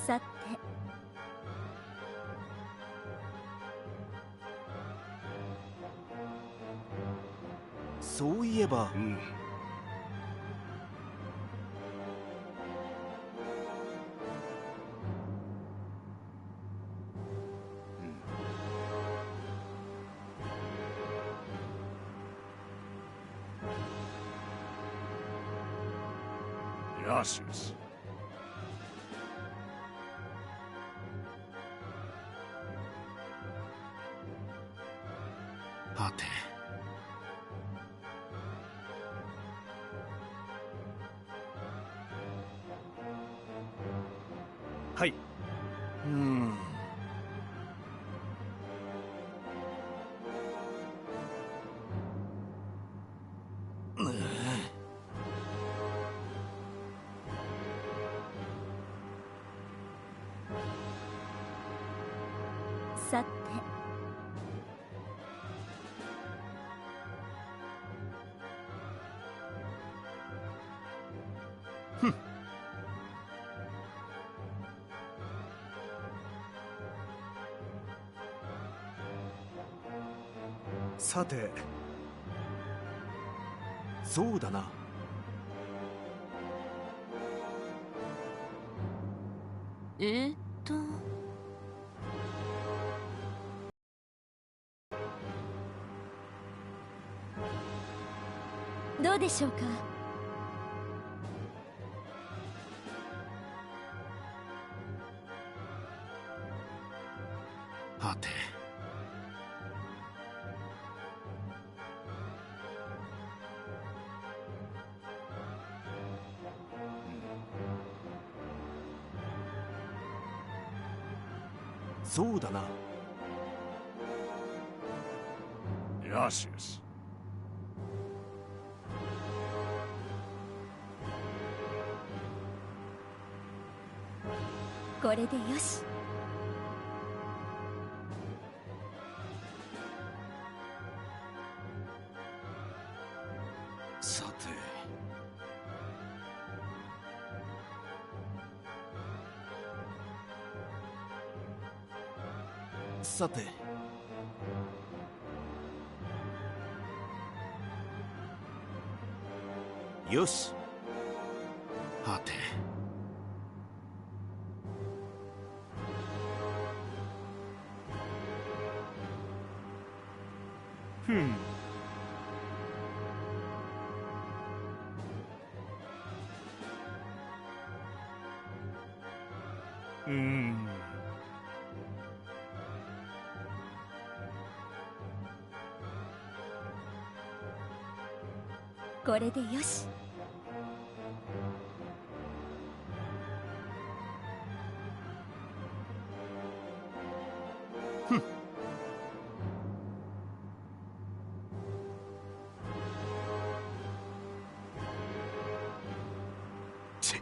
さて、そういえば、よしよし。はて、はい。さて、さて、そうだな。えーっとどうでしょうか。はて、そうだな。よしよし。これでよし。さて、さて、よし。はて、これでよし。チッ、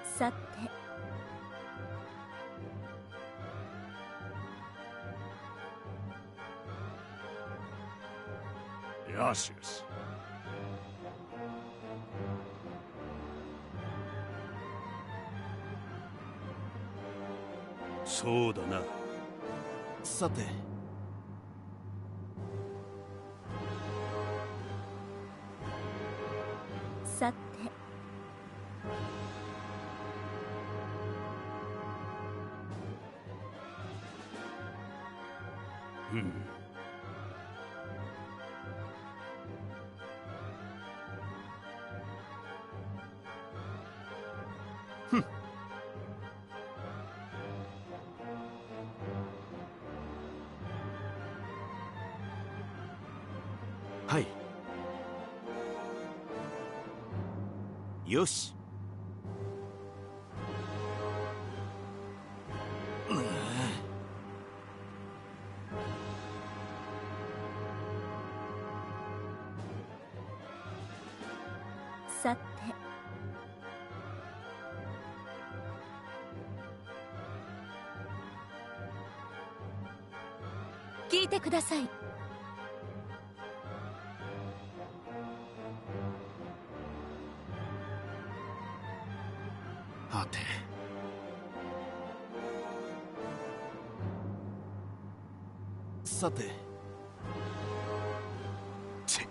さて、よしよし。そうだな。さて、さて、はい。よし。さて、聞いてください。さてチ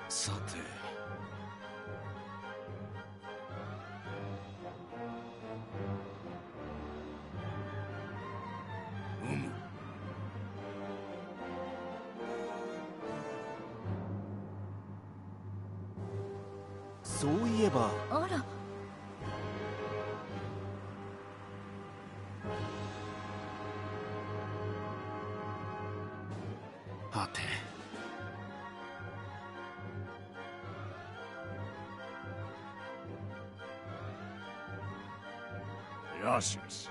さてそういえばあら、はてヤシウス。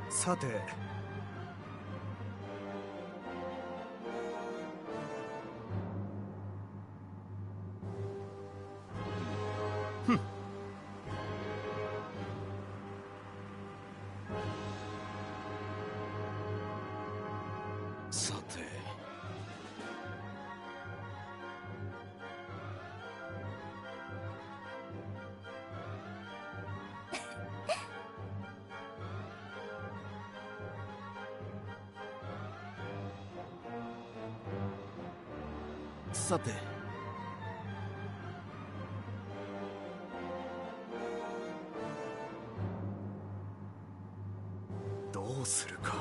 さてさてさてどうするか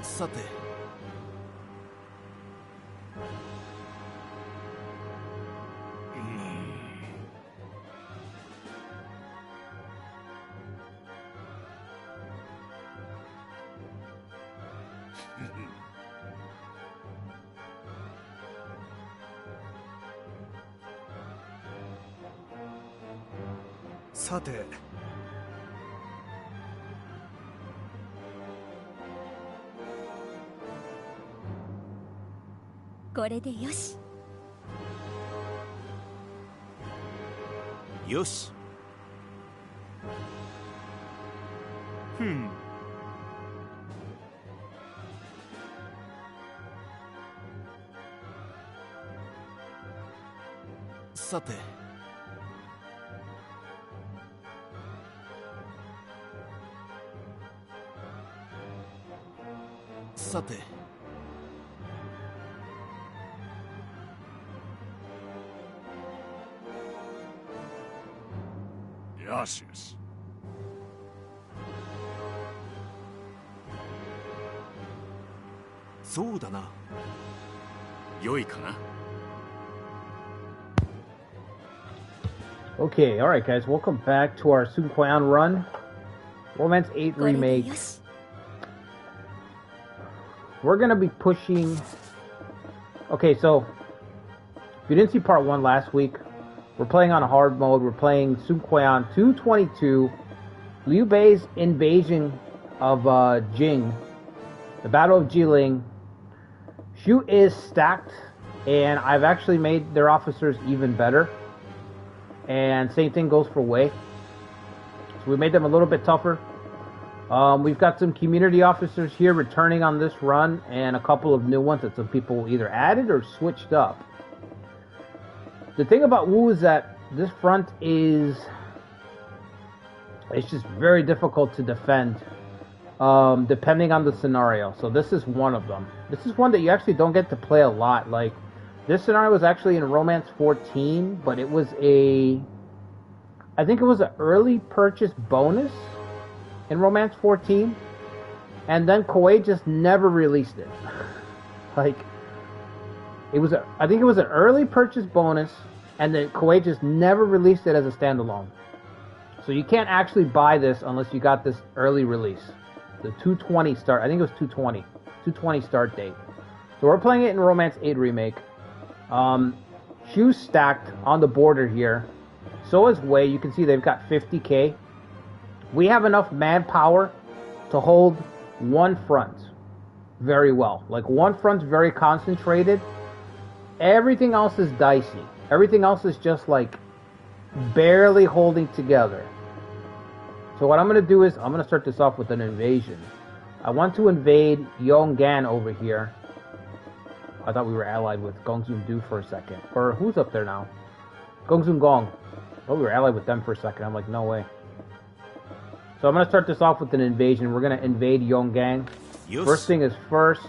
さてさてこれでよし。よしさてさてヤシウス。そうだな良いかな Okay, alright guys, welcome back to our Quan run. Romance 8これで Remake. よし。 We're gonna be pushing... Okay, so, if you didn't see part 1 last week, we're playing on a hard mode. We're playing Quan 222, Liu Bei's invasion of Jing, the Battle of Jiling. Shu is stacked, and I've actually made their officers even better. And same thing goes for Wei. So we made them a little bit tougher. We've got some community officers here returning on this run, and a couple of new ones that some people either added or switched up. The thing about Wu is that this front is... it's just very difficult to defend, depending on the scenario. So this is one of them. This is one that you actually don't get to play a lot. Like, this scenario was actually in Romance 14, but it was a... I think it was an early purchase bonus in Romance 14, and then Koei just never released it. Like, it was I think it was an early purchase bonus, and then Koei just never released it as a standalone. So you can't actually buy this unless you got this early release. The 220 start, I think it was 220 start date. So we're playing it in Romance 8 Remake. Shu's stacked on the border here. So is Wei. You can see they've got 50k. We have enough manpower to hold one front very well. Like, one front's very concentrated, Everything else is dicey. Everything else is just like barely holding together. So what I'm going to do is I'm going to start this off with an invasion. I want to invade Yongan over here. I thought we were allied with Gongsun Du for a second. Or who's up there now? Gongsun Gong. I thought we were allied with them for a second. I'm like, no way. So I'm going to start this off with an invasion. We're going to invade Yongan. First thing is first.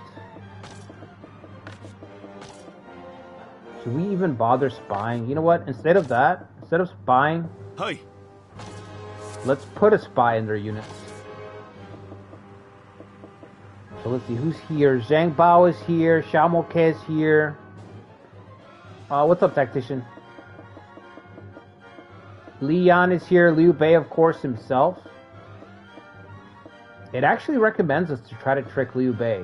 Should we even bother spying? You know what? Instead of that, instead of spying, Hi. let's put a spy in their units. So let's see who's here. Zhang Bao is here. Xiao Moke is here. What's up, tactician? Li Yan is here. Liu Bei, of course, himself. It actually recommends us to try to trick Liu Bei,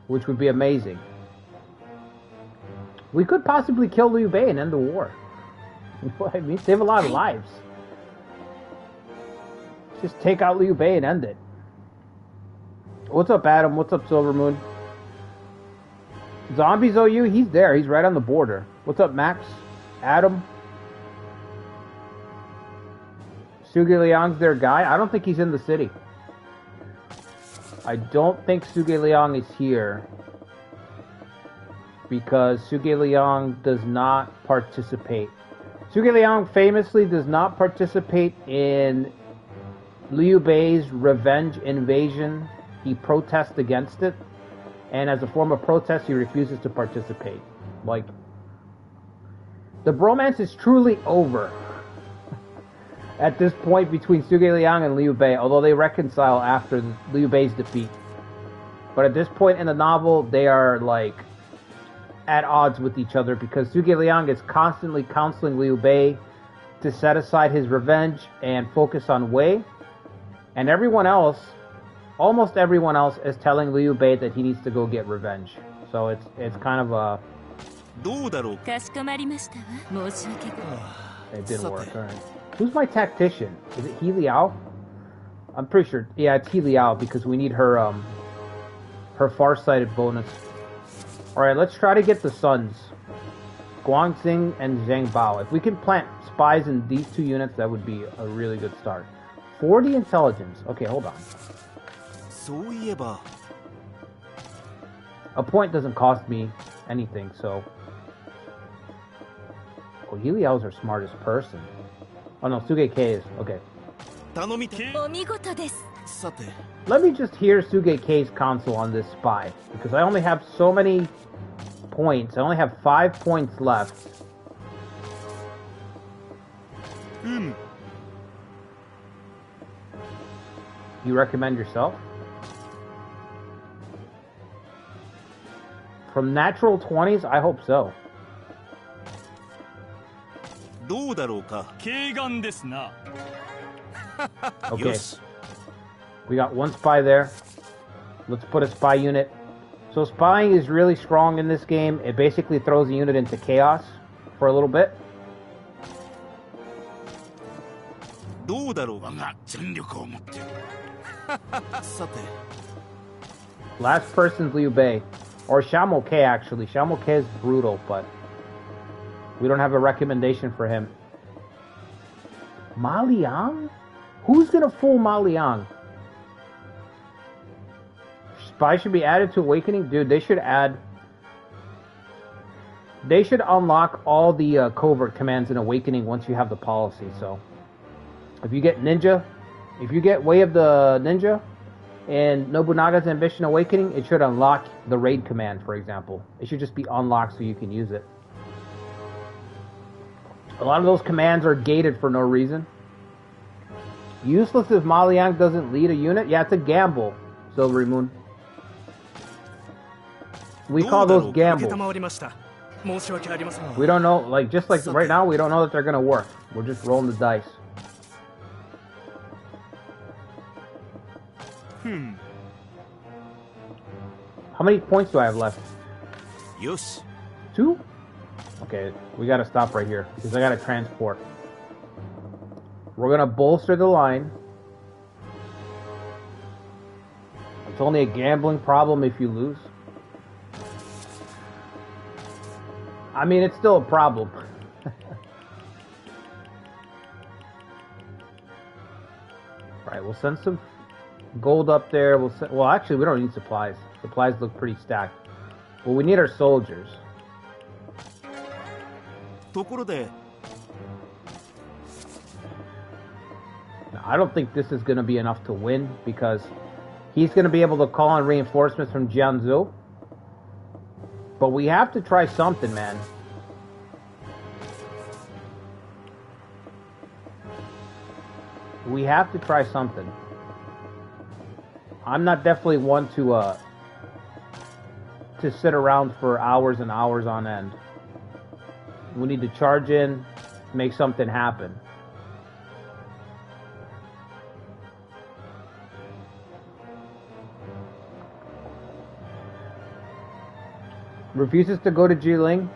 which would be amazing. We could possibly kill Liu Bei and end the war. You know what I mean? Save a lot of lives. Just take out Liu Bei and end it. What's up, Adam? What's up, Silvermoon? Zombies OU? He's there. He's right on the border. What's up, Max? Adam? Suge Liang's their guy? I don't think he's in the city. I don't think Suge Liang is here. Because Suge Liang does not participate. Suge Liang famously does not participate in Liu Bei's revenge invasion. He protests against it. And as a form of protest, he refuses to participate. Like, the bromance is truly over at this point between Suge Liang and Liu Bei, although they reconcile after Liu Bei's defeat. But at this point in the novel, they are like at odds with each other because Suge Liang is constantly counseling Liu Bei to set aside his revenge and focus on Wei. And everyone else, almost everyone else, is telling Liu Bei that he needs to go get revenge. So it's kind of a... It didn't work, alright. Who's my tactician? Is it He Liao? I'm pretty sure. Yeah, it's He Liao because we need her her far-sighted bonus. Alright, let's try to get the sons. Guangxing and Zhang Bao. If we can plant spies in these two units, that would be a really good start. 40 intelligence. Okay, hold on. A point doesn't cost me anything, so... Oh, He Liao's our smartest person. Oh no, Suge K is. Okay. Let me just hear Suge K's console on this spy. Because I only have so many points. I only have 5 points left. You recommend yourself? From natural 20s? I hope so. Okay. We got one spy there. Let's put a spy unit. So spying is really strong in this game. It basically throws a unit into chaos for a little bit. Last person's Liu Bei. Or Xiao Ke, actually. Xiao Ke is brutal, but we don't have a recommendation for him. Ma Liang? Who's gonna fool Ma Liang? Spy should be added to Awakening? Dude, they should add... They should unlock all the covert commands in Awakening once you have the policy, so... If you get Ninja, if you get Way of the Ninja in Nobunaga's Ambition Awakening, it should unlock the raid command, for example. It should just be unlocked so you can use it. A lot of those commands are gated for no reason. Useless if Ma Liang doesn't lead a unit? Yeah, it's a gamble, Silvery Moon. We call those gambles. We don't know, like, just like right now, we don't know that they're gonna work. We're just rolling the dice. How many points do I have left? Yes. 2? Okay, we gotta stop right here, because I gotta transport. We're gonna bolster the line. It's only a gambling problem if you lose. I mean, it's still a problem. Alright, we'll send some gold up there. Well, actually, we don't need supplies. Supplies look pretty stacked. Well, we need our soldiers. ところで Now, I don't think this is going to be enough to win because he's going to be able to call on reinforcements from Jiangsu. But we have to try something, man. We have to try something. I'm not definitely one to sit around for hours and hours on end. We need to charge in, make something happen. Refuses to go to Jiling.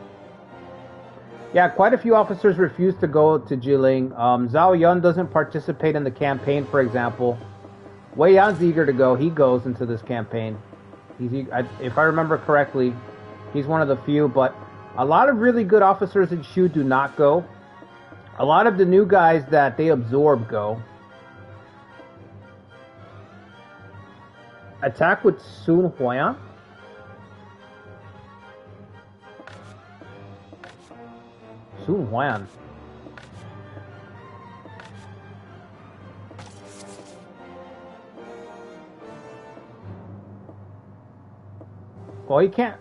Yeah, quite a few officers refuse to go to Jiling. Zhao Yun doesn't participate in the campaign, for example. Wei Yan's eager to go. He goes into this campaign. If I remember correctly, he's one of the few, but a lot of really good officers in Shu do not go. A lot of the new guys that they absorb go. Attack with Sun Huayan? Sun Huayan. Well, he can't,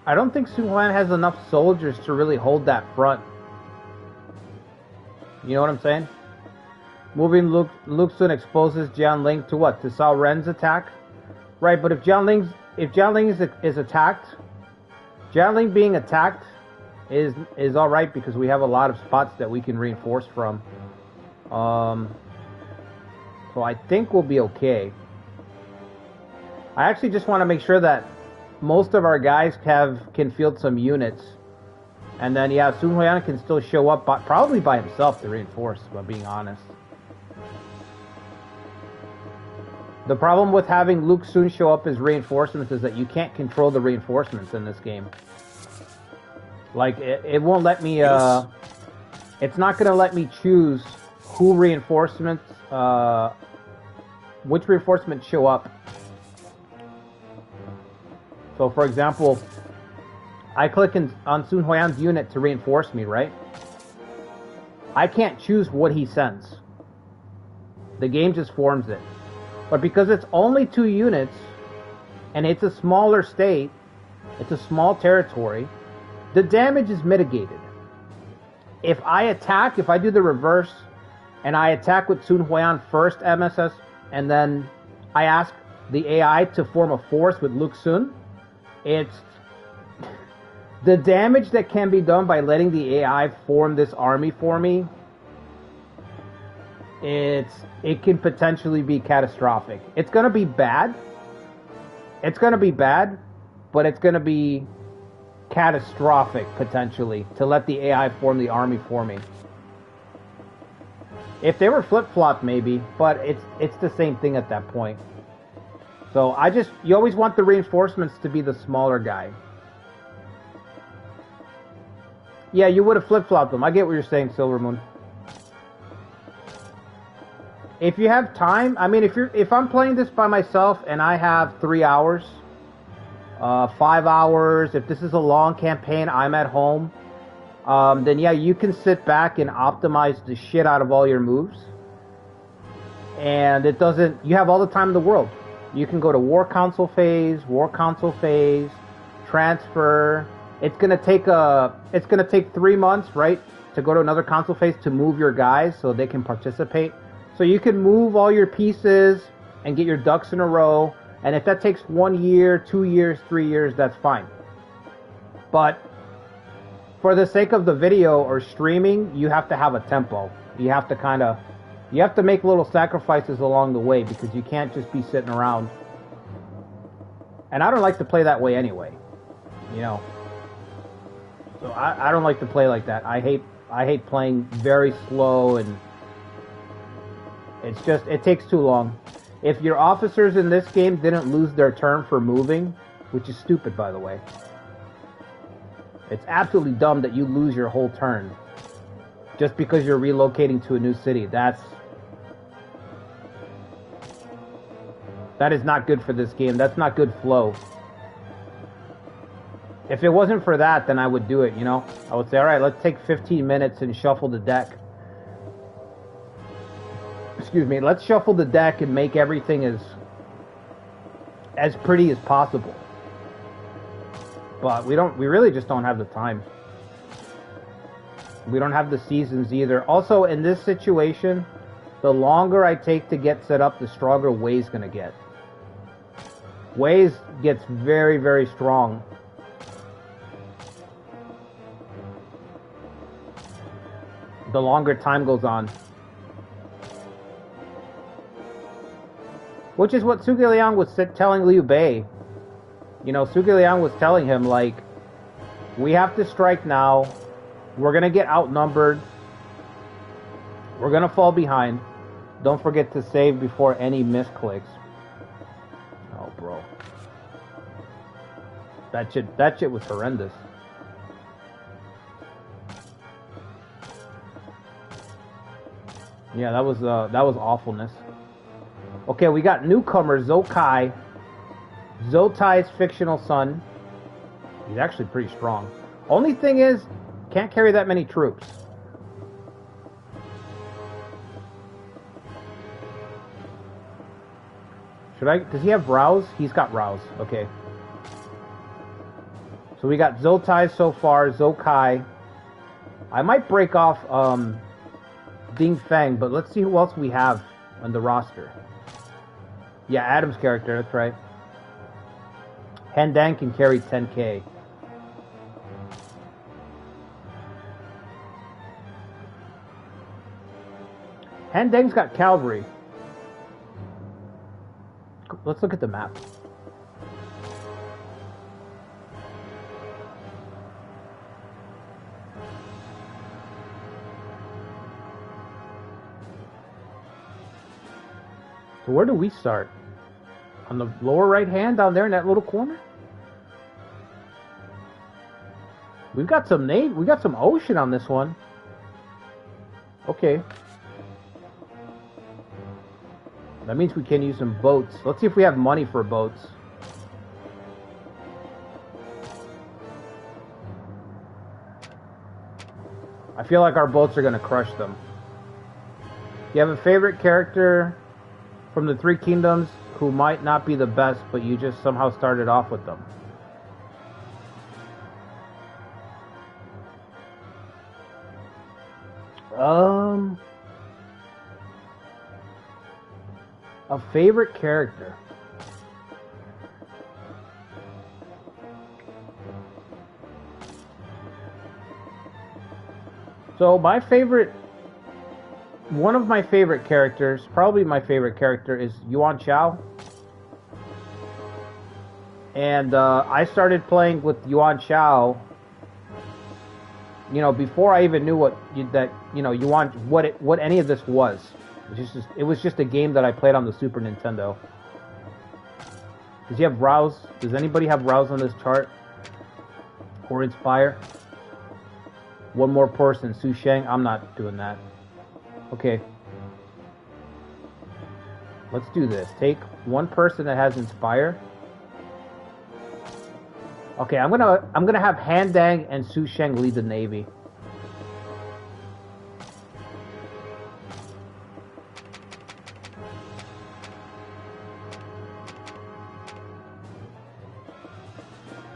I don't think Sun Huayan has enough soldiers to really hold that front. You know what I'm saying? Moving Luke Sun exposes Jianling to what? To Cao Ren's attack? Right, but if Jianling is attacked, Jianling being attacked is alright because we have a lot of spots that we can reinforce from. So I think we'll be okay. I actually just want to make sure that most of our guys can field some units. And then, yeah, Sun Huayan can still show up, probably by himself to reinforce, if I'm being honest. The problem with having Luke Sun show up as reinforcements is that you can't control the reinforcements in this game. Like, it won't let me, it's not going to let me choose who reinforcements, which reinforcements show up. So, for example, I click on Sun Huayan's unit to reinforce me, right? I can't choose what he sends. The game just forms it. But because it's only 2 units, and it's a smaller state, it's a small territory, the damage is mitigated. If I attack, if I do the reverse, and I attack with Sun Huayan first MSS, and then I ask the AI to form a force with Luke Sun, it's the damage that can be done by letting the AI form this army for me. It can potentially be catastrophic. It's gonna be bad. It's gonna be bad, but it's gonna be catastrophic potentially to let the AI form the army for me. If they were flip-flopped, maybe, but it's the same thing at that point. So you always want the reinforcements to be the smaller guy. Yeah, you would have flip-flopped them. I get what you're saying, Silver Moon. If you have time, I mean, if I'm playing this by myself and I have 3 hours, 5 hours, if this is a long campaign, I'm at home, then yeah, you can sit back and optimize the shit out of all your moves. And you have all the time in the world. You can go to War Council phase, transfer. It's gonna take 3 months, right, to go to another console phase to move your guys so they can participate. So you can move all your pieces and get your ducks in a row. And if that takes 1 year, 2 years, 3 years, that's fine. But for the sake of the video or streaming, you have to have a tempo. You have to make little sacrifices along the way because you can't just be sitting around. And I don't like to play that way anyway, you know. So I don't like to play like that. I hate playing very slow, and it takes too long. If your officers in this game didn't lose their turn for moving, which is stupid, by the way. It's absolutely dumb that you lose your whole turn just because you're relocating to a new city. That is not good for this game. That's not good flow. If it wasn't for that, then I would do it, you know? I would say, alright, let's take 15 minutes and shuffle the deck. Excuse me, let's shuffle the deck and make everything as pretty as possible. But we really just don't have the time. We don't have the seasons either. Also, in this situation, the longer I take to get set up, the stronger Wei's gonna get. Wei's gets very, very strong. The longer time goes on. Which is what Suge Liang was telling Liu Bei. You know, Suge Liang was telling him, like, we have to strike now. We're going to get outnumbered. We're going to fall behind. Don't forget to save before any misclicks. Oh, bro. That shit was horrendous. Yeah, that was awfulness. Okay, we got newcomer Zokai. Zotai's fictional son. He's actually pretty strong. Only thing is, can't carry that many troops. Does he have Rouse? He's got Rouse. Okay. So we got Zotai so far, Zokai. I might break off Ding Feng, but let's see who else we have on the roster. Yeah, Adam's character, that's right. Han Dang can carry 10k. Han Dang's got cavalry. Let's look at the map. So where do we start? On the lower right hand down there in that little corner? We've got some we got some ocean on this one. Okay. That means we can use some boats. Let's see if we have money for boats. I feel like our boats are going to crush them. You have a favorite character from the Three Kingdoms who might not be the best, but you just somehow started off with them. A favorite character. So my favorite, one of my favorite characters, probably my favorite character, is Yuan Shao. And I started playing with Yuan Shao, you know, before I even knew what any of this was. It was just a game that I played on the Super Nintendo. Does he have Rouse? Does anybody have Rouse on this chart? Or Inspire? One more person, Su Sheng. I'm not doing that. Okay. Let's do this. Take one person that has Inspire. Okay, I'm gonna have Han Dang and Su Sheng lead the Navy.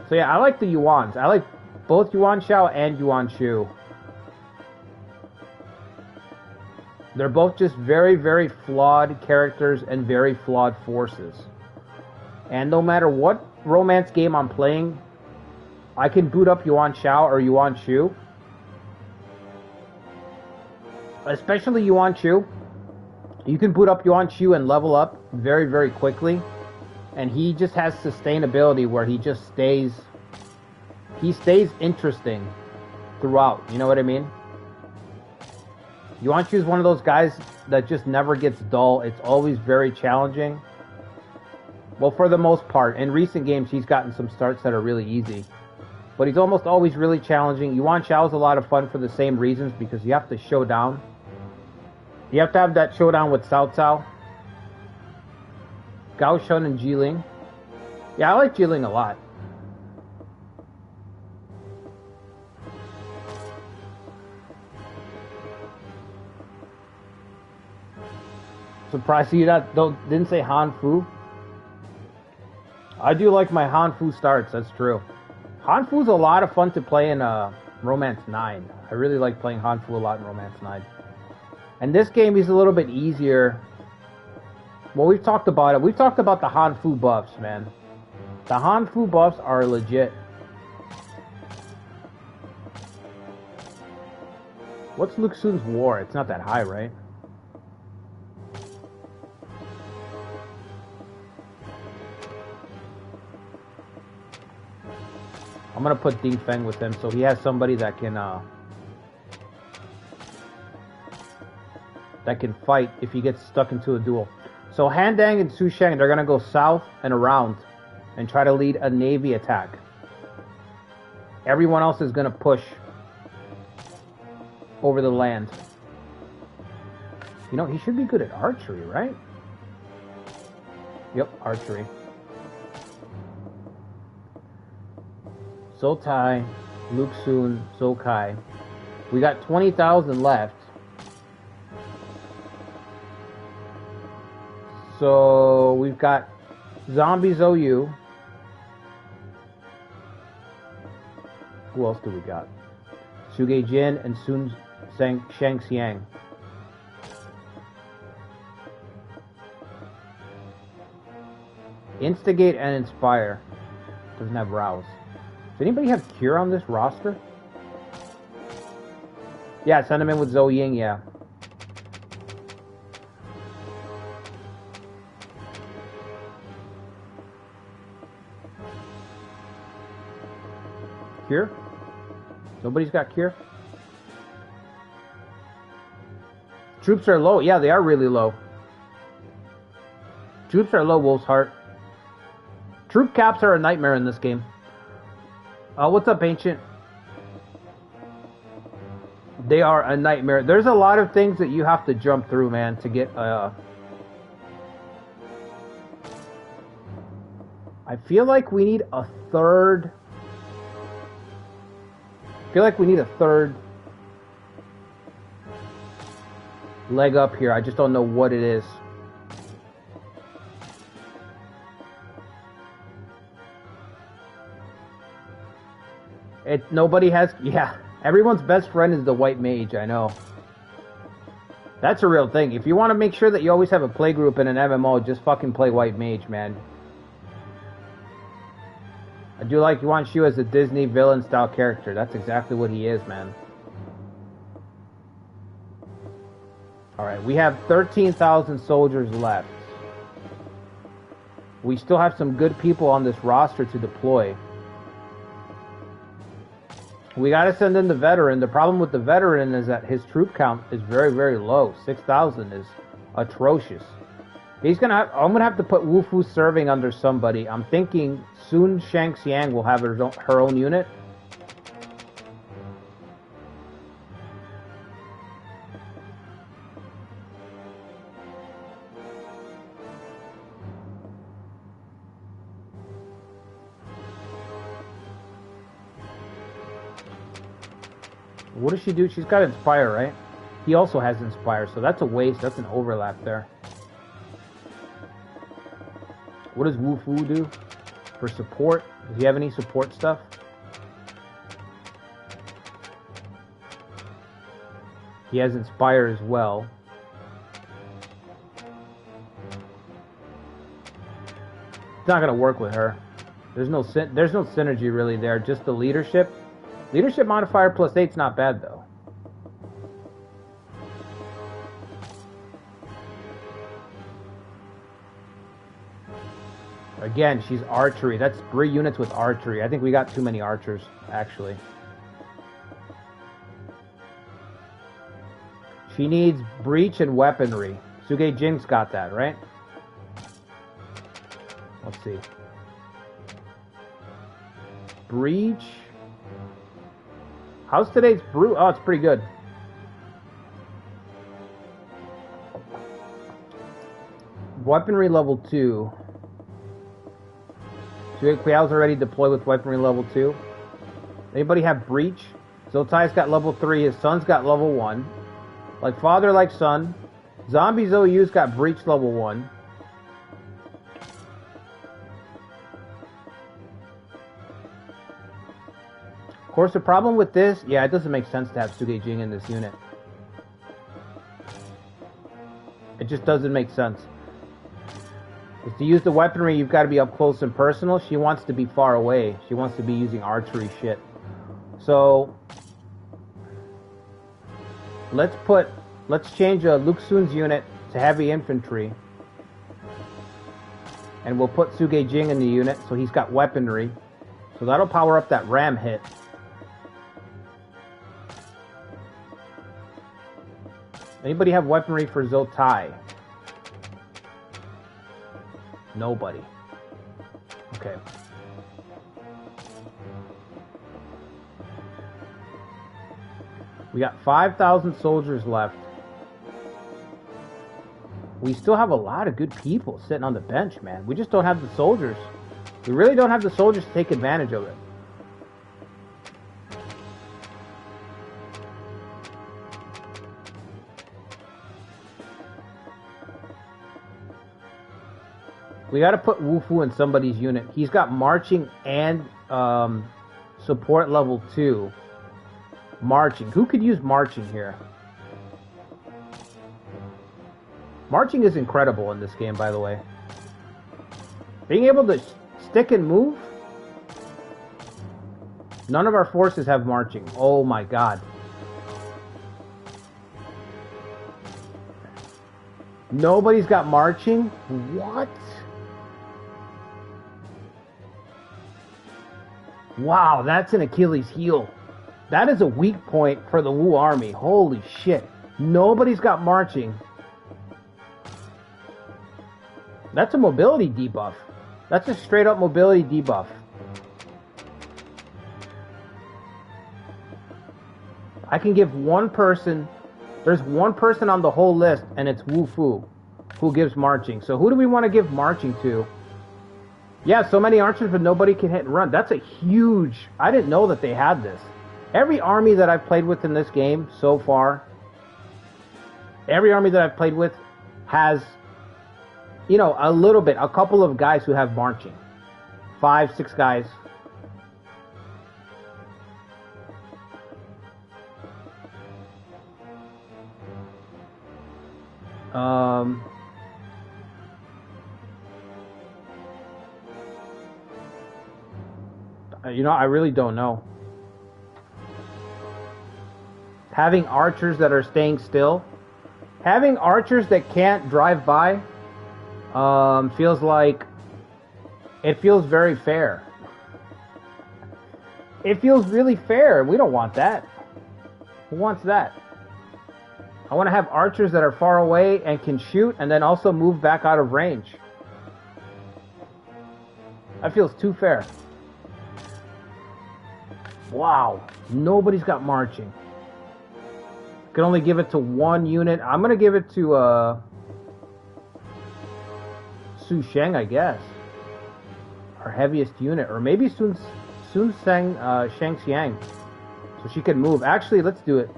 So yeah, I like the Yuans. I like both Yuan Shao and Yuan Shu. They're both just very, very flawed characters and very flawed forces. And no matter what romance game I'm playing, I can boot up Yuan Shao or Yuan Shu. Especially Yuan Shu. You can boot up Yuan Shu and level up very, very quickly. And he just has sustainability where he just stays... He stays interesting throughout, you know what I mean? You want to choose one of those guys that just never gets dull. It's always very challenging. Well, for the most part. In recent games, he's gotten some starts that are really easy. But he's almost always really challenging. Yuan Shao's a lot of fun for the same reasons, because you have to show down. You have to have that showdown with Cao Cao, Gao Shun, and Jiling. Yeah, I like Jiling a lot. Surprised you didn't say Han Fu. I do like my Han Fu starts, that's true. Han Fu's a lot of fun to play in Romance 9. I really like playing Han Fu a lot in Romance 9. And this game is a little bit easier. Well, we've talked about it. We've talked about the Han Fu buffs, man. The Han Fu buffs are legit. What's Lu Xun's war? It's not that high, right? I'm gonna put Ding Feng with him so he has somebody that can fight if he gets stuck into a duel. So Han Dang and Su Sheng, they're gonna go south and around and try to lead a navy attack. Everyone else is gonna push over the land. You know, he should be good at archery, right? Yep, archery. Zhou Tai, Lu Xun, Zhou Kai. We got 20,000 left. So we've got Zombie Zhou Yu. Who else do we got? Suge Jin and Shang Xiang. Instigate and Inspire. Doesn't have Rouse. Does anybody have Cure on this roster? Yeah, send him in with Zhou Ying, yeah. Cure? Nobody's got Cure? Troops are low. Yeah, they are really low. Troops are low, Wolf's Heart. Troop caps are a nightmare in this game. What's up, Ancient? They are a nightmare. There's a lot of things that you have to jump through, man, to get I feel like we need a third. I feel like we need a third leg up here. I just don't know what it is. Nobody has, yeah. Everyone's best friend is the white mage, I know. That's a real thing. If you want to make sure that you always have a play group in an MMO, just fucking play white mage, man. I do like Yuan Shu as a Disney villain style character. That's exactly what he is, man. Alright, we have 13,000 soldiers left. We still have some good people on this roster to deploy. We gotta send in the veteran. The problem with the veteran is that his troop count is very, very low. 6,000 is atrocious. I'm gonna have to put Wu Fu serving under somebody. I'm thinking soon Shang Xiang will have her own unit. What does she do? She's got Inspire, right? He also has Inspire, so that's a waste. That's an overlap there. What does Wu Fu do for support? Does he have any support stuff? He has Inspire as well. It's not gonna work with her. There's no synergy really there. Just the leadership. Leadership modifier plus 8's not bad though. Again, she's archery. That's 3 units with archery. I think we got too many archers, actually. She needs breach and weaponry. Suge Jing's got that, right? Let's see. Breach. How's today's brew? Oh, it's pretty good. Weaponry level 2. Suge Qiao's already deployed with weaponry level 2. Anybody have breach? Zotai's got level 3. His son's got level 1. Like father, like son. Zombie Zoyu's got breach level 1. Of course, the problem with this, yeah, it doesn't make sense to have Suge Jing in this unit. It just doesn't make sense. Because to use the weaponry, you've got to be up close and personal. She wants to be far away. She wants to be using archery shit. So, let's change Luke Sun's unit to heavy infantry. And we'll put Suge Jing in the unit, so he's got weaponry. So that'll power up that ram hit. Anybody have weaponry for Zotai? Nobody. Okay. We got 5,000 soldiers left. We still have a lot of good people sitting on the bench, man. We just don't have the soldiers. We really don't have the soldiers to take advantage of it. We gotta put Wu Fu in somebody's unit. He's got marching and support level 2. Marching. Who could use marching here? Marching is incredible in this game, by the way. Being able to stick and move? None of our forces have marching. Oh my god. Nobody's got marching? What? Wow, that's an Achilles heel. That is a weak point for the Wu army. Holy shit. Nobody's got marching. That's a mobility debuff. That's a straight up mobility debuff. I can give one person... There's one person on the whole list, and it's Wu Fu, who gives marching. So who do we want to give marching to? Yeah, so many archers, but nobody can hit and run. That's a huge... I didn't know that they had this. Every army that I've played with in this game so far, every army that I've played with has, you know, a little bit, a couple of guys who have marching. 5, 6 guys. You know, I really don't know. Having archers that are staying still, having archers that can't drive by, feels like, it feels very fair. It feels really fair. We don't want that. Who wants that? I want to have archers that are far away and can shoot and then also move back out of range. That feels too fair. Wow, nobody's got marching. Can only give it to one unit. I'm gonna give it to Su Sheng, I guess. Our heaviest unit, or maybe Shang Xiang, so she can move. Actually, let's do it.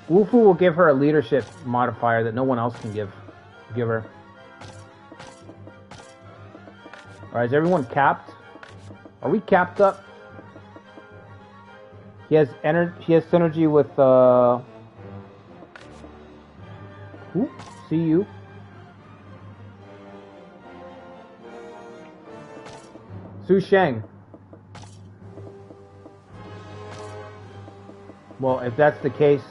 Wu Fu will give her a leadership modifier that no one else can give her. All right, is everyone capped? Are we capped up? He has synergy with who? See you. Su Sheng. Well, if that's the case,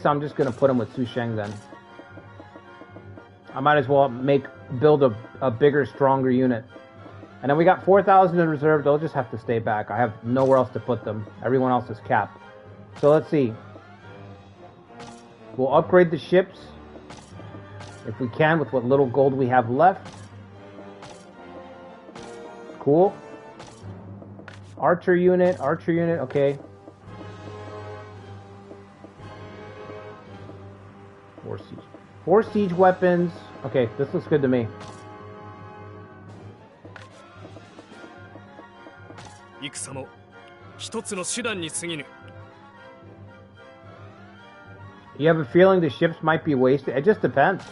I'm just gonna put him with Su Sheng then. I might as well build a bigger, stronger unit. And then we got 4,000 in reserve. They'll just have to stay back. I have nowhere else to put them. Everyone else is capped. So let's see. We'll upgrade the ships if we can with what little gold we have left. Cool. Archer unit, okay. 4 siege weapons. Okay, this looks good to me. 戦も一つの手段に過ぎぬ。 You have a feeling the ships might be wasted? It just depends.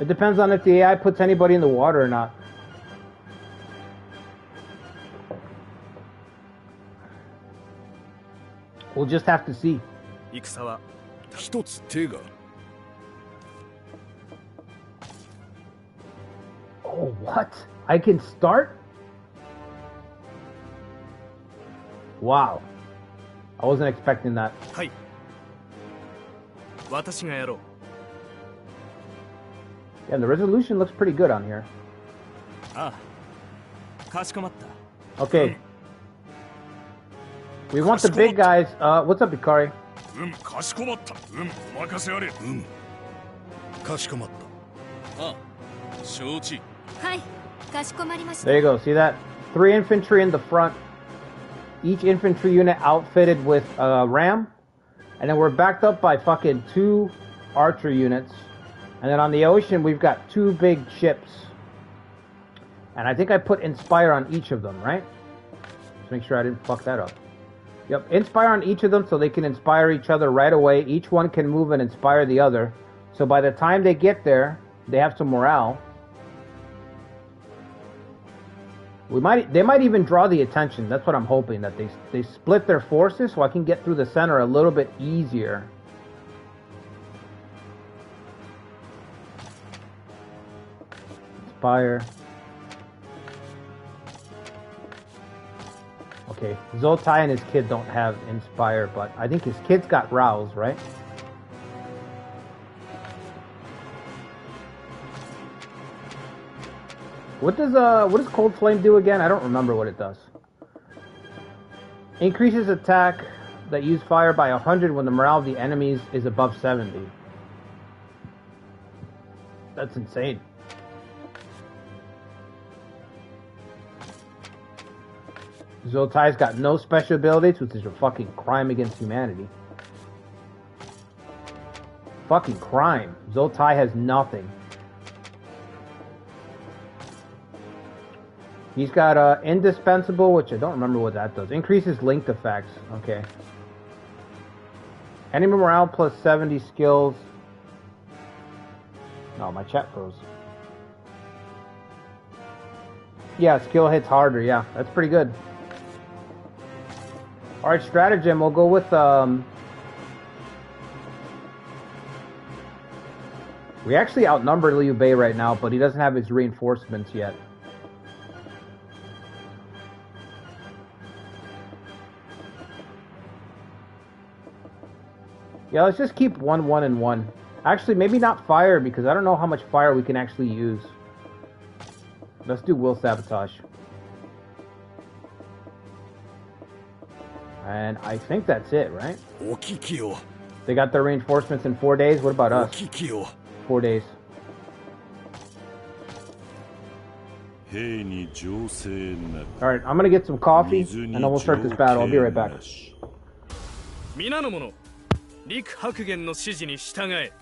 It depends on if the AI puts anybody in the water or not. We'll just have to see. 戦は一つ手が。 Oh, what? I can start? Wow. I wasn't expecting that. はい。私がやろう。 Yeah, the resolution looks pretty good on here. ああ、かしこまった。 Okay. We want the big guys. What's up, Ikari? かしこまった。お任せあれ。かしこまった。あ、承知。はい、かしこまりました。 There you go. See that? 3 infantry in the front. Each infantry unit outfitted with a ram. And then we're backed up by fucking 2 archer units. And then on the ocean, we've got 2 big ships. And I think I put Inspire on each of them, right? Just make sure I didn't fuck that up. Yep, Inspire on each of them so they can inspire each other right away. Each one can move and inspire the other. So by the time they get there, they have some morale. They might even draw the attention. That's what I'm hoping, that they split their forces so I can get through the center a little bit easier. Inspire. Okay, Zoltai and his kid don't have Inspire, but I think his kid's got Rouse, right? What does Cold Flame do again? I don't remember what it does. Increases attack that use fire by 100 when the morale of the enemies is above 70. That's insane. Zoltai's got no special abilities, which is a fucking crime against humanity. Fucking crime. Zoltai has nothing. He's got indispensable, which I don't remember what that does. Increases linked effects. Okay. Enemy morale plus 70 skills. No, my chat froze. Yeah, skill hits harder. Yeah, that's pretty good. Alright, stratagem. We'll go with we actually outnumber Liu Bei right now, but he doesn't have his reinforcements yet. Yeah, let's just keep 1, 1, and 1. Actually, maybe not fire, because I don't know how much fire we can actually use. Let's do will sabotage. And I think that's it, right? They got their reinforcements in 4 days. What about us? 4 days. Alright, I'm gonna get some coffee, and then we'll start this battle. I'll be right back. 皆の者、陸白玄の指示に従え。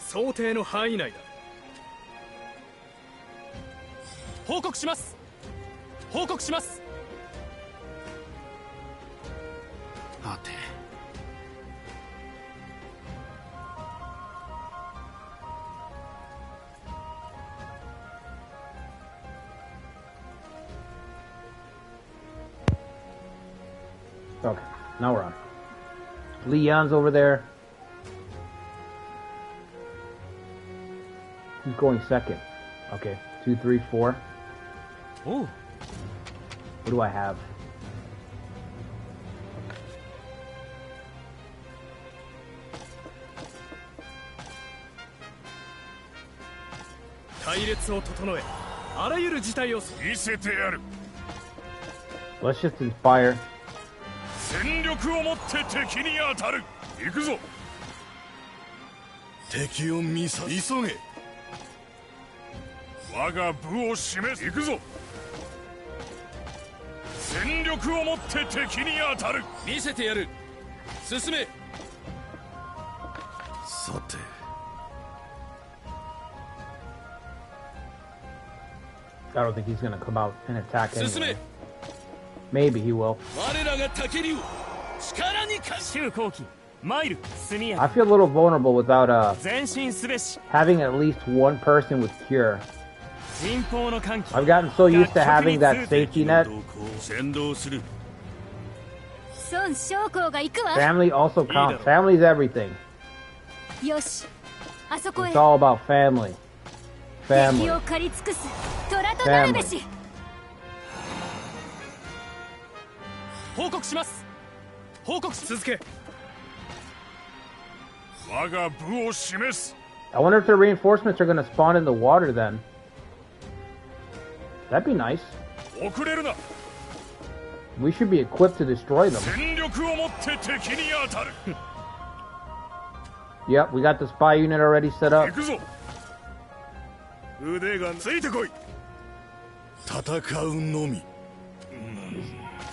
想定の範囲内だ。報告します。報告します。待て。Okay, now we're on. Leon's over there. Who's going second? Okay, 2, 3, 4. Oh. What do I have? Let's just inspire. 全力をもって敵に当たる。行くぞ。敵を見さ急げ。我が部を示す。行くぞ。全力をもって敵に当たる。見せてやる。進め。さて。I don't think he's gonna come out and attack anyway. Maybe he will. I feel a little vulnerable without having at least one person with cure. I've gotten so used to having that safety net. Family also counts. Family's everything. It's all about family. Family. Family. 報告します。報告し続け。我が部を示す。I wonder if the reinforcements are going to spawn in the water then. That'd be nice. 遅れるな。We should be equipped to destroy them. 全力をもって敵に当たる。Yep, we got the spy unit already set up. 行くぞ。腕がついてこい。戦うのみ。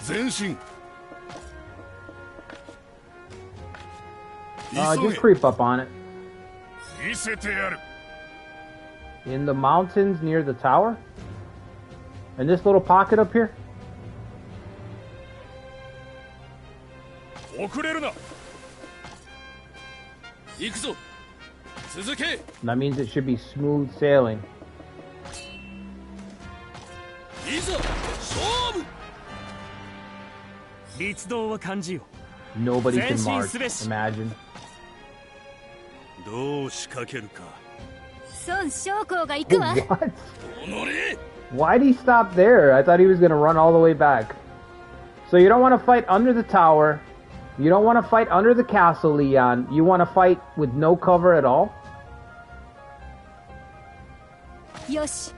前進。Just creep up on it. 見せてやる。 In the mountains near the tower? In this little pocket up here? 遅れるな。行くぞ。続け。 That means it should be smooth sailing. いざ勝負。立道を感じよ。 Nobody can march. Imagine. どう仕掛けるか。孫将校が行くわ。 What? Why'd he stop there? I thought he was gonna run all the way back. So you don't want to fight under the tower. You don't want to fight under the castle, Leon. You want to fight with no cover at all? よし、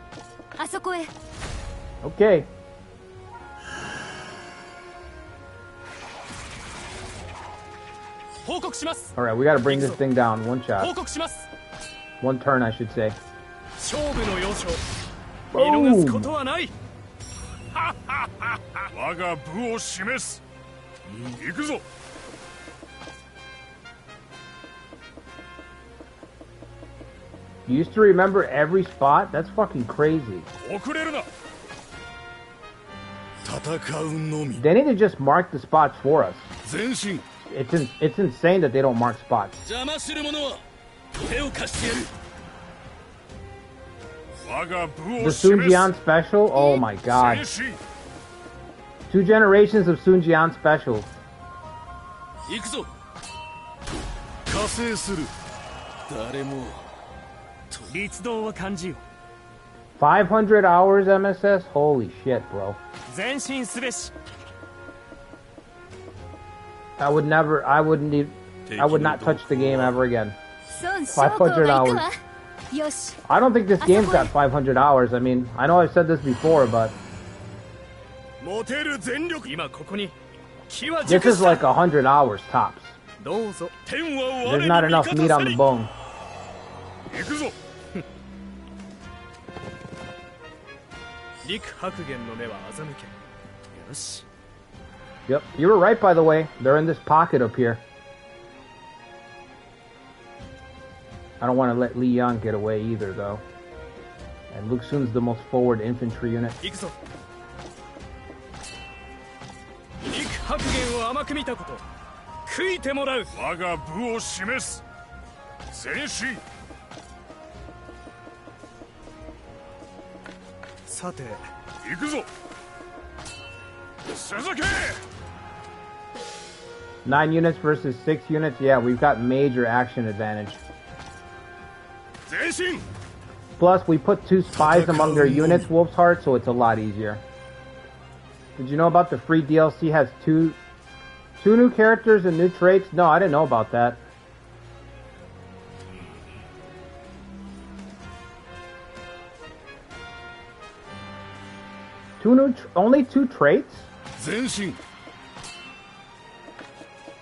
あそこへ。 Okay. Alright, we gotta bring this thing down. One shot. One turn, I should say. Boom! 我が部を示す。行くぞ。 You used to remember every spot? That's fucking crazy. 遅れるな。戦うのみ。 They need to just mark the spots for us. 前進。 It's insane that they don't mark spots. 邪魔する者は手を貸してやる。我が部 The を示す。 Sunjian special? Oh my god. 前進。 2 generations of Sunjian specials. 行くぞ。加勢する。誰も。立道を感じよ。 500 hours MSS? Holy shit, bro. 前進すべし。 I would not touch the game ever again. 孫将校が行くわ。よし。 I don't think this game's got 500 hours. I mean, I know I've said this before, but 持てる全力。今ここに気は this 熟 is した。 like 100 hours tops. どうぞ。 天は我 There's に not 味 enough 方 meat さ on り。 the bone. 行くぞ。陸白玄の目は欺け。よし。 Yep, you were right, by the way. They're in this pocket up here. I don't want to let Li Yan get away either, though. And Luke Sun's the most forward infantry unit. 行くぞ。陸白玄を甘く見たこと、悔いてもらう。我が部を示す。前進。さて、行くぞ。続け。 9 units versus 6 units. Yeah, we've got major action advantage. 前進。 Plus, we put 2 spies among their units, Wolf's Heart, so it's a lot easier. Did you know about the free DLC has two new characters and new traits? No, I didn't know about that. Only 2 traits? 前進。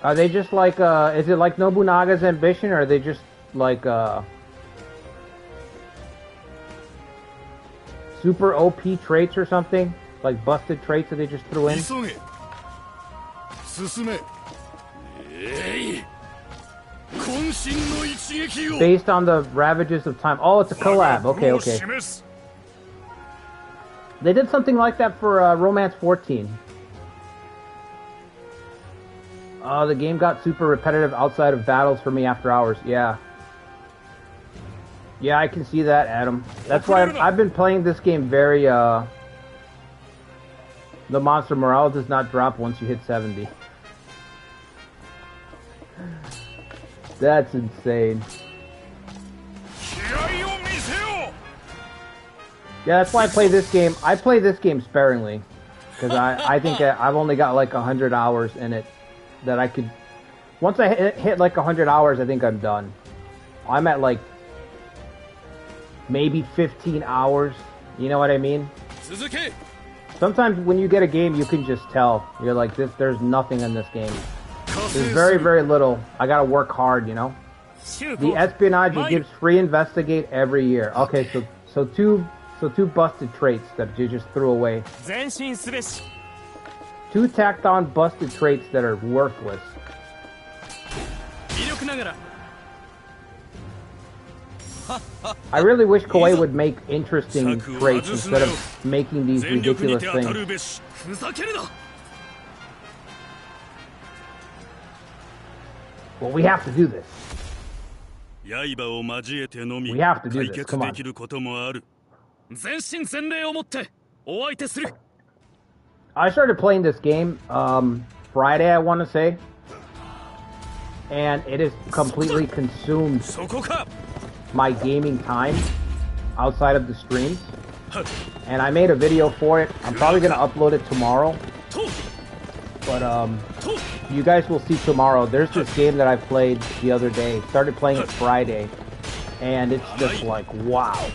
Are they just like, is it like Nobunaga's ambition, or are they just like, super OP traits or something? Like busted traits that they just threw in? 急げ。進め。渾身の一撃を。 Based on the ravages of time. Oh, it's a collab. Okay, okay. They did something like that for Romance 14. The game got super repetitive outside of battles for me after hours. Yeah. Yeah, I can see that, Adam. That's why I've been playing this game very, the monster morale does not drop once you hit 70. That's insane. Yeah, that's why I play this game. I play this game sparingly. Because I think I've only got like 100 hours in it. That I could... Once I hit like 100 hours, I think I'm done. I'm at like... maybe 15 hours. You know what I mean? Sometimes when you get a game, you can just tell. You're like, there's nothing in this game. There's very, very little. I gotta work hard, you know? The espionage, it gives free investigate every year. Okay, so two busted traits that you just threw away. 2 tacked on busted traits that are worthless. I really wish Koei would make interesting traits instead of making these ridiculous things. Well, we have to do this. We have to do this. Come on. I started playing this game Friday, I want to say, and it has completely consumed my gaming time outside of the streams. And I made a video for it. I'm probably going to upload it tomorrow. But you guys will see tomorrow. There's this game that I played the other day. Started playing it Friday. And it's just like, wow.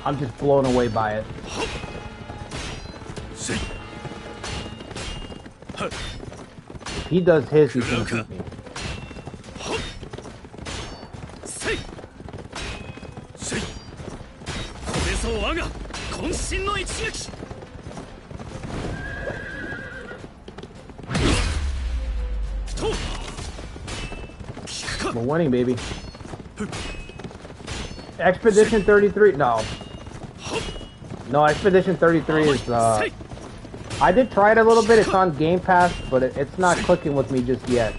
I'm just blown away by it. If he does his, he's going to beat me. We're winning, baby. Expedition 33. No, Expedition 33 is, I did try it a little bit. It's on Game Pass, but it's not clicking with me just yet.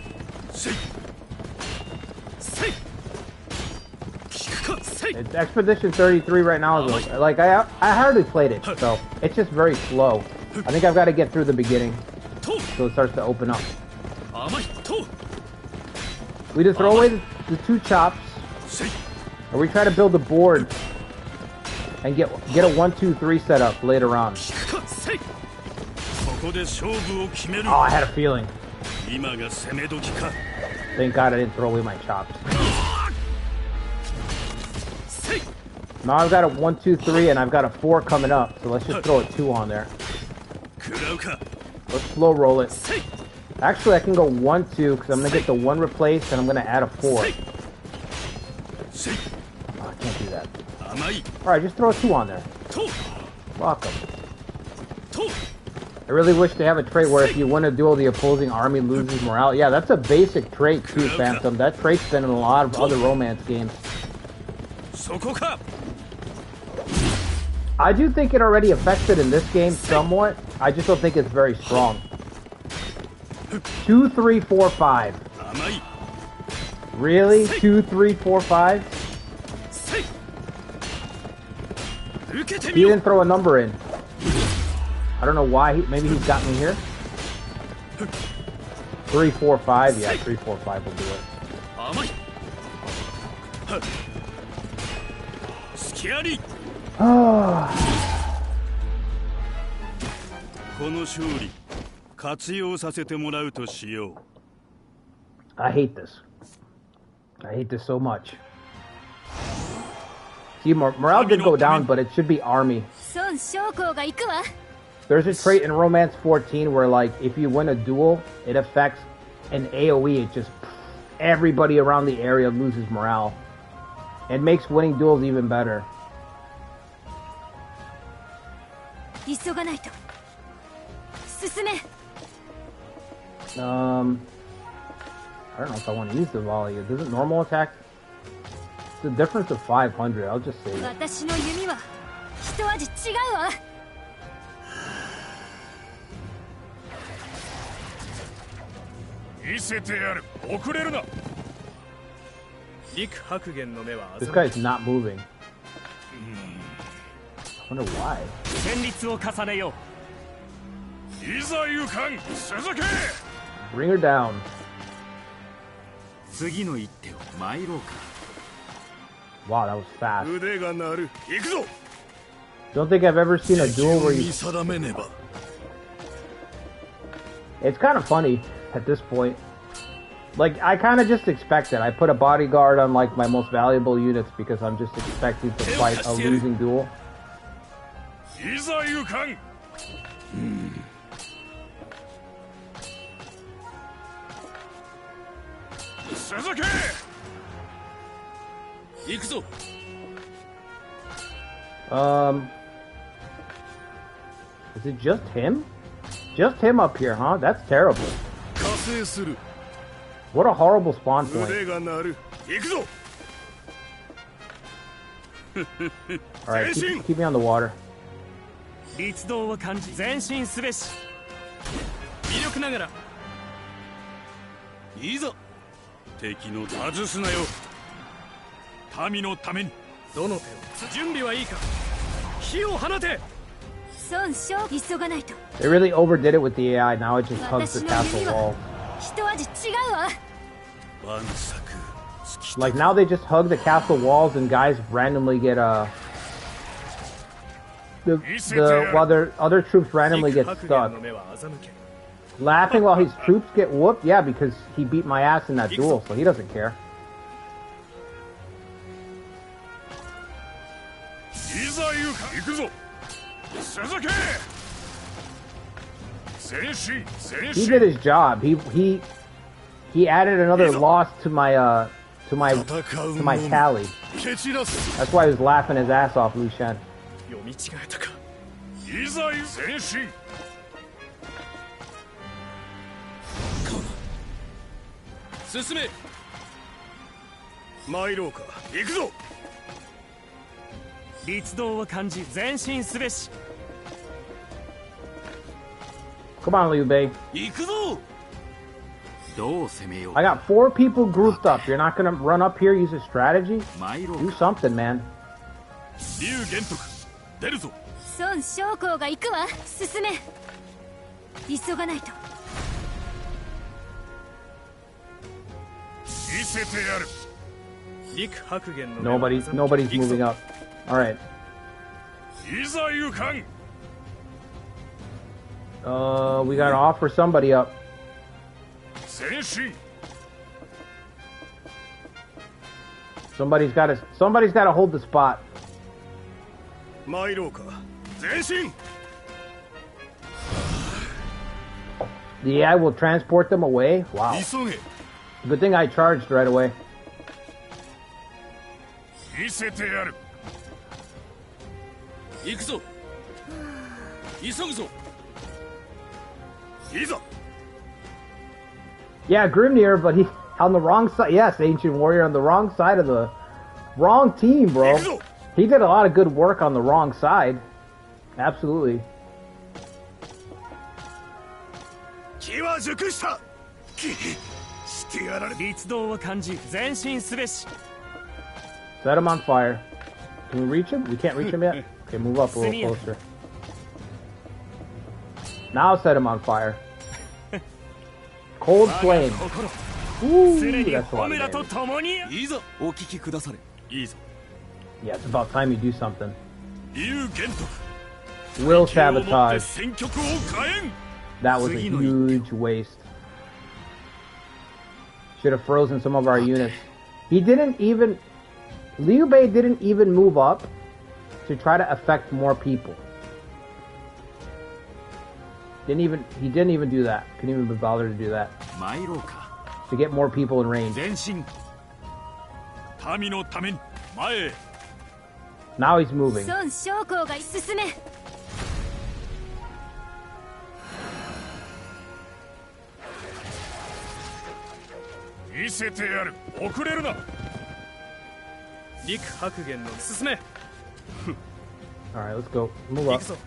It's Expedition 33 right now. Is like I hardly played it, so it's just very slow. I think I've got to get through the beginning, so it starts to open up. We just throw away the 2 chops, and we try to build a board and get a 1, 2, 3 set up later on. Oh, I had a feeling. Thank God I didn't throw away my chops. Now I've got a 1, 2, 3, and I've got a 4 coming up, so let's just throw a 2 on there. Let's slow roll it. Actually, I can go 1, 2, because I'm going to get the 1 replaced, and I'm going to add a 4. Oh, I can't do that. Alright, just throw a 2 on there. Welcome. I really wish they have a trait where if you win a duel, the opposing army loses morale. Yeah, that's a basic trait too, Phantom. That trait's been in a lot of other romance games. I do think it already affects it in this game somewhat. I just don't think it's very strong. 2, 3, 4, 5. Really? 2, 3, 4, 5? He didn't throw a number in. I don't know why. Maybe he's got me here. 3, 4, 5. Yeah, 3, 4, 5 will do it. この勝利活用させてもらうとしよう。I hate this. I hate this so much. See, morale did go down, but it should be army. There's a trait in Romance 14 where, like, if you win a duel, it affects an AoE. It just everybody around the area loses morale. It makes winning duels even better. I don't know if I want to use the volley. Does it normal attack? It's a difference of 500. I'll just save it. 見せてやる。遅れるな。 This guy is not moving. I wonder why. 戦慄を重ねよう。いざ勇敢続け。 Bring her down. 次の一手を参ろうか。 Wow, that was fast. 腕が鳴る。行くぞ。 Don't think I've ever seen a duel where you... 見定めねば。 It's kind of funny at this point. Like, I kind of just expect it. I put a bodyguard on, like, my most valuable units because I'm just expecting to fight a losing duel. いざ勇敢。続け。行くぞ。Is it just him? Just him up here, huh? That's terrible. 加勢する。 What a horrible spawn point. 腕が鳴る。行くぞ。 Alright, keep me on the water. 立道を感じ前進すべし。微力ながら。いざ。敵の外すなよ。民のために。どの手を。準備はいいか。火を放て。 They really overdid it with the AI. Now it just hugs the castle wall. Like now they just hug the castle walls and guys randomly get while their other troops randomly get stuck. Laughing while his troops get whooped? Yeah, because he beat my ass in that duel, so he doesn't care. He did his job. He added another loss to my tally. That's why he was laughing his ass off, Liu Shen. 進め。参ろうか。行くぞ。立道を感じ前進すべし。 Come on, Liu Bei. 行くぞ。 I got 4 people grouped up. You're not gonna run up here, use a strategy? Do something, man. 龍玄徳、出るぞ。孫将校が行くわ。進め。急がないと。見せてやる。 Nobody's moving up. All right. いざ勇敢。 We gotta offer somebody up. 前進。 Somebody's gotta hold the spot. 参ろうか。前進。 The AI will transport them away? Wow. 急げ。 Good thing I charged right away. 見せてやる。行くぞ。急ぐぞ。Yeah, Grimnir, but he on the wrong side. Yes, Ancient Warrior on the wrong side of the wrong team, bro. He did a lot of good work on the wrong side. Absolutely. Set him on fire. Can we reach him? We can't reach him yet? Okay, move up a little closer. Now set him on fire. Cold flame. Ooh, that's a lot of damage. Yeah, it's about time you do something. Will sabotage. That was a huge waste. Should have frozen some of our units. He didn't even... Liu Bei didn't even move up to try to affect more people. He didn't even do that. Couldn't even be bothered to do that. To get more people in range. Now he's moving. Alright, let's go. Move up. That's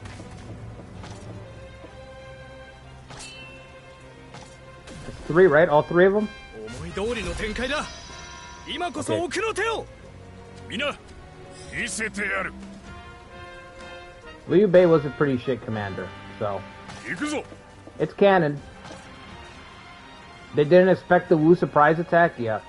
3, right? All 3 of them? Okay. Liu Bei was a pretty shit commander, so... It's canon. They didn't expect the Wu surprise attack? Yeah.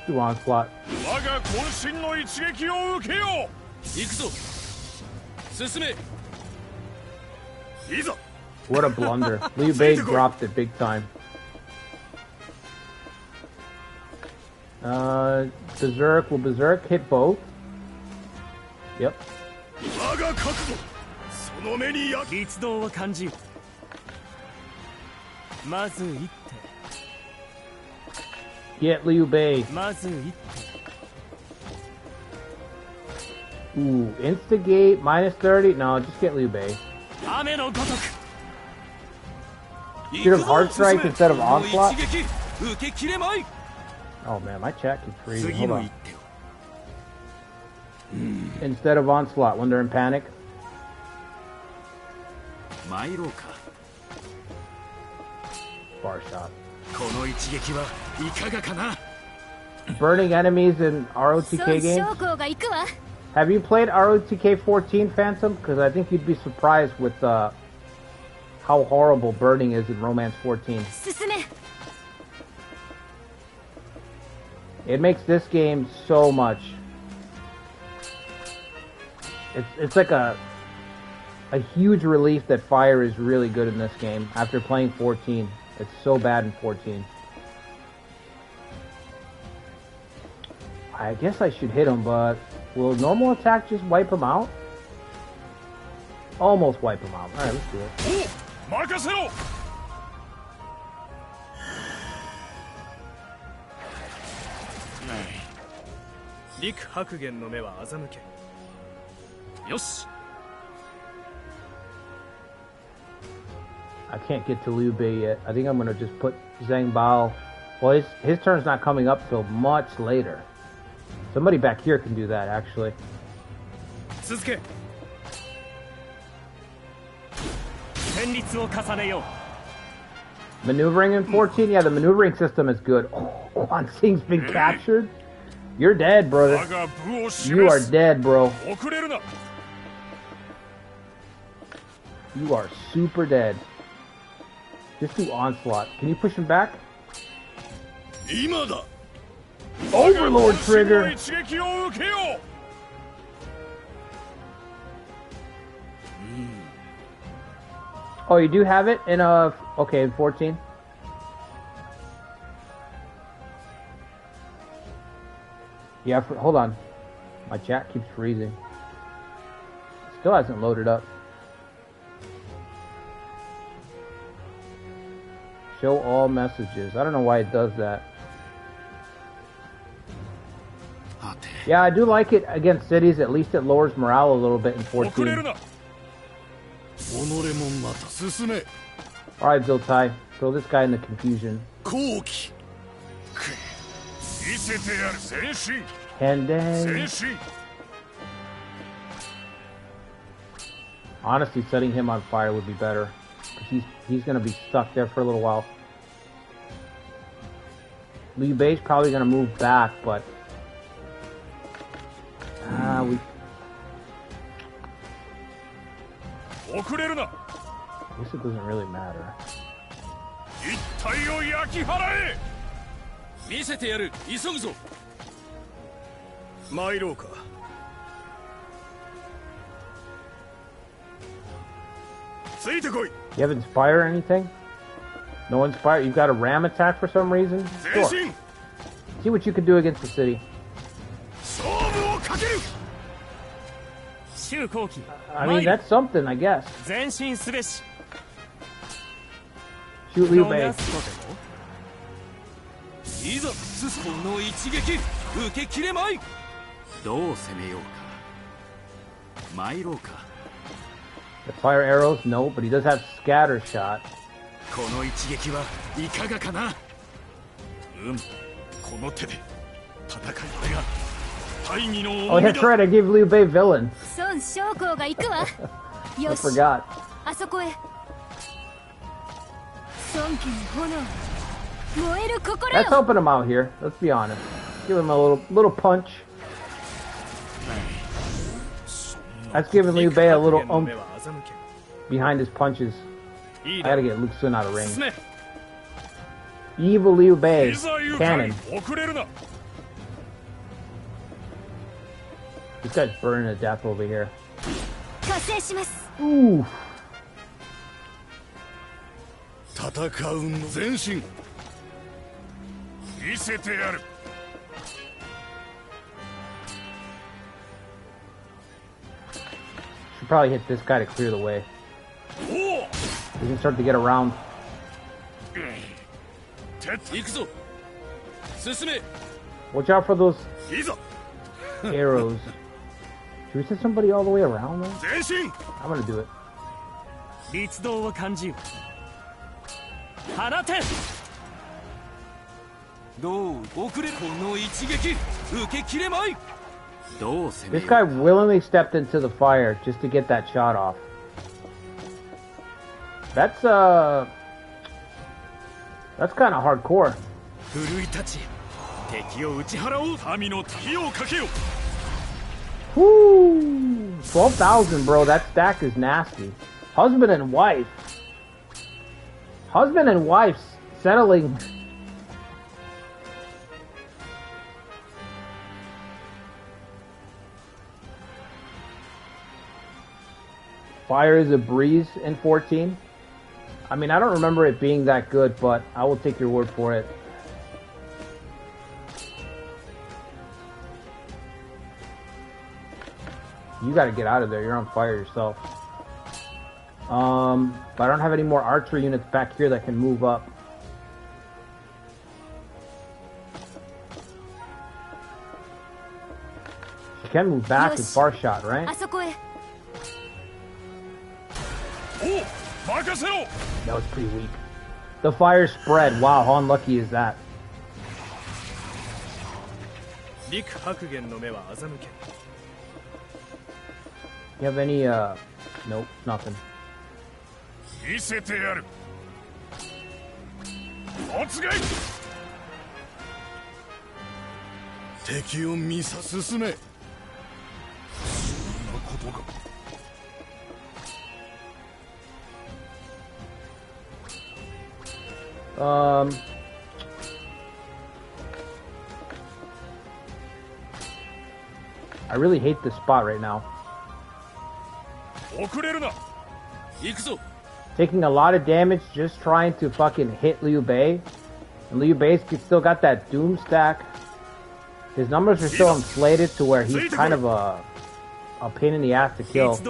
Do onslaught. What a blunder. Liu Bei dropped it big time. Berserk. Will Berserk hit both? Yep. Get Liu Bei. Ooh, instigate, -30? No, just get Liu Bei. Should have hard strike instead of onslaught? Oh man, my chat keeps freezing. Hold on. Instead of onslaught when they're in panic. Bar shot. Burning enemies in ROTK games? Have you played ROTK 14, Phantom? Because I think you'd be surprised with how horrible burning is in Romance 14. It makes this game so much. It's like a huge relief that fire is really good in this game after playing 14. It's so bad in 14. I guess I should hit him, but will normal attack just wipe him out? Almost wipe him out. Alright, let's do it. I can't get to Liu Bei yet. I think I'm gonna just put Zhang Bao. Well, his turn's not coming up till much later. Somebody back here can do that, actually. Maneuvering in 14? Yeah, the maneuvering system is good. Oh, Quan Xing's been captured? You're dead, brother. You are dead, bro. You are super dead. Just do onslaught. Can you push him back? Overlord trigger! Oh, you do have it in okay, in 14. Yeah, hold on. My chat keeps freezing. Still hasn't loaded up. Show all messages. I don't know why it does that. Yeah, I do like it against cities. At least it lowers morale a little bit in 14. Alright, Ziltai. Throw this guy in the confusion. Hendeng. Honestly, setting him on fire would be better. He's going to be stuck there for a little while. Liu Bei's probably going to move back, but... we... I guess it doesn't really matter. You have Inspire or anything? No Inspire? You've got a ram attack for some reason? Sure. See what you can do against the city. I mean, that's something, I guess. Shoot Liu Bei. The fire arrows? No, but he does have scatter shot. Oh, that's right, I gave Liu Bei villain. I forgot. That's helping him out here, let's be honest. Give him a little punch. That's giving Liu Bei a little oomph behind his punches. I gotta get Luke Sun out of range. Evil Liu Bei. Cannon. This guy's burning to death over here. Ooh. Should probably hit this guy to clear the way. We can start to get around. Watch out for those arrows. Should we send somebody all the way around though? I'm gonna do it. This guy willingly stepped into the fire just to get that shot off. That's kind of hardcore. Whoo! 12,000, bro. That stack is nasty. Husband and wife. Husband and wife settling. Fire is a breeze in 14. I mean, I don't remember it being that good, but I will take your word for it. You gotta get out of there. You're on fire yourself. But I don't have any more archer units back here that can move up. You can move back with far shot, right? That was pretty weak. The fire spread. Wow, how unlucky is that? You have any, nope, nothing. I really hate this spot right now. taking a lot of damage just trying to fucking hit Liu Bei. And Liu Bei's still got that doom stack. His numbers are still inflated to where he's kind of a pain in the ass to kill. Just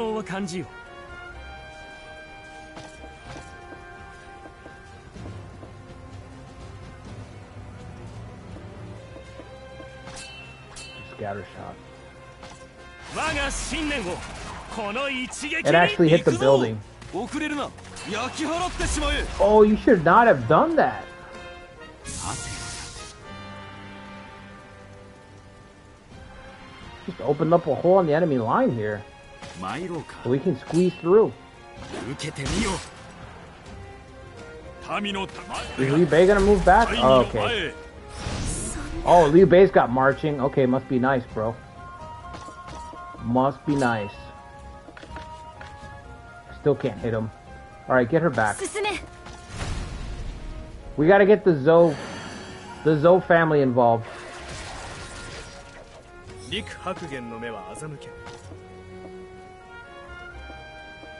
scatter shot. It actually hit the building. Oh, you should not have done that. Just opened up a hole in the enemy line here. So we can squeeze through. Is Liu Bei gonna move back? Oh, okay. Oh, Liu Bei's got marching. Okay, must be nice, bro. Must be nice. Still can't hit him. Alright, get her back. We gotta get the Zhou family involved.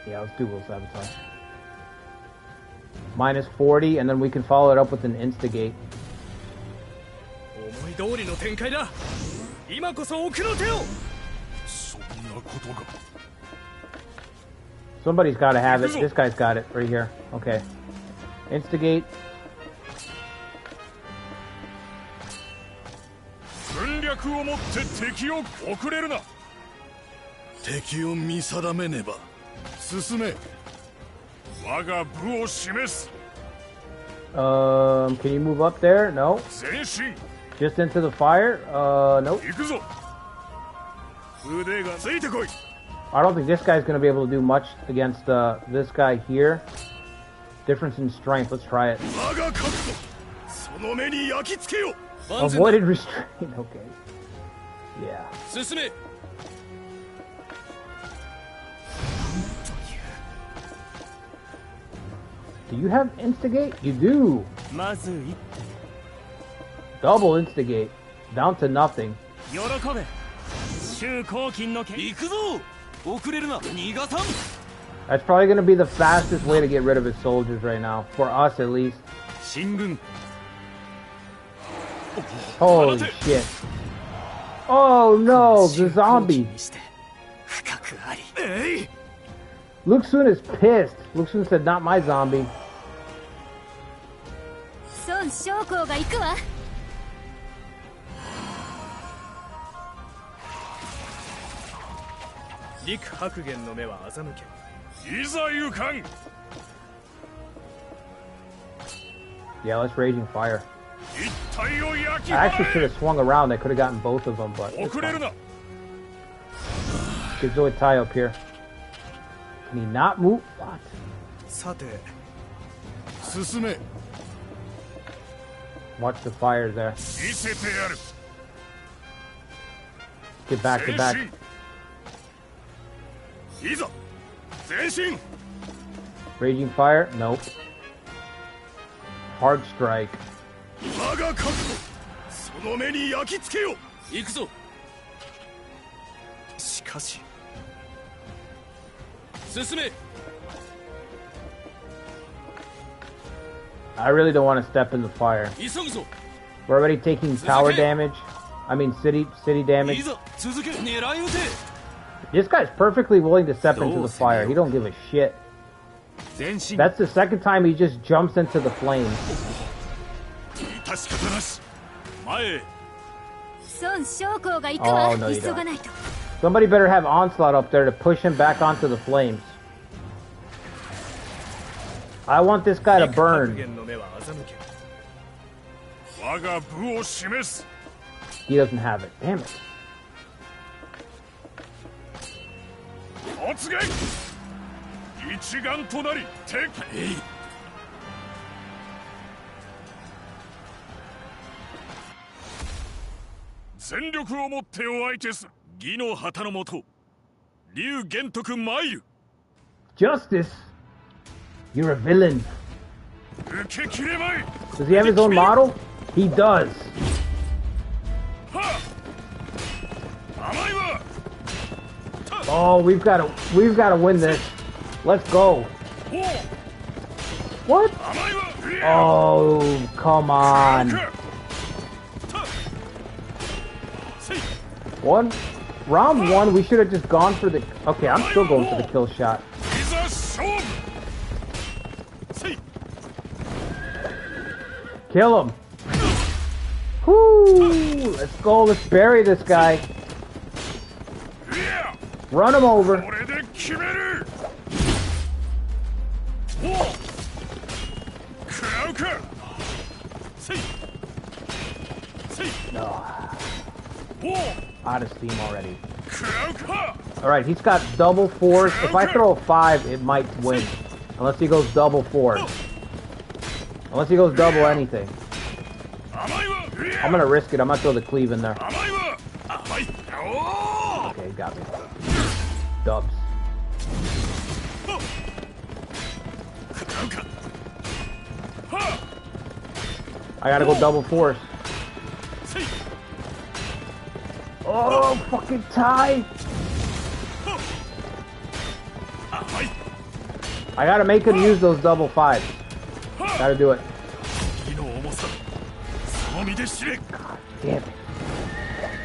Yeah, let's do Will Sabotage. Minus 40, and then we can follow it up with an Instigate. Somebody's got to have it. This guy's got it right here. Okay. Instigate. Can you move up there? No. Just into the fire? Nope. I don't think this guy's going to be able to do much against this guy here. Difference in strength. Let's try it. Avoided restraint. Okay. Yeah. Do you have Instigate? You do. Double Instigate. Down to nothing. That's probably going to be the fastest way to get rid of his soldiers right now. For us, at least. Holy shit. Oh no, the zombie. Luke Sun is pissed. Luke Sun said, not my zombie. Yeah, let's Raging Fire. I actually should have swung around. I could have gotten both of them, but it's fine. Get Zoe Tai up here. Can he not move? What? Watch the fire there. Get back, get back. Raging Fire? Nope. Hard Strike. I really don't want to step in the fire. We're already taking tower damage. I mean city damage. This guy's perfectly willing to step into the fire. He don't give a shit. That's the second time he just jumps into the flames. Oh, no, you don't. Somebody better have Onslaught up there to push him back onto the flames. I want this guy to burn. He doesn't have it. Damn it. Justice? You're a villain. Does he have his own model? He does. Oh, we've got to win this. Let's go. Oh, come on. Round one, we should have just gone for the... Okay, I'm still going for the kill shot. Kill him. Whoo! Let's go. Let's bury this guy. Run him over. No. Out of steam already. Alright, he's got double fours. If I throw a 5, it might win. Unless he goes double fours. Unless he goes double anything. I'm gonna risk it. I'm gonna throw the cleave in there. Okay, got me. Dubs. I gotta go double fours. Oh, fucking tie! I gotta make him use those double 5s. Gotta do it. God damn it.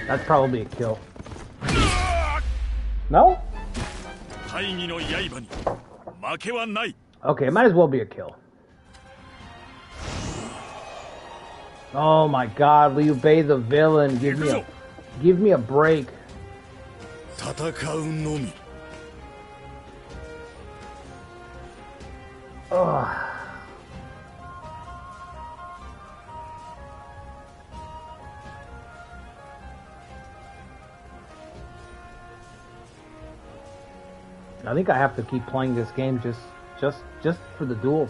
That's probably a kill. No? Okay, it might as well be a kill. Oh my god, Liu Bei the villain. Give me a break. Ugh. I think I have to keep playing this game just for the duels.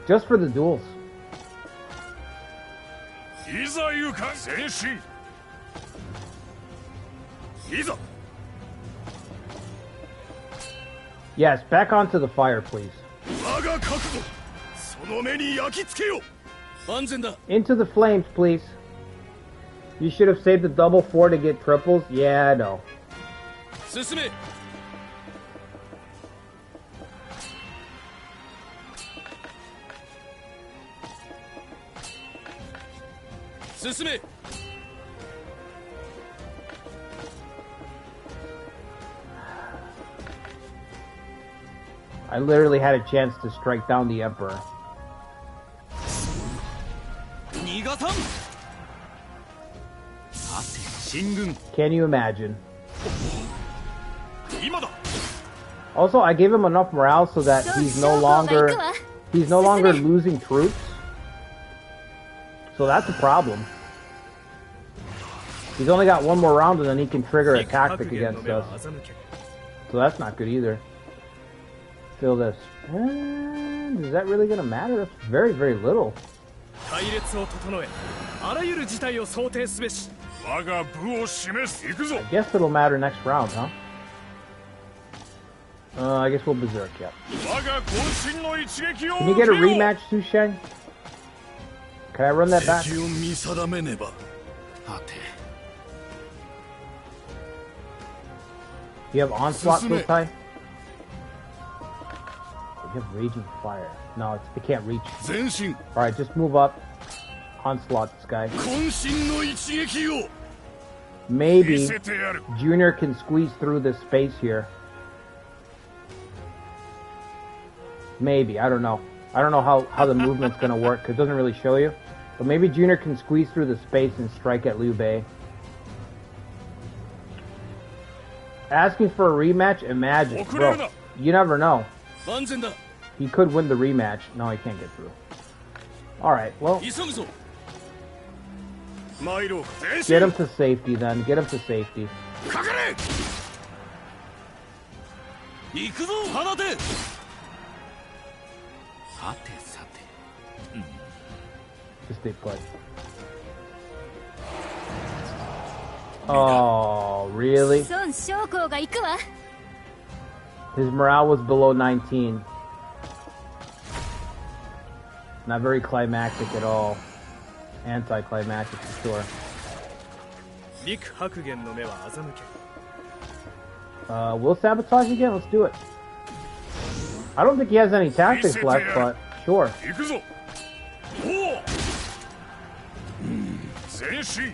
Just for the duels. Yes, back onto the fire, please. Into the flames, please. You should have saved the double 4 to get triples. Yeah, I know. I literally had a chance to strike down the Emperor. Can you imagine? Also, I gave him enough morale so that he's no longer losing troops. So that's a problem. He's only got one more round and then he can trigger a tactic against us. So that's not good either. Feel this. Is that really gonna matter? That's very, very little. I guess it'll matter next round, huh? I guess we'll berserk, yeah. Can you get a rematch, Susheng? Can I run that back? You have Onslaught, Sultai? You have Raging Fire. No, it can't reach. Alright, just move up. Onslaught this guy. Maybe Junior can squeeze through this space here. Maybe, I don't know. I don't know how the movement's gonna work, because it doesn't really show you. But maybe Junior can squeeze through the space and strike at Liu Bei. Asking for a rematch? Imagine. Bro, you never know. He could win the rematch. No, he can't get through. Alright, well. Get him to safety then. Get him to safety. Just stay put. Oh, really? His morale was below 19. Not very climactic at all. Anticlimactic for sure. We'll sabotage again? Let's do it. I don't think he has any tactics left, but sure. 行くぞ。おう。前進。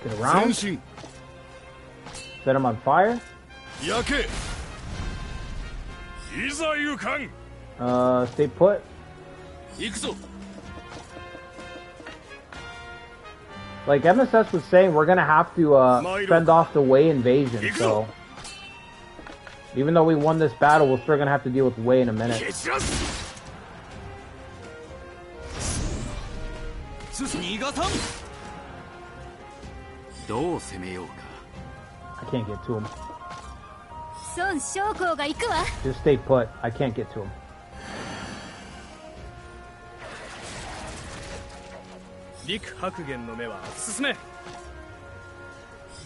Get 前 around. 進。 Set him on fire. 焼け。いざ行かん。 Stay put. 行くぞ。 Like MSS was saying, we're gonna have to fend off the Wei invasion. So even though we won this battle, we're still gonna have to deal with Wei in a minute. 蹴散らす。逃がさん。どう攻めようか。 I can't get to him. 孫将校が行くわ。 Just stay put. I can't get to him. 陸白玄の目は進め。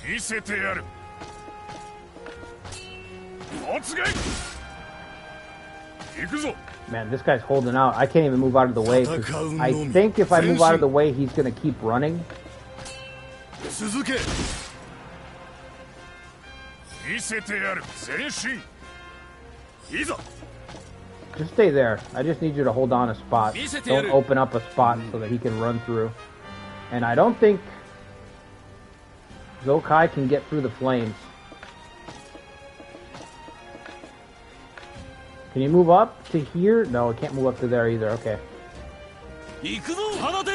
見せてやる。おつがい。行くぞ。 Man, this guy's holding out. I can't even move out of the way. 'Cause I think if I move out of the way, he's gonna keep running. 続け。見せてやる。前進。いざ。 Just stay there. I just need you to hold on a spot. Don't open up a spot so that he can run through. And I don't think Zokai can get through the flames. Can you move up to here? No, it can't move up to there either. Okay. 行くぞ。放て。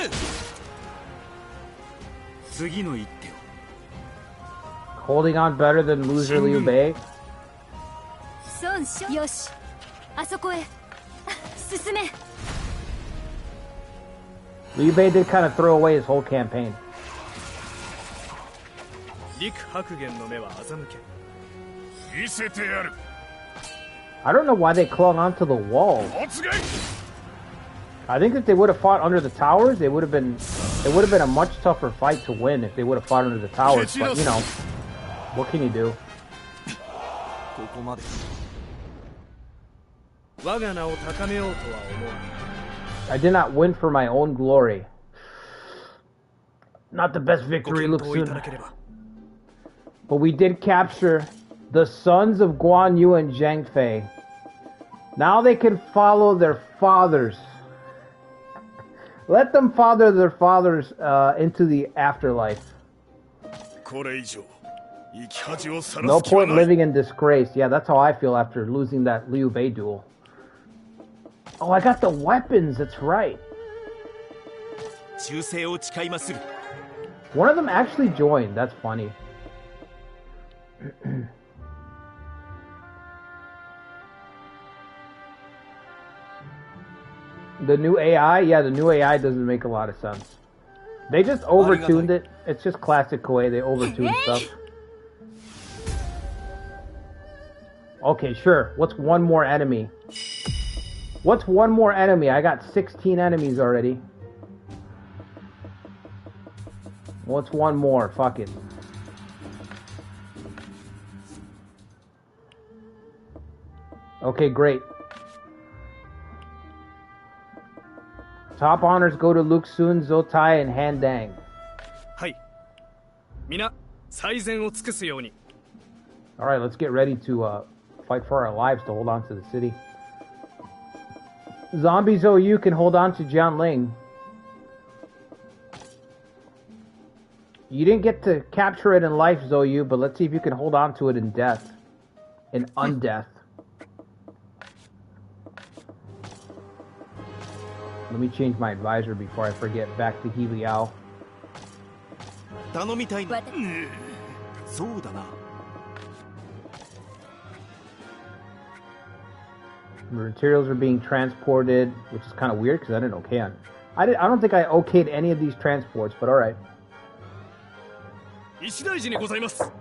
次の一手を。 Holding on better than loser Liu Bei. 孫将。よし。あそこへ。進め。 Liu Bei did kind of throw away his whole campaign. 陸白玄の目は欺け。見せてやる。 I don't know why they clung onto the wall. おつがい。 I think if they would have fought under the towers, it would have been a much tougher fight to win if they would have fought under the towers. But you know, what can you do? ここまで。我が名を高めようとは思う。 I did not win for my own glory. Not the best victory, looks soon. But we did capture the sons of Guan Yu and Zhang Fei. Now they can follow their fathers. Let them father their fathers into the afterlife. No point living in disgrace. Yeah, that's how I feel after losing that Liu Bei duel. Oh, I got the weapons, that's right. One of them actually joined, that's funny. The new AI? Yeah, the new AI doesn't make a lot of sense. They just overtuned it. It's just classic Koei, they overtuned stuff. Okay, sure. What's one more enemy? What's one more enemy? I got 16 enemies already. What's one more? Fuck it. Okay, great. Top honors go to Luke Sun, Zotai, and Han Dang. はい。皆、最善を尽くすように。 Alright, let's get ready to fight for our lives to hold on to the city. Zombie Zhou can hold on to Jianling. You didn't get to capture it in life, Zhou, but let's see if you can hold on to it in death. In undeath. Let me change my advisor before I forget. Back to He Liao. 頼みたいな。そうだな。 Materials are being transported, which is kind of weird because I didn't okay on. I don't think I okayed any of these transports, but all right.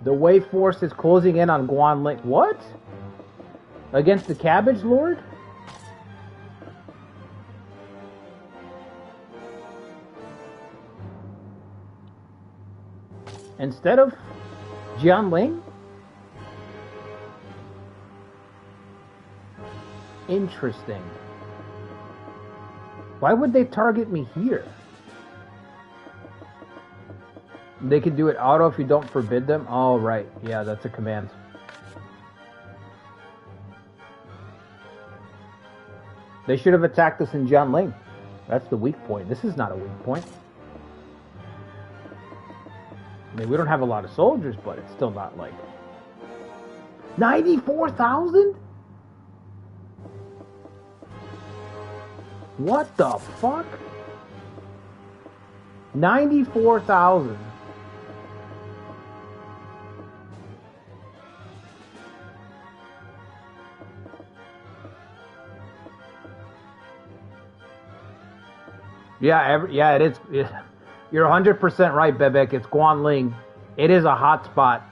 The Wei force is closing in on Guanling. What? Against the Cabbage Lord? Instead of Jianling? Interesting. Why would they target me here? They can do it auto if you don't forbid them? Oh, right. Yeah, that's a command. They should have attacked us in Jianling. That's the weak point. This is not a weak point. I mean, we don't have a lot of soldiers, but it's still not like... 94,000? What the fuck? 94,000. Yeah, it is. You're 100% right, Bebek. It's Guanling. It is a hot spot.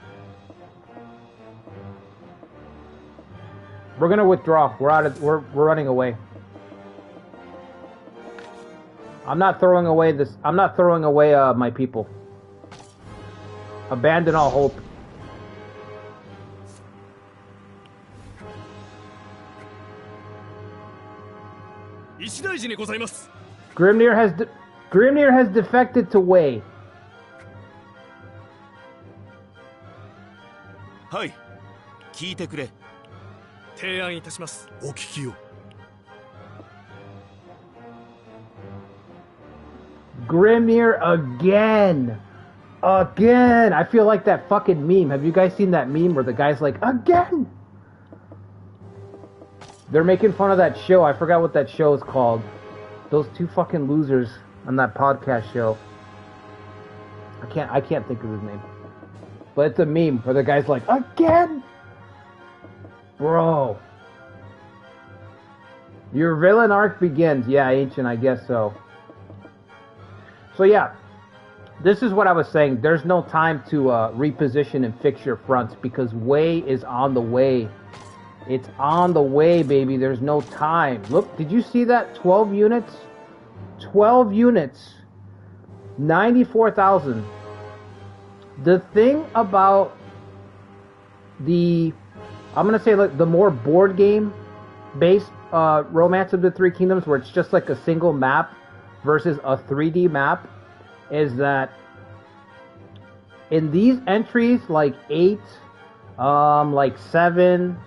We're gonna withdraw. We're running away. I'm not throwing away this. I'm not throwing away my people. Abandon all hope. Grimnir has defected to Wei. はい、聞いてくれ。提案いたします。お聞きを。Grimnir again. Again. I feel like that fucking meme. Have you guys seen that meme where the guy's like, again? They're making fun of that show. I forgot what that show is called. Those two fucking losers on that podcast show. I can't think of his name. But it's a meme where the guy's like, again? Bro. Your villain arc begins. Yeah, Ancient, I guess so. So yeah, this is what I was saying. There's no time to reposition and fix your fronts because Wei is on the way. It's on the way, baby. There's no time. Look, did you see that? 12 units? 12 units. 94,000. The thing about the, I'm going to say like the more board game based Romance of the Three Kingdoms where it's just like a single map versus a 3D map is that in these entries like 8, like 7,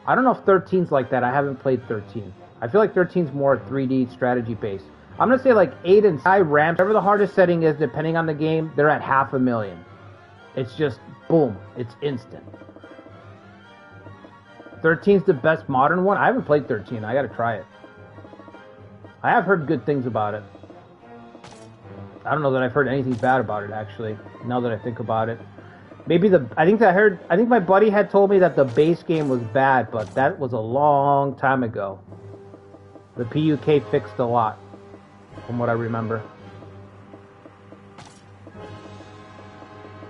I don't know if 13's like that. I haven't played 13. I feel like 13's more 3D strategy based. I'm going to say like 8 and high ramps, whatever the hardest setting is, depending on the game, they're at 500,000. It's just, boom, it's instant. 13's the best modern one. I haven't played 13. I got to try it. I have heard good things about it. I don't know that I've heard anything bad about it, actually, now that I think about it. Maybe I think my buddy had told me that the base game was bad, but that was a long time ago. The PUK fixed a lot, from what I remember.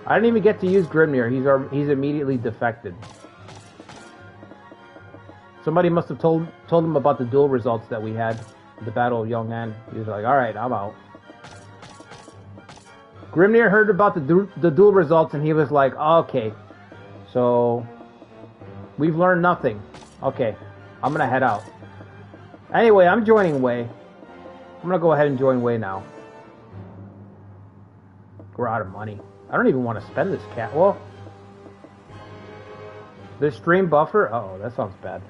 I didn't even get to use Grimnir. He's immediately defected. Somebody must have told him about the duel results that we had, the Battle of Yong'an. He was like, "All right, I'm out." Grimnir heard about the duel results and he was like, "Okay, so we've learned nothing. Okay, I'm gonna head out." Anyway, I'm joining Wei. I'm gonna go ahead and join Wei now. We're out of money. I don't even want to spend this cat. Well, this stream buffer. Uh-oh, that sounds bad.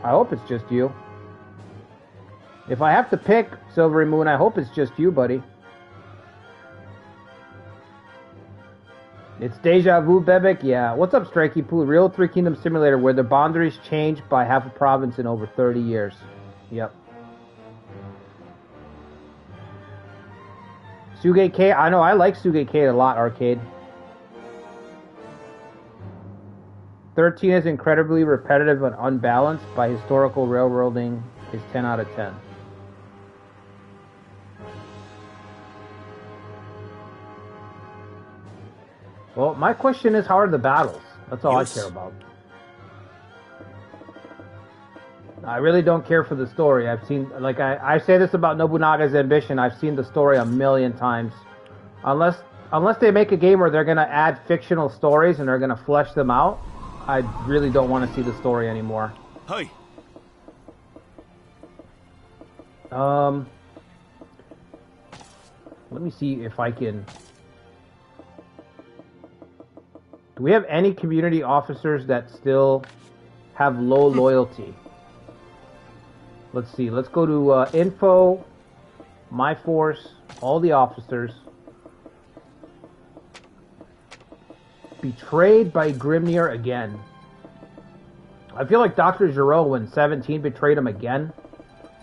I hope it's just you. If I have to pick Silvery Moon, I hope it's just you, buddy. It's deja vu, Bebek? Yeah. What's up, Strikey Poo? Real Three Kingdoms Simulator where the boundaries changed by half a province in over 30 years. Yep. Sugei-K? I know, I like Sugei-K a lot, Arcade. 13 is incredibly repetitive and unbalanced. By historical railroading is 10 out of 10. Well, my question is, how are the battles? That's all I care about. I really don't care for the story. I've seen, like, I say this about Nobunaga's Ambition. I've seen the story a million times. Unless they make a game where they're going to add fictional stories and they're going to flesh them out, I really don't want to see the story anymore. Hi. Let me see if I can... Do we have any community officers that still have low loyalty? Let's see. Let's go to info, my force, all the officers. Betrayed by Grimnir again. I feel like Dr. Gero when 17 betrayed him again.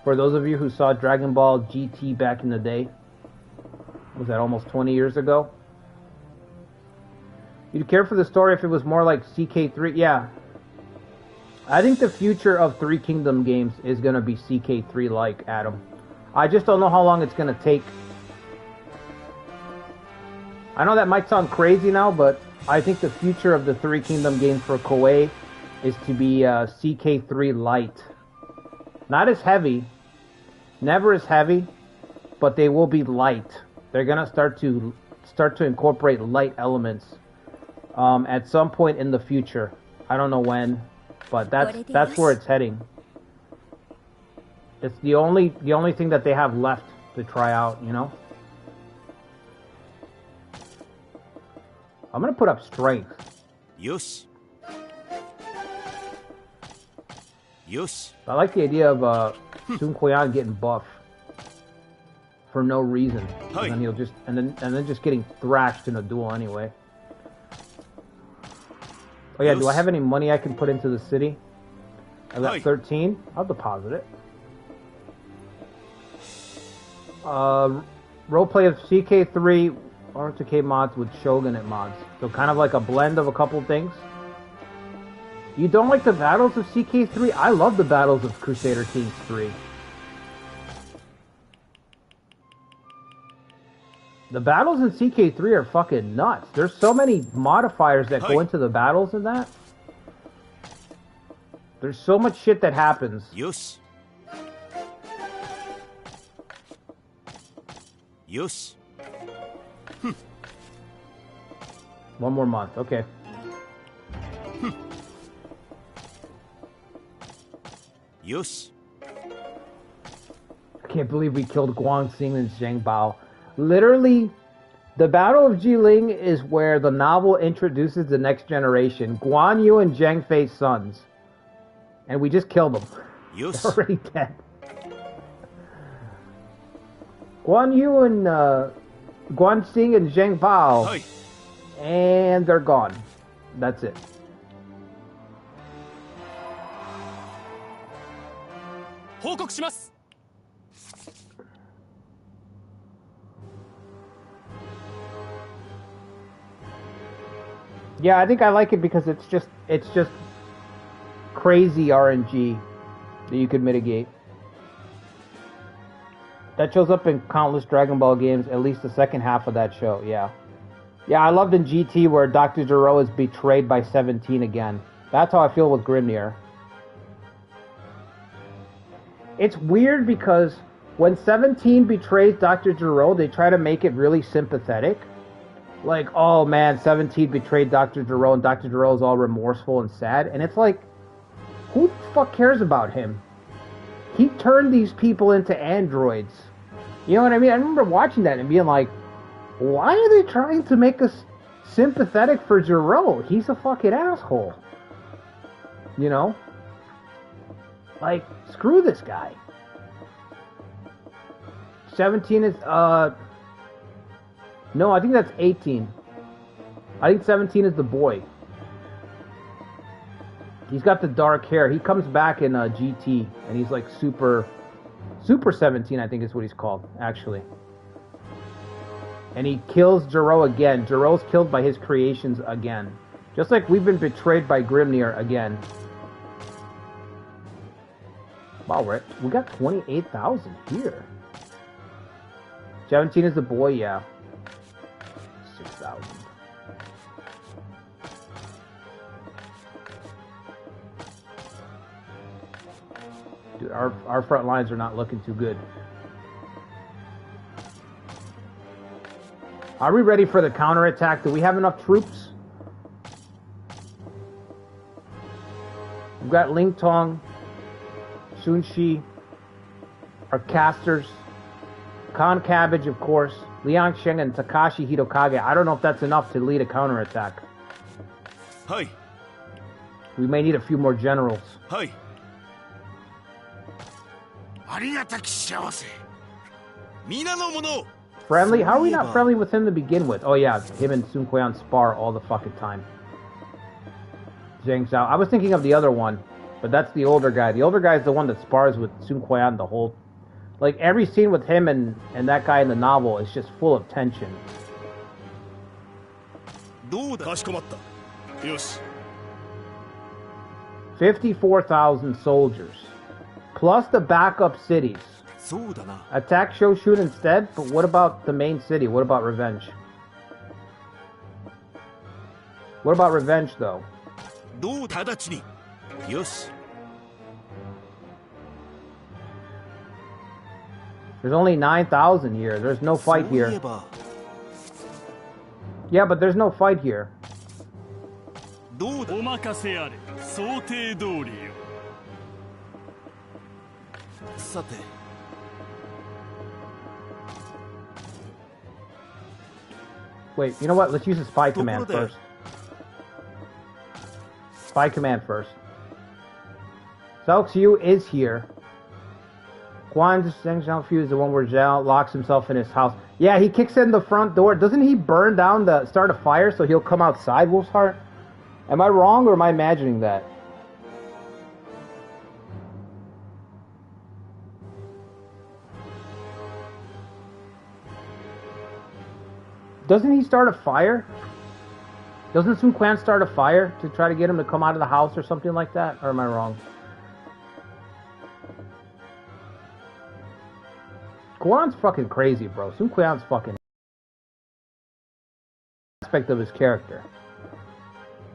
For those of you who saw Dragon Ball GT back in the day. Was that almost 20 years ago? You'd care for the story if it was more like CK3? Yeah. I think the future of Three Kingdom games is going to be CK3-like, Adam. I just don't know how long it's going to take. I know that might sound crazy now, but I think the future of the Three Kingdom games for Koei is to be CK3 light. Not as heavy. Never as heavy, but they will be light. They're going to start to incorporate light elements at some point in the future. I don't know when, but that's where it's heading. It's the only thing that they have left to try out, you know? I'm gonna put up strength. Yosh. Yosh. I like the idea of Sun Quan getting buff for no reason. And then he'll just and then just getting thrashed in a duel anyway. Oh yeah, do I have any money I can put into the city? I got 13. I'll deposit it. Roleplay of CK3 R2K mods with Shogunate mods. So kind of like a blend of a couple things. You don't like the battles of CK3? I love the battles of Crusader Kings 3. The battles in CK3 are fucking nuts. There's so many modifiers that go into the battles in that. There's so much shit that happens. Yosh. Yosh. One more month, okay. Yosh. I can't believe we killed Guan Xing and Zheng Bao. Literally, the Battle of Jilin is where the novel introduces the next generation. Guan Yu and Zhang Fei's sons. And we just killed them. Yosh. They're already dead. Guan Yu and Guan Xing and Zheng Bao. And they're gone. That's it. Yeah, I think I like it because it's just crazy RNG that you could mitigate. That shows up in countless Dragon Ball games, at least the second half of that show, yeah. Yeah, I loved in GT where Dr. Gero is betrayed by 17 again. That's how I feel with Grimnir. It's weird because when 17 betrays Dr. Gero, they try to make it really sympathetic. Like, oh man, 17 betrayed Dr. Gero and Dr. Gero is all remorseful and sad. And it's like, who the fuck cares about him? He turned these people into androids. You know what I mean? I remember watching that and being like, why are they trying to make us sympathetic for Gero? He's a fucking asshole. You know? Like, screw this guy. 17 is, no, I think that's 18. I think 17 is the boy. He's got the dark hair. He comes back in GT, and he's like Super 17, I think is what he's called, actually. And he kills Gero again. Gero's killed by his creations again. Just like we've been betrayed by Grimnir again. Wow, we got 28,000 here. 17 is the boy, yeah. 6,000. Dude, our front lines are not looking too good. Are we ready for the counterattack? Do we have enough troops? We've got Ling Tong, Sun Shi, our casters, Khan Cabbage, of course, Liang Sheng, and Takashi Hitokage. I don't know if that's enough to lead a counterattack. Hi. We may need a few more generals. Hi. Friendly? How are we not friendly with him to begin with? Oh yeah, him and Sun Quan spar all the fucking time. Zhang Xiao. I was thinking of the other one, but that's the older guy. The older guy is the one that spars with Sun Quan the whole... Like, every scene with him and that guy in the novel is just full of tension. かしこまった。よし。 54,000 soldiers. Plus the backup cities. Attack Shoshun instead? But what about the main city? What about Revenge? What about Revenge, though? There's only 9,000 here. There's no fight here. Yeah, but there's no fight here. Wait, you know what? Let's use the spy command first. Spy command first. Cao Xiu is here. Quan Zheng Xiaofu is the one where Zhao locks himself in his house. Yeah, he kicks in the front door. Doesn't he burn down the start a fire so he'll come outside, Wolf's Heart? Am I wrong or am I imagining that? Doesn't he start a fire? Doesn't Sun Quan start a fire to try to get him to come out of the house or something like that? Or am I wrong? Quan's fucking crazy, bro. Sun Quan's fucking aspect of his character.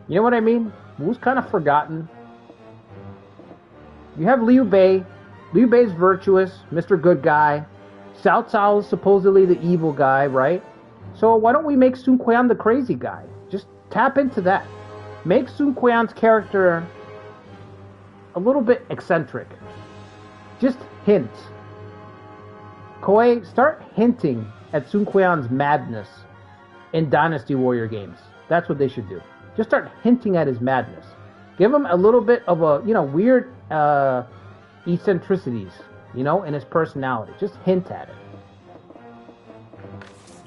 You know what I mean? Wu's kind of forgotten. You have Liu Bei. Liu Bei's virtuous, Mr. Good Guy. Cao Cao is supposedly the evil guy, right? So why don't we make Sun Quan the crazy guy? Just tap into that. Make Sun Quan's character a little bit eccentric. Just hint. Koei, start hinting at Sun Quan's madness in Dynasty Warrior games. That's what they should do. Just start hinting at his madness. Give him a little bit of a, weird eccentricities, in his personality. Just hint at it.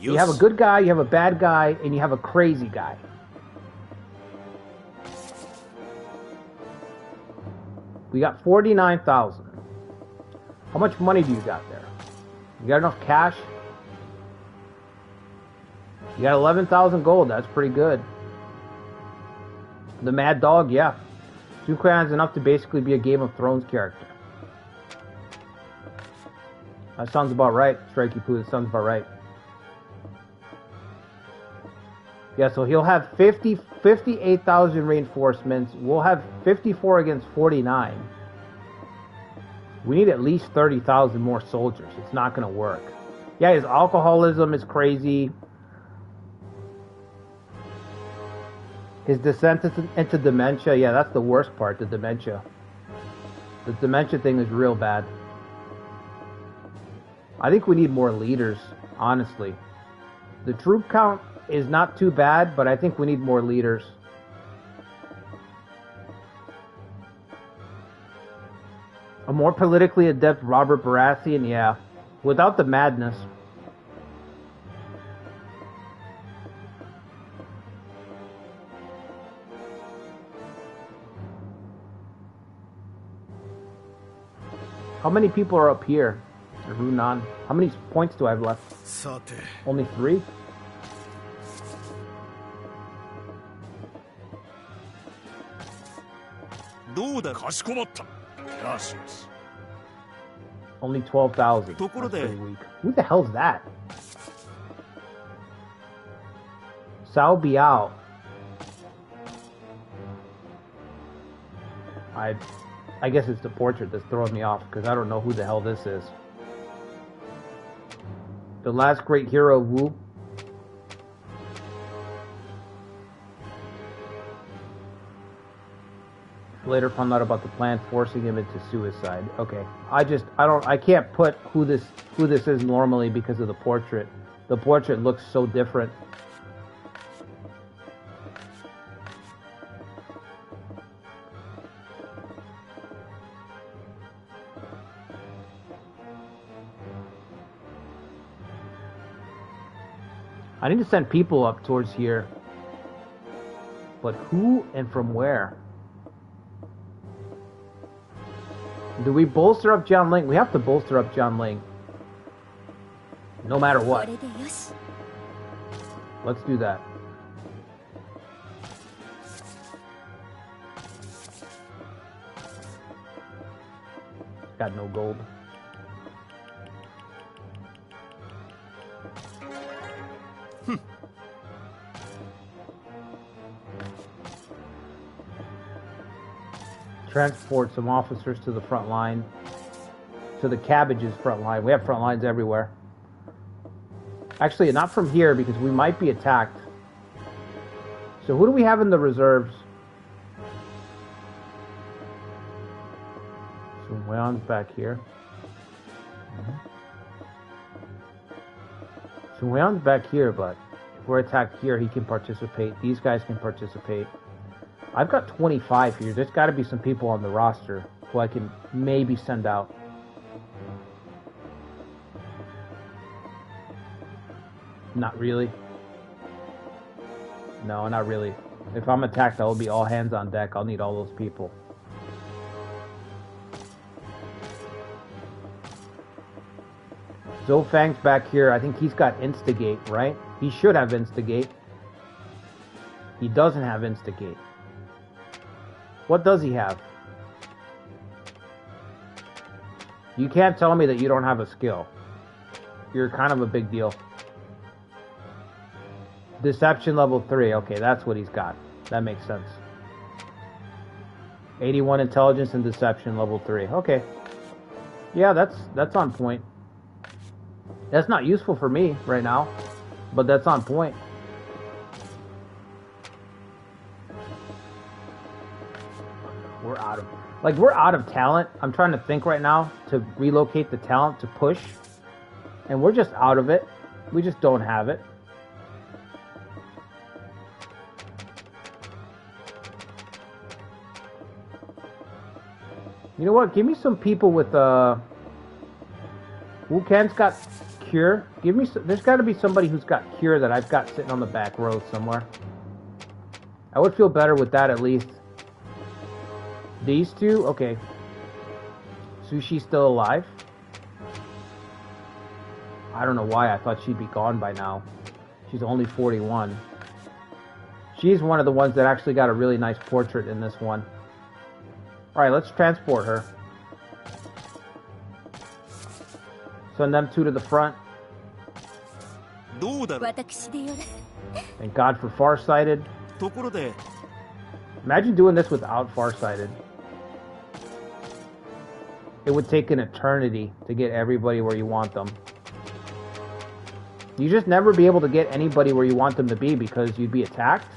You have a good guy, you have a bad guy, and you have a crazy guy. We got 49,000. How much money do you got there? You got enough cash? You got 11,000 gold. That's pretty good. The Mad Dog, yeah. Sun Quan's enough to basically be a Game of Thrones character. That sounds about right. Strikey Poo, that sounds about right. Yeah, so he'll have 58,000 reinforcements. We'll have 54 against 49. We need at least 30,000 more soldiers. It's not going to work. Yeah, his alcoholism is crazy. His descent into dementia. Yeah, that's the worst part, the dementia. The dementia thing is real bad. I think we need more leaders, honestly. The troop count is not too bad, but I think we need more leaders. A more politically adept Robert Baratheon, yeah. Without the madness. How many people are up here? Runan. How many points do I have left? Only 3? Only 12,000. That's pretty weak. Who the hell's that? Sao Biao. I guess it's the portrait that's throwing me off, because I don't know who the hell this is. The last great hero of Wu. Later found out about the plan forcing him into suicide. Okay. I can't put who this is normally because of the portrait. The portrait looks so different. I need to send people up towards here. But who and from where? Do we bolster up John Ling? We have to bolster up John Ling. No matter what. Let's do that. Got no gold. Transport some officers to the front line. To the cabbages front line. We have front lines everywhere. Actually, not from here because we might be attacked. So who do we have in the reserves? So Weon's back here. So Weon's back here, but if we're attacked here, he can participate. These guys can participate. I've got 25 here. There's got to be some people on the roster who I can maybe send out. Not really. No, not really. If I'm attacked, I'll be all hands on deck. I'll need all those people. Zofang's back here. I think he's got Instigate, right? He should have Instigate. He doesn't have Instigate. What does he have? You can't tell me that you don't have a skill. You're kind of a big deal. Deception level 3. Okay, that's what he's got. That makes sense. 81 intelligence and deception level 3. Okay. Yeah, that's on point. That's not useful for me right now, but that's on point. We're out of talent. I'm trying to think right now to relocate the talent to push, and we're just out of it. We just don't have it. You know what? Give me some people with Wukan's got cure. Give me some, there's got to be somebody who's got cure that I've got sitting on the back row somewhere. I would feel better with that at least. These two? Okay. Sushi's still alive? I don't know why I thought she'd be gone by now. She's only 41. She's one of the ones that actually got a really nice portrait in this one. Alright, let's transport her. Send them two to the front. Thank God for Farsighted. Imagine doing this without Farsighted. It would take an eternity to get everybody where you want them. You just never be able to get anybody where you want them to be because you'd be attacked.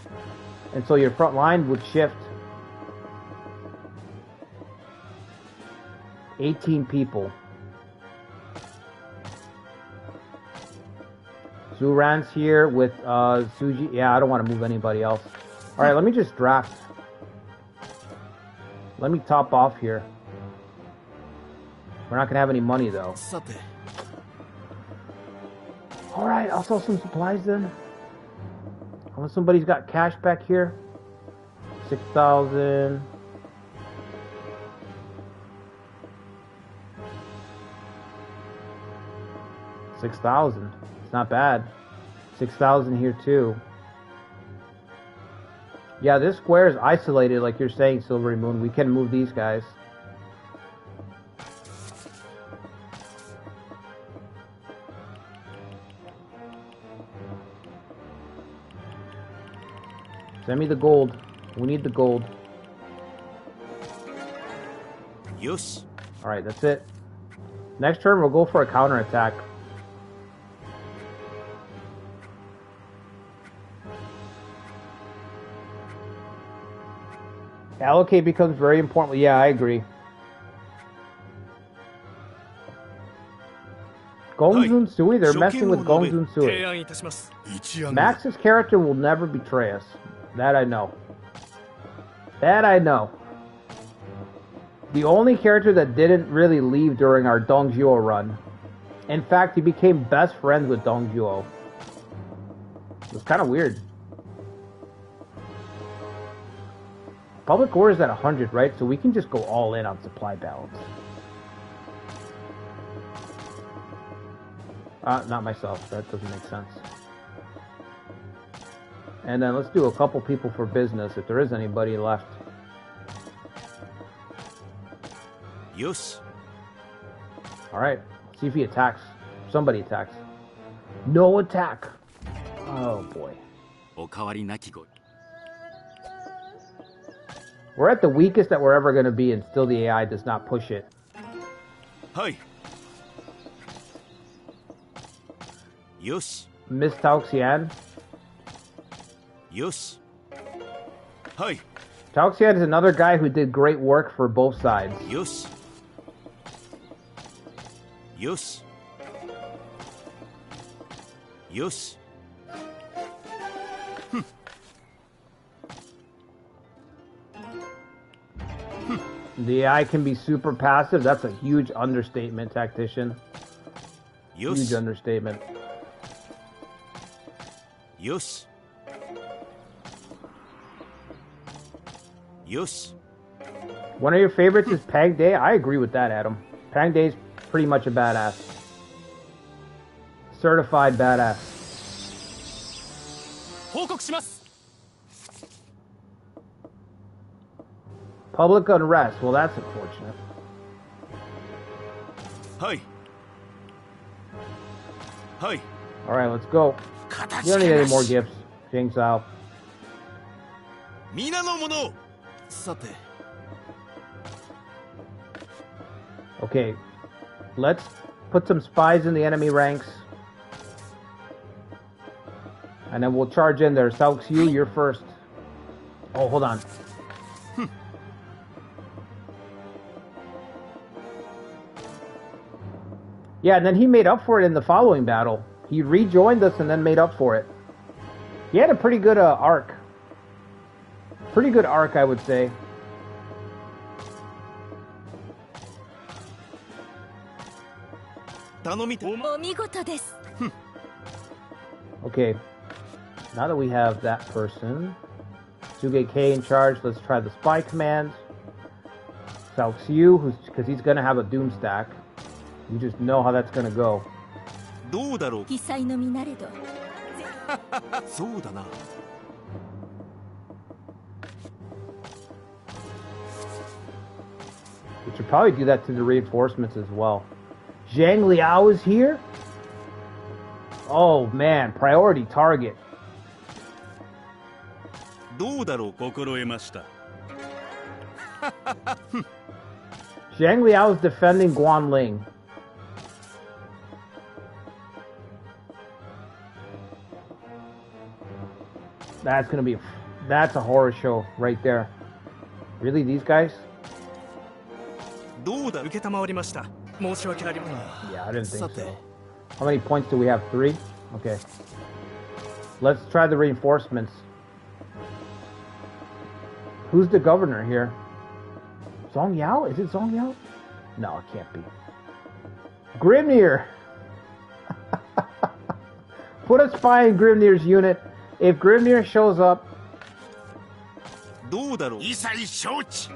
And so your front line would shift. 18 people. Zuran's here with Suji. Yeah, I don't want to move anybody else. Alright, let me just draft. Let me top off here. We're not going to have any money though. Alright, I'll sell some supplies then. Unless somebody's got cash back here. 6,000. 6,000. It's not bad. 6,000 here too. Yeah, this square is isolated like you're saying, Silvery Moon. We can move these guys. Send me the gold. We need the gold. Yes. Alright, that's it. Next turn, we'll go for a counterattack. Allocate becomes very important. Yeah, I agree. Gonzun Sui, they're messing with Gonzun Sui. Max's character will never betray us. That I know. That I know. The only character that didn't really leave during our Dongjuo run. In fact, he became best friends with Dongjuo. It's kind of weird. Public order is at 100, right? So we can just go all in on supply balance. Not myself. That doesn't make sense. And then let's do a couple people for business if there is anybody left. Yes. Alright. See if he attacks. Somebody attacks. No attack. Oh boy. We're at the weakest that we're ever going to be, and still the AI does not push it. Hi. Yes. Miss Tao Xian. Yes. Hi. Tao Xian is another guy who did great work for both sides. Yes. Yes. Yes. The AI can be super passive. That's a huge understatement, tactician. Yes. Huge understatement. Yes. Yes. One of your favorites is Pang Day. I agree with that, Adam. Pang Day's pretty much a badass. Certified badass. 報告します。 Public unrest. Well, that's unfortunate. Hi. Hi. Alright, let's go. You don't need any more gifts, Jing Sao. 皆の者。さて。 Okay, let's put some spies in the enemy ranks. And then we'll charge in there. Sao Xiu, you're first. Oh, hold on. Yeah, and then he made up for it in the following battle. He rejoined us and then made up for it. He had a pretty good arc. Pretty good arc, I would say. Okay. Now that we have that person, Suge K in charge, let's try the spy command. Sao Xiu, because he's going to have a doom stack. You just know how that's going to go. どうだろう。そうだな。 We should probably do that to the reinforcements as well. Zhang Liao is here? Oh man, priority target. どうだろう。心得ました。 Zhang Liao is defending Guanling. That's gonna be, that's a horror show right there. Really, these guys? どうだ。承りました。申し訳ありません。 Yeah, I didn't think so. How many points do we have? 3? Okay. Let's try the reinforcements. Who's the governor here? Zhong Yao? Is it Zhong Yao? No, it can't be. Grimnir! Put a spy in Grimnir's unit. If Grimnir shows up... どうだろう。一切承知。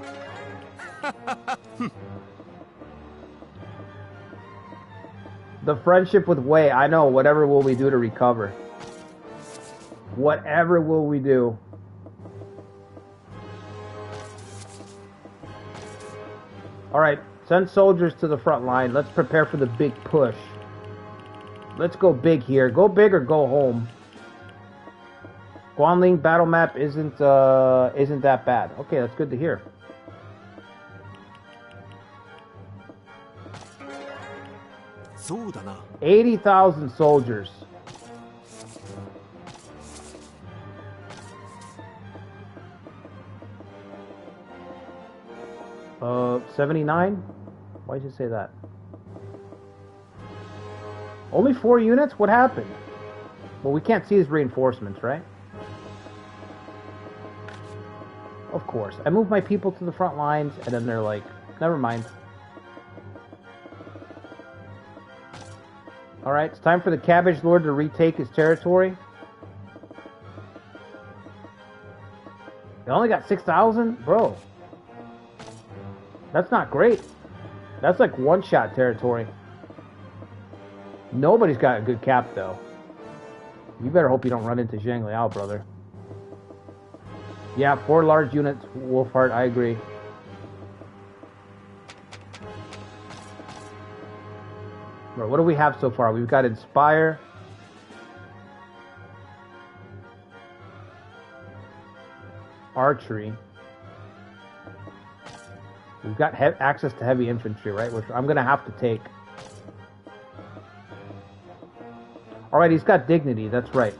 The friendship with Wei. I know. Whatever will we do to recover? Whatever will we do? Alright. Send soldiers to the front line. Let's prepare for the big push. Let's go big here. Go big or go home. Guanling battle map isn't that bad. Okay, that's good to hear.そうだな。 80,000 soldiers. Uh, 79? Why did you say that? Only 4 units? What happened? Well, we can't see his reinforcements, right? Of course. I moved my people to the front lines, and then they're like, never mind. Alright, it's time for the Cabbage Lord to retake his territory. They only got 6,000? Bro. That's not great. That's like one-shot territory. Nobody's got a good cap, though. You better hope you don't run into Zhang Liao, brother. Yeah, 4 large units, Wolfheart, I agree. Bro, what do we have so far? We've got Inspire. Archery. We've got access to heavy infantry, right? Which I'm going to have to take. Alright, he's got dignity. That's right.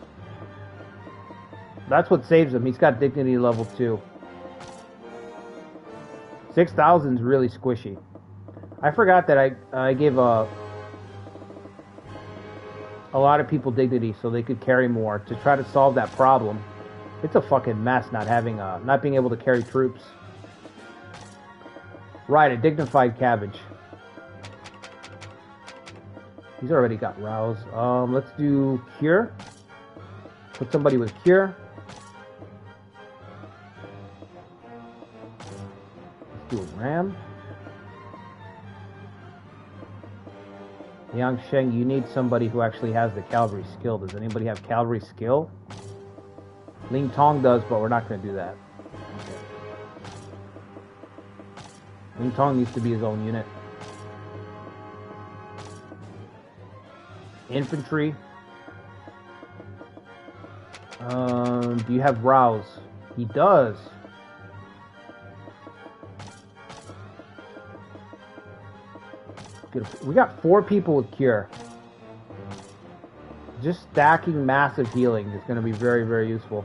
That's what saves him. He's got dignity level 2. 6,000 is really squishy. I forgot that I gave a lot of people dignity so they could carry more to try to solve that problem. It's a fucking mess not being able to carry troops. Right, a dignified cabbage. He's already got rouse. Let's do cure. Put somebody with cure. Let's do a ram. Yang Sheng, you need somebody who actually has the cavalry skill. Does anybody have cavalry skill? Ling Tong does, but we're not going to do that. Okay. Ling Tong needs to be his own unit. Infantry. Do you have rouse? He does. We got 4 people with cure. Just stacking massive healing is going to be very, very useful.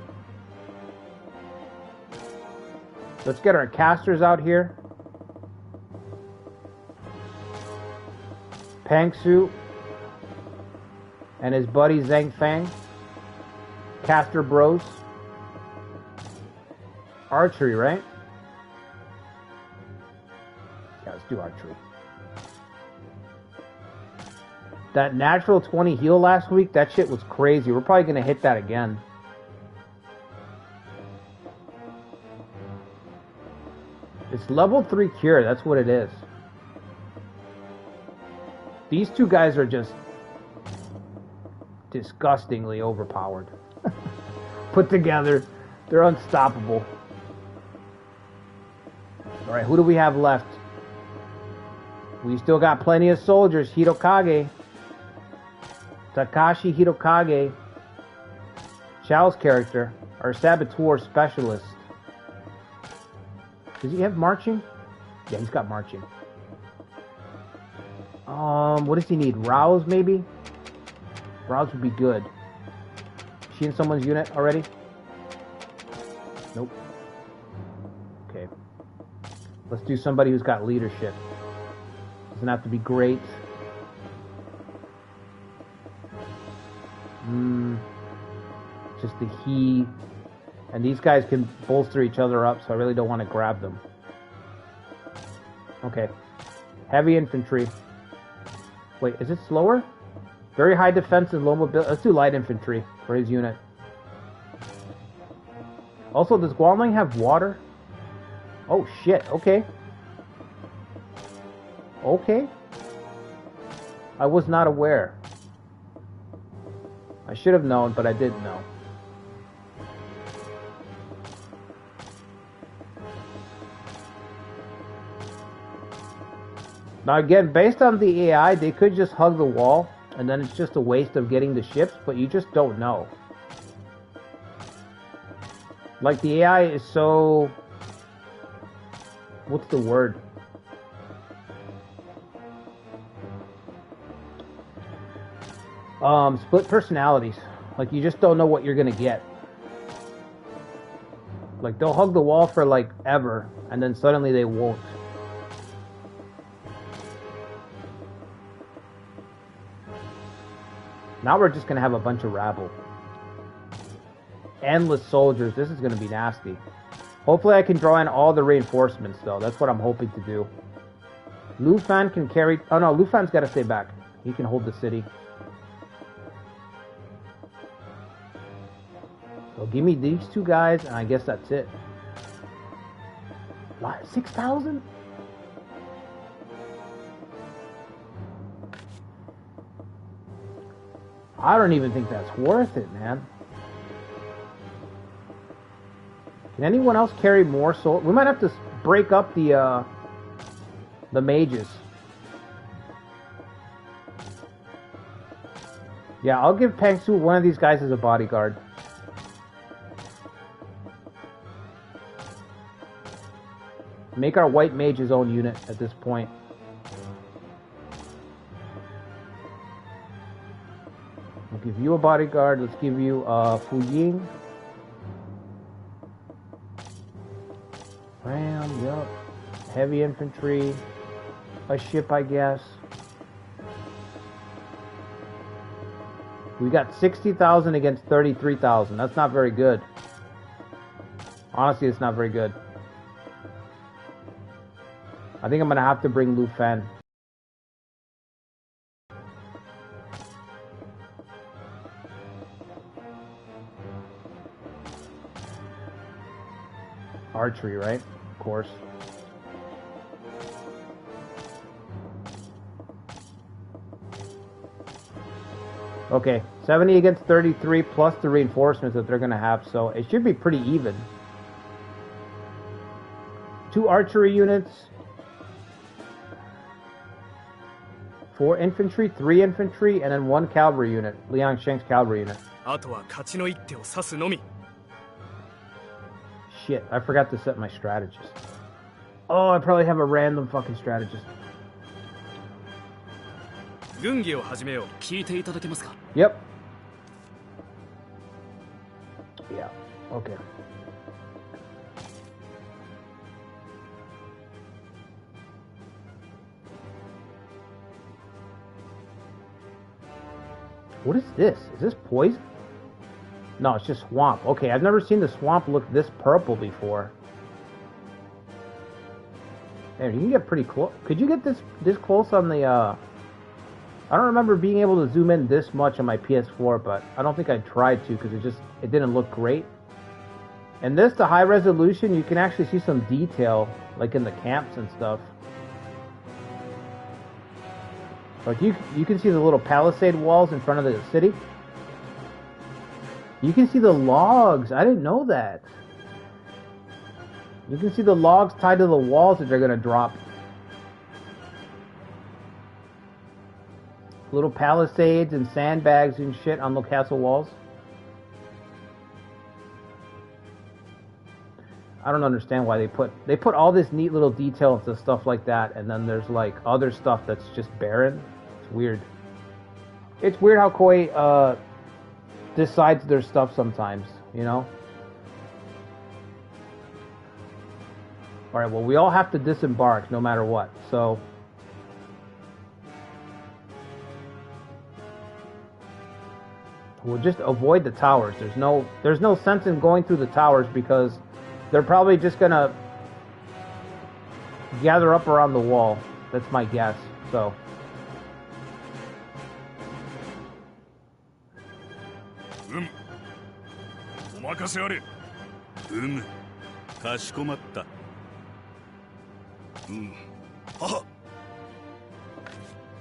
Let's get our casters out here. Pang Su and his buddy Zhang Fang. Caster Bros. Archery, right? Yeah, let's do archery. That natural 20 heal last week, that shit was crazy. We're probably going to hit that again. It's level 3 cure, that's what it is. These 2 guys are just disgustingly overpowered. Put together, they're unstoppable. Alright, who do we have left? We still got plenty of soldiers. Hirokage. Takashi Hirokage. Chao's character. Our saboteur specialist. Does he have marching? Yeah, he's got marching. What does he need? Rouse, maybe? Rouse would be good. Is she in someone's unit already? Nope. Okay. Let's do somebody who's got leadership. Doesn't have to be great. Just the he. And these guys can bolster each other up, so I really don't want to grab them. Okay. Heavy infantry. Wait, is it slower? Very high defense and low mobility. Let's do light infantry for his unit. Also, does Guanling have water? Oh, shit. Okay. Okay. I was not aware. I should have known, but I didn't know. Now again, based on the AI, they could just hug the wall, and then it's just a waste of getting the ships, but you just don't know. Like, the AI is so... What's the word? Split personalities. Like, you just don't know what you're gonna get. Like, they'll hug the wall for, like, ever, and then suddenly they won't. Now we're just gonna have a bunch of rabble. Endless soldiers. This is gonna be nasty. Hopefully I can draw in all the reinforcements, though. That's what I'm hoping to do. Lu Fan can carry... Oh, no. Lu Fan's gotta stay back. He can hold the city. So give me these 2 guys, and I guess that's it. What? 6,000? I don't even think that's worth it, man. Can anyone else carry more soul? We might have to break up the mages. Yeah, I'll give Pangsu one of these guys as a bodyguard. Make our white mage his own unit at this point. We'll give you a bodyguard. Let's give you Fu Ying. Ram, yup. Heavy infantry. A ship, I guess. We got 60,000 against 33,000. That's not very good. Honestly, it's not very good. I think I'm going to have to bring Lu Fan. Archery, right? Of course. Okay, 70 against 33 plus the reinforcements that they're going to have, so it should be pretty even. 2 archery units, 4 infantry, 3 infantry, and then 1 cavalry unit, Liang Sheng's cavalry unit. Shit, I forgot to set my strategist. Oh, I probably have a random fucking strategist. Yep. Yeah, okay. What is this? Is this poison? No, it's just swamp. Okay, I've never seen the swamp look this purple before. There, you can get pretty close. Could you get this close on the, I don't remember being able to zoom in this much on my PS4, but I don't think I tried to because it didn't look great. And this, the high resolution, you can actually see some detail, like in the camps and stuff. Like you can see the little palisade walls in front of the city. You can see the logs. I didn't know that. You can see the logs tied to the walls that they're going to drop. Little palisades and sandbags and shit on the castle walls. I don't understand why they put all this neat little detail into stuff like that, and then there's like other stuff that's just barren. It's weird. It's weird how Koei decides their stuff sometimes, you know? Alright, well, we all have to disembark no matter what, so... we'll just avoid the towers. There's no sense in going through the towers because they're probably just gonna gather up around the wall. That's my guess, so...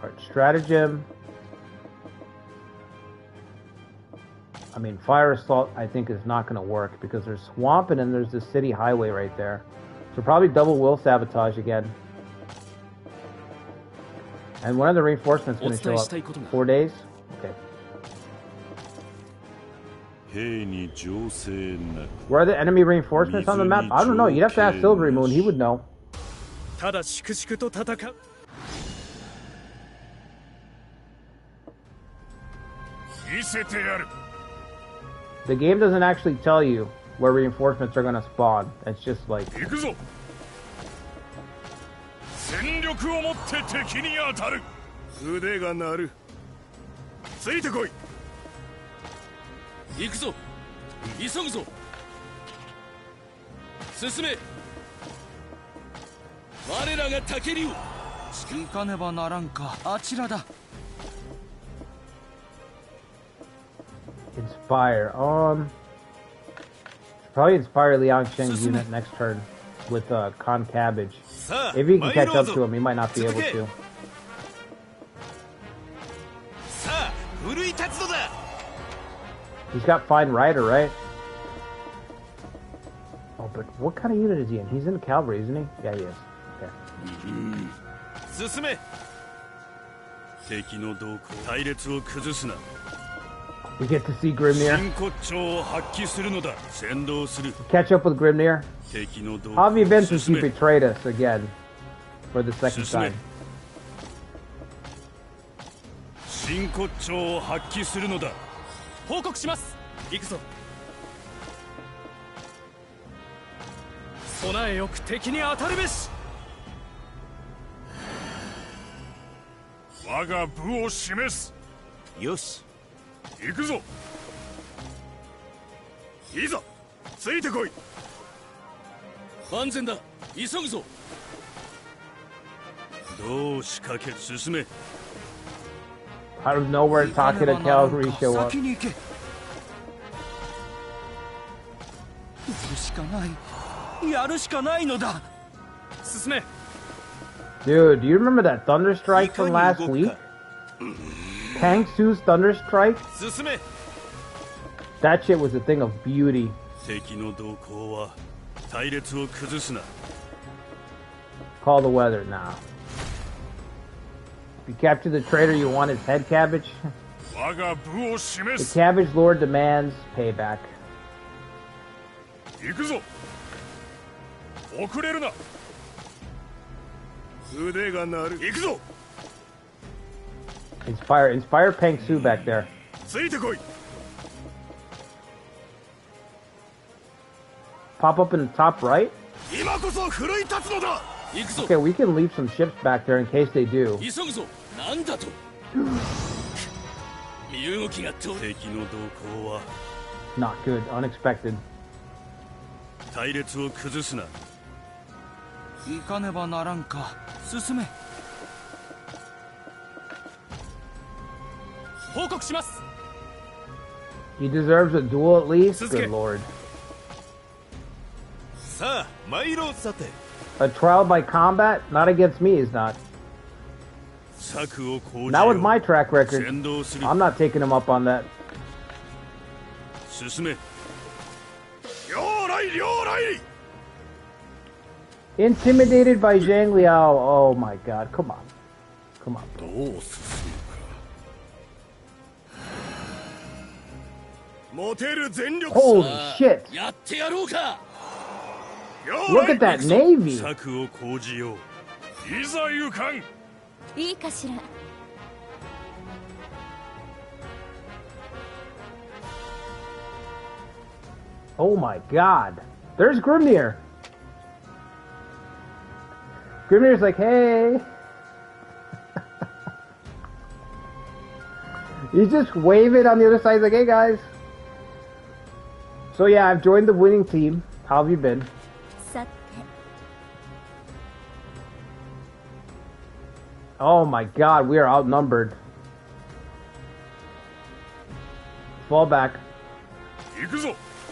Alright, stratagem. I mean, fire assault I think is not going to work because there's swamp and then there's the city highway right there. So probably double will sabotage again. And when are the reinforcements going to show up? 4 days? Okay. Where are the enemy reinforcements on the map? I don't know. You'd have to ask Silvery Moon. He would know. The game doesn't actually tell you where reinforcements are going to spawn. It's just like... Inspire. Probably inspire Liang Sheng's unit next turn. with Con Cabbage. If he can catch up to him, he might not be able to. He's got Fine Rider, right? Oh, but what kind of unit is he in? He's in the cavalry, isn't he? Yeah, he is. Okay. We get to see Grimnir. Catch up with Grimnir. How have you been since you betrayed us again for the second time? 真骨頂を発揮するのだ。報告します。行くぞ。備えよく敵に当たるべし。我が部を示す。よし。行くぞ。いざ、ついてこい。万全だ。急ぐぞ。どう仕掛け進め。 Out of nowhere, Takeda cavalry show up. Dude, do you remember that Thunder Strike from last week? Kang Su's Thunder Strike? That shit was a thing of beauty. Call the weather now. You capture the traitor, you want his head, Cabbage? The Cabbage Lord demands payback. Inspire Peng Su back there. Pop up in the top right? Okay, we can leave some ships back there in case they do. Not good. Unexpected. He deserves a duel at least? Good lord. A trial by combat? Not against me, he's not. Not with my track record. I'm not taking him up on that. Intimidated by Zhang Liao. Oh my god, come on. Come on, bro. Holy shit. Look at that navy. Oh my god. There's Grimnir. Grimnir's like, hey. He's just waving on the other side. He's like, hey guys. So yeah, I've joined the winning team. How have you been? Oh my god, we are outnumbered. Fall back.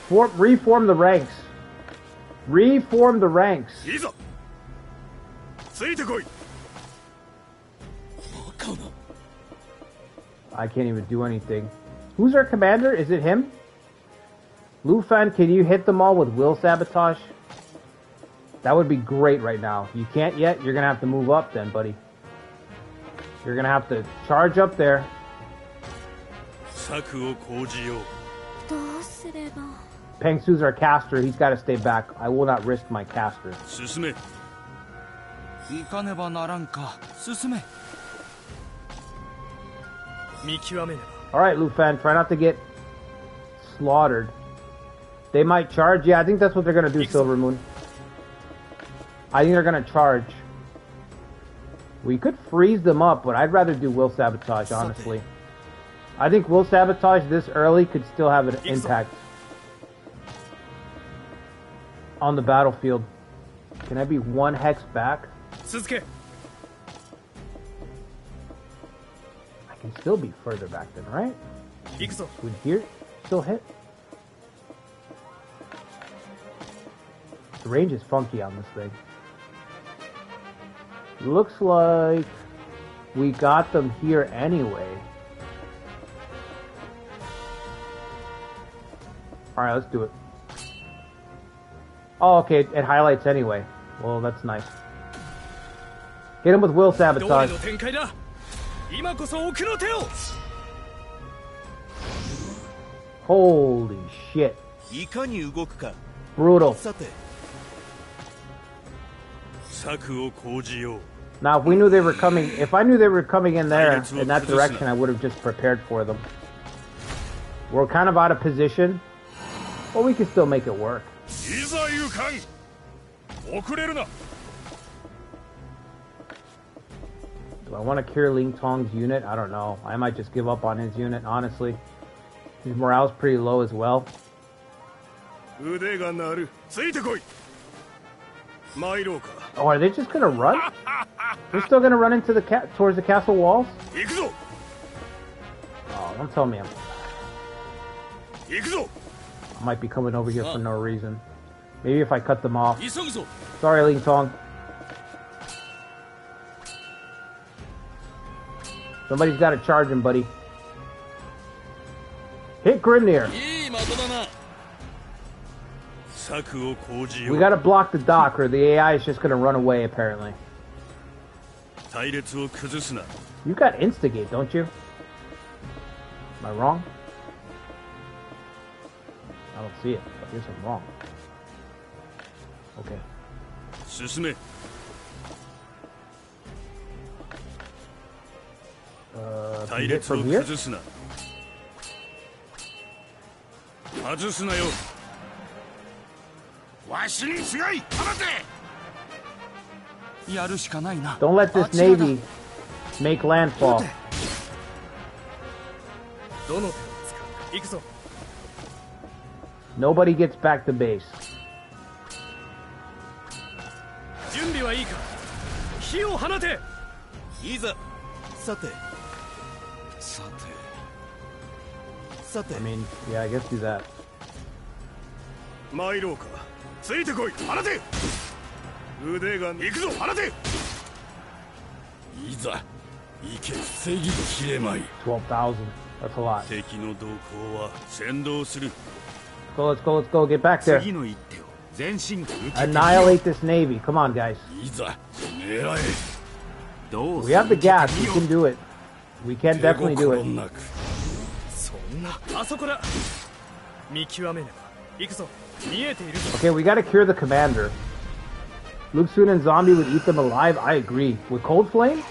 Reform the ranks. Reform the ranks. I can't even do anything. Who's our commander? Is it him? Lufan, can you hit them all with will sabotage? That would be great right now. You can't yet? You're gonna have to move up then, buddy. You're gonna have to charge up there. Peng Su's our caster. He's got to stay back. I will not risk my caster. Alright, Lufan, try not to get slaughtered. They might charge. Yeah, I think that's what they're going to do, Silver Moon. I think they're going to charge. We could freeze them up, but I'd rather do will sabotage, honestly. I think will sabotage this early could still have an impact on the battlefield. Can I be one hex back? I can still be further back then, right? Would here still hit? The range is funky on this thing. Looks like we got them here anyway. Alright, let's do it. Oh, okay, it highlights anyway. Well, that's nice. Hit him with will sabotage. Holy shit. Brutal. Now, if we knew they were coming, if I knew they were coming in there, in that direction, I would have just prepared for them. We're kind of out of position, but we can still make it work. Do I want to cure Ling Tong's unit? I don't know. I might just give up on his unit, honestly. His morale's pretty low as well. Oh, are they just gonna run? They're still gonna run into the towards the castle walls? Oh, don't tell me I might be coming over here for no reason. Maybe if I cut them off. Sorry, Ling Tong. Somebody's got to charge him, buddy. Hit Grimnir. We gotta block the dock or the AI is just gonna run away, apparently. You got instigate, don't you? Am I wrong? I don't see it. I guess I'm wrong. Okay. Can you hit from here? Don't let this navy make landfall. Nobody gets back to base. I mean, yeah, I guess do that. $12,000. That's a lot. Let's go, get back there. Annihilate this navy. Come on, guys. We have the gas. We can do it. We can definitely do it. Okay, we gotta cure the commander. Luke Soon and Zombie would eat them alive. I agree. With Cold Flame?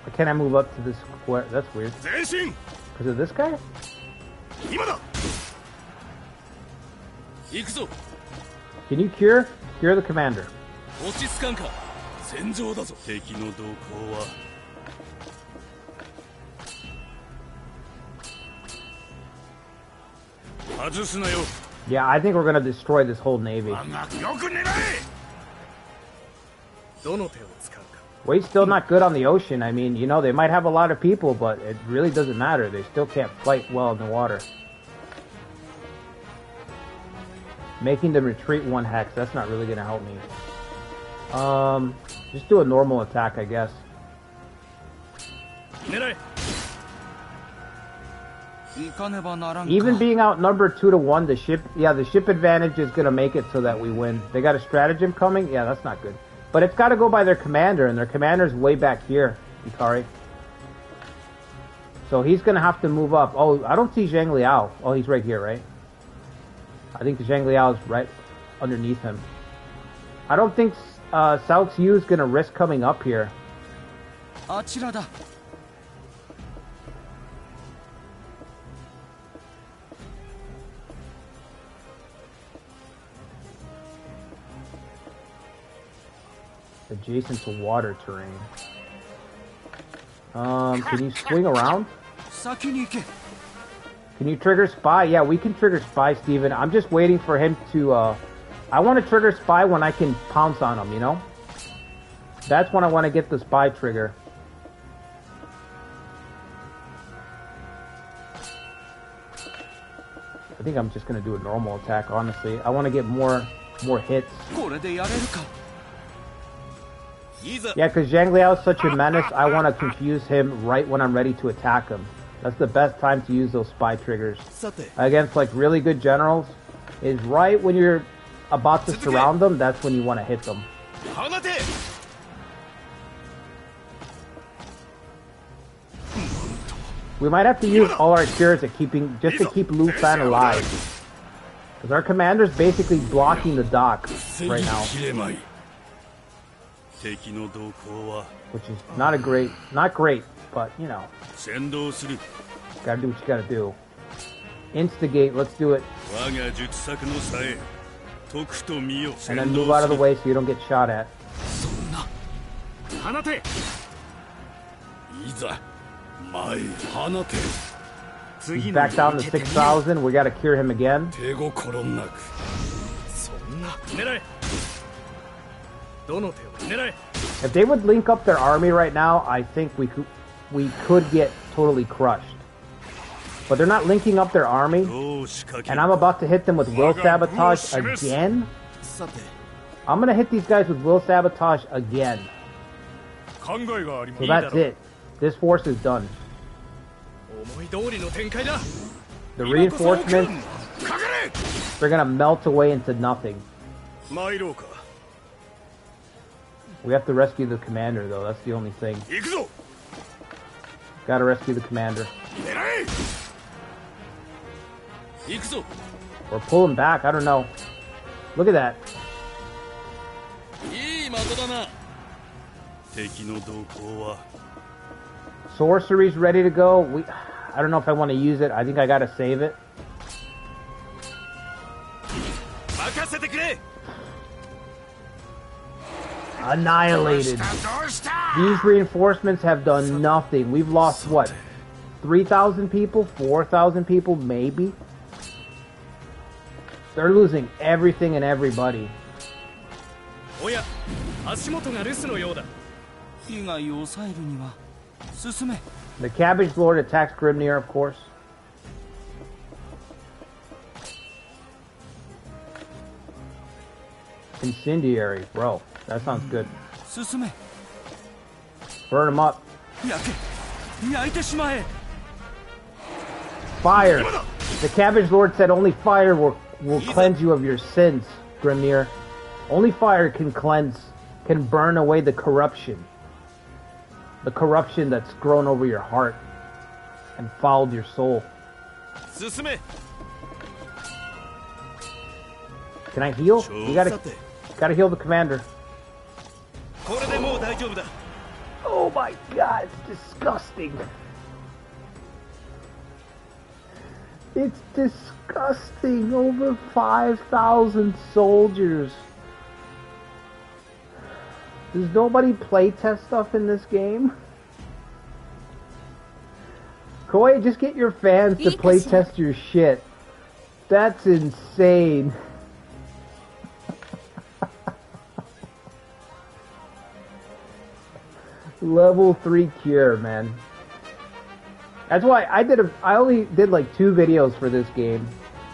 Why can't I move up to this square? That's weird. Because of this guy? Can you cure the commander? Yeah, I think we're gonna destroy this whole navy. Wade's still not good on the ocean. I mean, you know, they might have a lot of people, but it really doesn't matter. They still can't fight well in the water. Making them retreat 1 hex, that's not really going to help me. Just do a normal attack, I guess. Even being outnumbered 2-1, the ship advantage is going to make it so that we win. They got a stratagem coming? Yeah, that's not good. But it's got to go by their commander, and their commander's way back here, Ikari. So he's going to have to move up. Oh, I don't see Zhang Liao. Oh, he's right here, right? I think Zhang Liao is right underneath him. I don't think Cao Xiu is going to risk coming up here. Adjacent to water terrain. Can you swing around? Can you trigger spy? Yeah, we can trigger spy, Steven. I'm just waiting for him to, I want to trigger spy when I can pounce on him, you know? That's when I want to get the spy trigger. I think I'm just going to do a normal attack, honestly. I want to get more hits. Yeah, because Zhang Liao is such a menace, I want to confuse him right when I'm ready to attack him. That's the best time to use those spy triggers. Against, like, really good generals, is right when you're about to surround them, that's when you want to hit them. We might have to use all our cures just to keep Lu Fan alive. Because our commander's basically blocking the dock right now. Which is not great, but you know. Gotta do what you gotta do. Instigate, let's do it. And then move out of the way so you don't get shot at. He's back down to 6,000. We gotta cure him again. If they would link up their army right now, I think we could get totally crushed. But they're not linking up their army, and I'm about to hit them with Will Sabotage again. I'm gonna hit these guys with Will Sabotage again. So that's it. This force is done. The reinforcements, they're gonna melt away into nothing. We have to rescue the commander, though. That's the only thing. Gotta rescue the commander. Or pull him back, I don't know. Look at that. Sorcery's ready to go. I don't know if I want to use it. I think I gotta save it. Annihilated. These reinforcements have done nothing. We've lost, what, 3,000 people? 4,000 people, maybe? They're losing everything and everybody. The Cabbage Lord attacks Grimnir, of course. Incendiary, bro. That sounds good. Burn him up. Fire. The Cabbage Lord said only fire will cleanse you of your sins, Grimnir. Only fire can burn away the corruption. The corruption that's grown over your heart and fouled your soul. Can I heal? You gotta heal the commander. Oh my god, it's disgusting. It's disgusting. Over 5,000 soldiers. Does nobody playtest stuff in this game? Koei, just get your fans to playtest your shit. That's insane. Level 3 cure, man. That's why I only did like 2 videos for this game,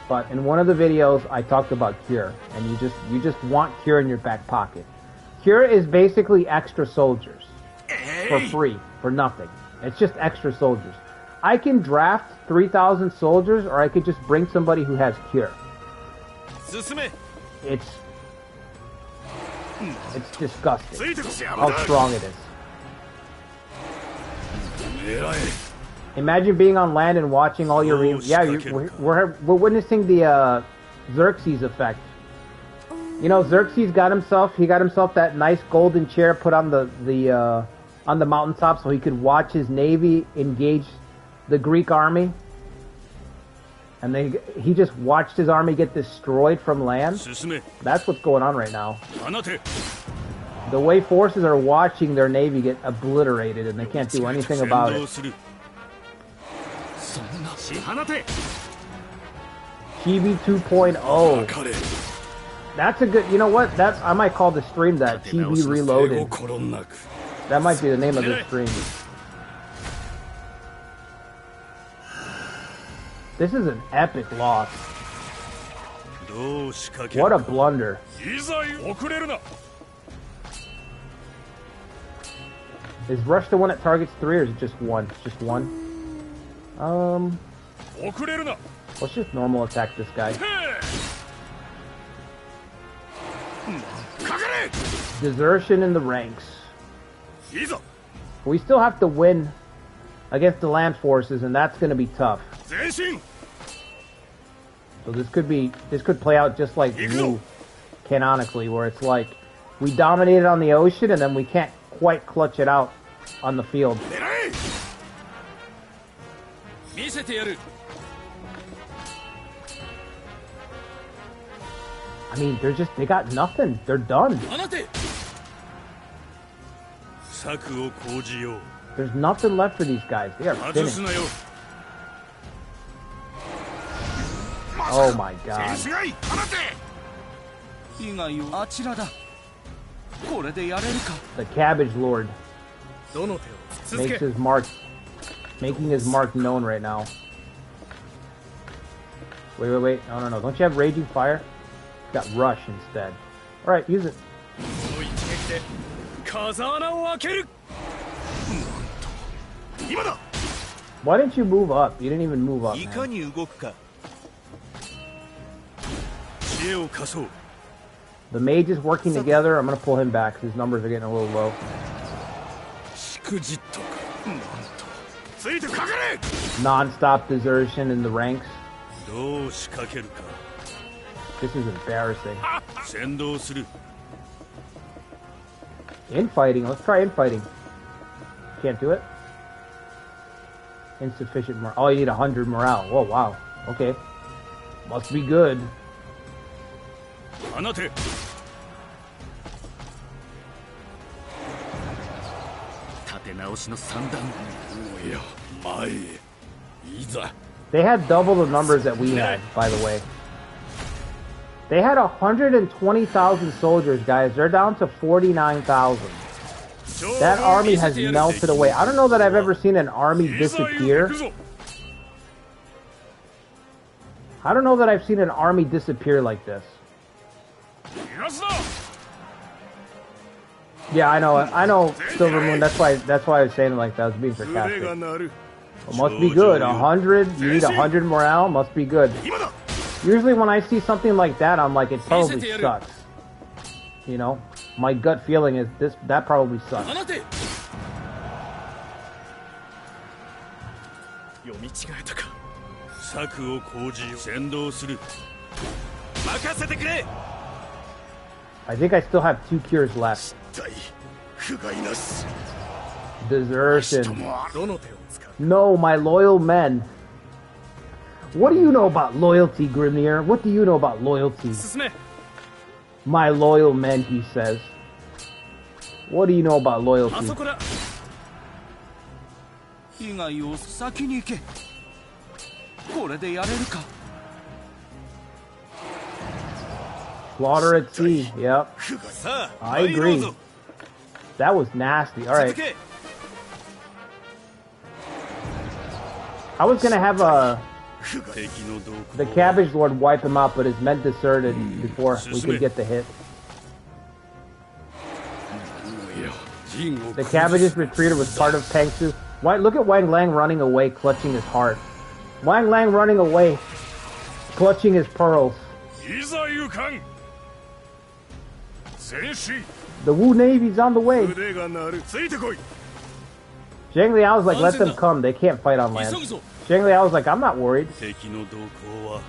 but in one of the videos I talked about cure, and you just want cure in your back pocket. Cure is basically extra soldiers for free, for nothing. It's just extra soldiers. I can draft 3,000 soldiers, or I could just bring somebody who has cure. It's disgusting how strong it is. Imagine being on land and watching all your we're witnessing the Xerxes effect. You know, Xerxes got himself that nice golden chair put on the mountaintop so he could watch his navy engage the Greek army. And then he just watched his army get destroyed from land. That's what's going on right now. The way forces are watching their navy get obliterated and they can't do anything about it. Chibi 2.0. That's a good. You know what? That's I might call the stream that Chibi Reloaded. That might be the name of the stream. This is an epic loss. What a blunder. Is rush the one that targets 3 or is it just 1? Just 1? Let's just normal attack this guy. Desertion in the ranks. We still have to win against the land forces, and that's going to be tough. So this could play out just like Wu, canonically, where it's like we dominated on the ocean and then we can't quite clutch it out on the field. I mean, they got nothing. They're done. There's nothing left for these guys. They are finished. Oh my god. The Cabbage Lord making his mark known right now. Wait. No. Don't you have Raging Fire? Got Rush instead. Alright, use it. Why didn't you move up? You didn't even move up, man. The mage is working together. I'm going to pull him back. His numbers are getting a little low. Non-stop desertion in the ranks. This is embarrassing. Infighting. Let's try infighting. Can't do it. Insufficient morale. Oh, you need 100 morale. Oh, wow. Okay. Must be good. They had double the numbers that we had, by the way. They had 120,000 soldiers, guys. They're down to 49,000. That army has melted away. I don't know that I've ever seen an army disappear. I don't know that I've seen an army disappear like this. Yeah, I know, Silver Moon. That's why I was saying it like that. I was being sarcastic. It must be good. 100. You need 100 morale. Must be good. Usually when I see something like that, I'm like, it probably sucks. You know, my gut feeling is that probably sucks. I think I still have 2 cures left. Desertion. No, my loyal men. What do you know about loyalty, Grimnir? What do you know about loyalty? My loyal men, he says. What do you know about loyalty? Slaughter at sea, yep. I agree. That was nasty, alright. I was gonna have the Cabbage Lord wipe him out, but his men deserted before we could get the hit. The Cabbage's retreater was part of Pengsu. Look at Wang Lang running away, clutching his heart. Wang Lang running away, clutching his pearls. The Wu Navy's on the way. Zhang Liao's like, let them come. They can't fight on land. Zhang Liao's like, I'm not worried.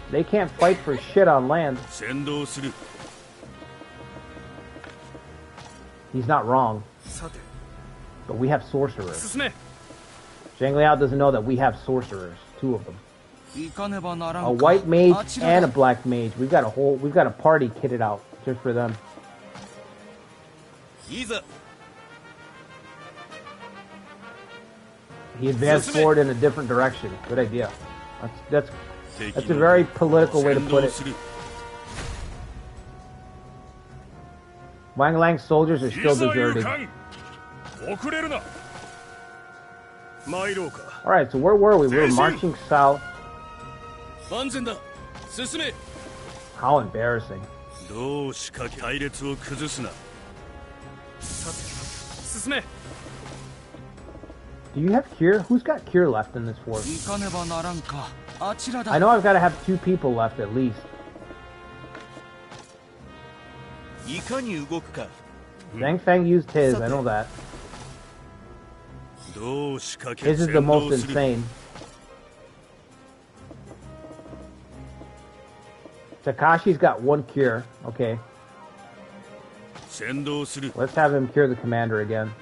They can't fight for shit on land. He's not wrong. But we have sorcerers. Zhang Liao doesn't know that we have sorcerers. 2 of them. A white mage and a black mage. We've got a party kitted out just for them. He advanced forward in a different direction. Good idea. That's a very political way to put it. Wang Lang's soldiers are still deserting. Alright, so where were we? We were marching south. How embarrassing. Do you have cure? Who's got cure left in this force? I know I've got to have 2 people left at least. Zhang Feng used his, I know that. His is the most insane. Takashi's got 1 cure. Okay. Let's have him cure the commander again.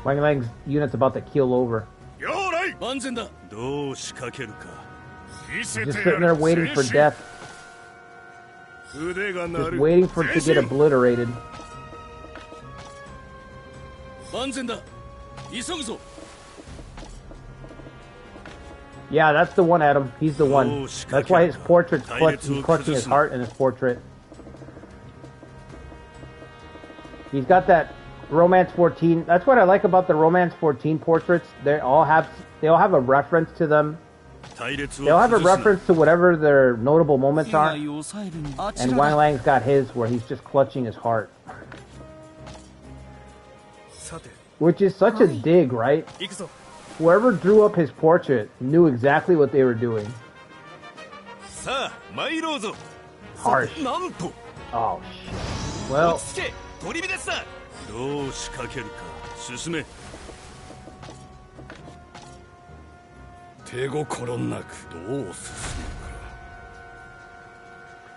Wang Lang's unit's about to keel over. He's just sitting there waiting for death. Just waiting for it to get obliterated. Yeah, that's the one, Adam. He's the one. That's why his portrait's he's clutching his heart in his portrait. He's got that Romance 14. That's what I like about the Romance 14 portraits. They all have a reference to them. They all have a reference to whatever their notable moments are. And Wang Lang's got his where he's just clutching his heart. Which is such a dig, right? Whoever drew up his portrait knew exactly what they were doing. Harsh. Oh, shit. Well...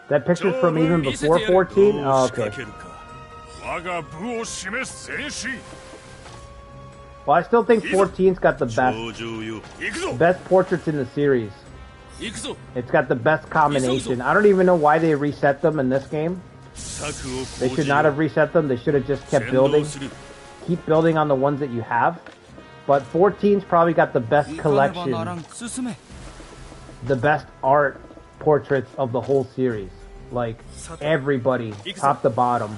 That picture's from even before 14? Oh, okay. Well, I still think 14's got the best portraits in the series. It's got the best combination. I don't even know why they reset them in this game. They should not have reset them. They should have just kept building. Keep building on the ones that you have. But 14's probably got the best collection. The best art portraits of the whole series. Like, everybody, top to bottom.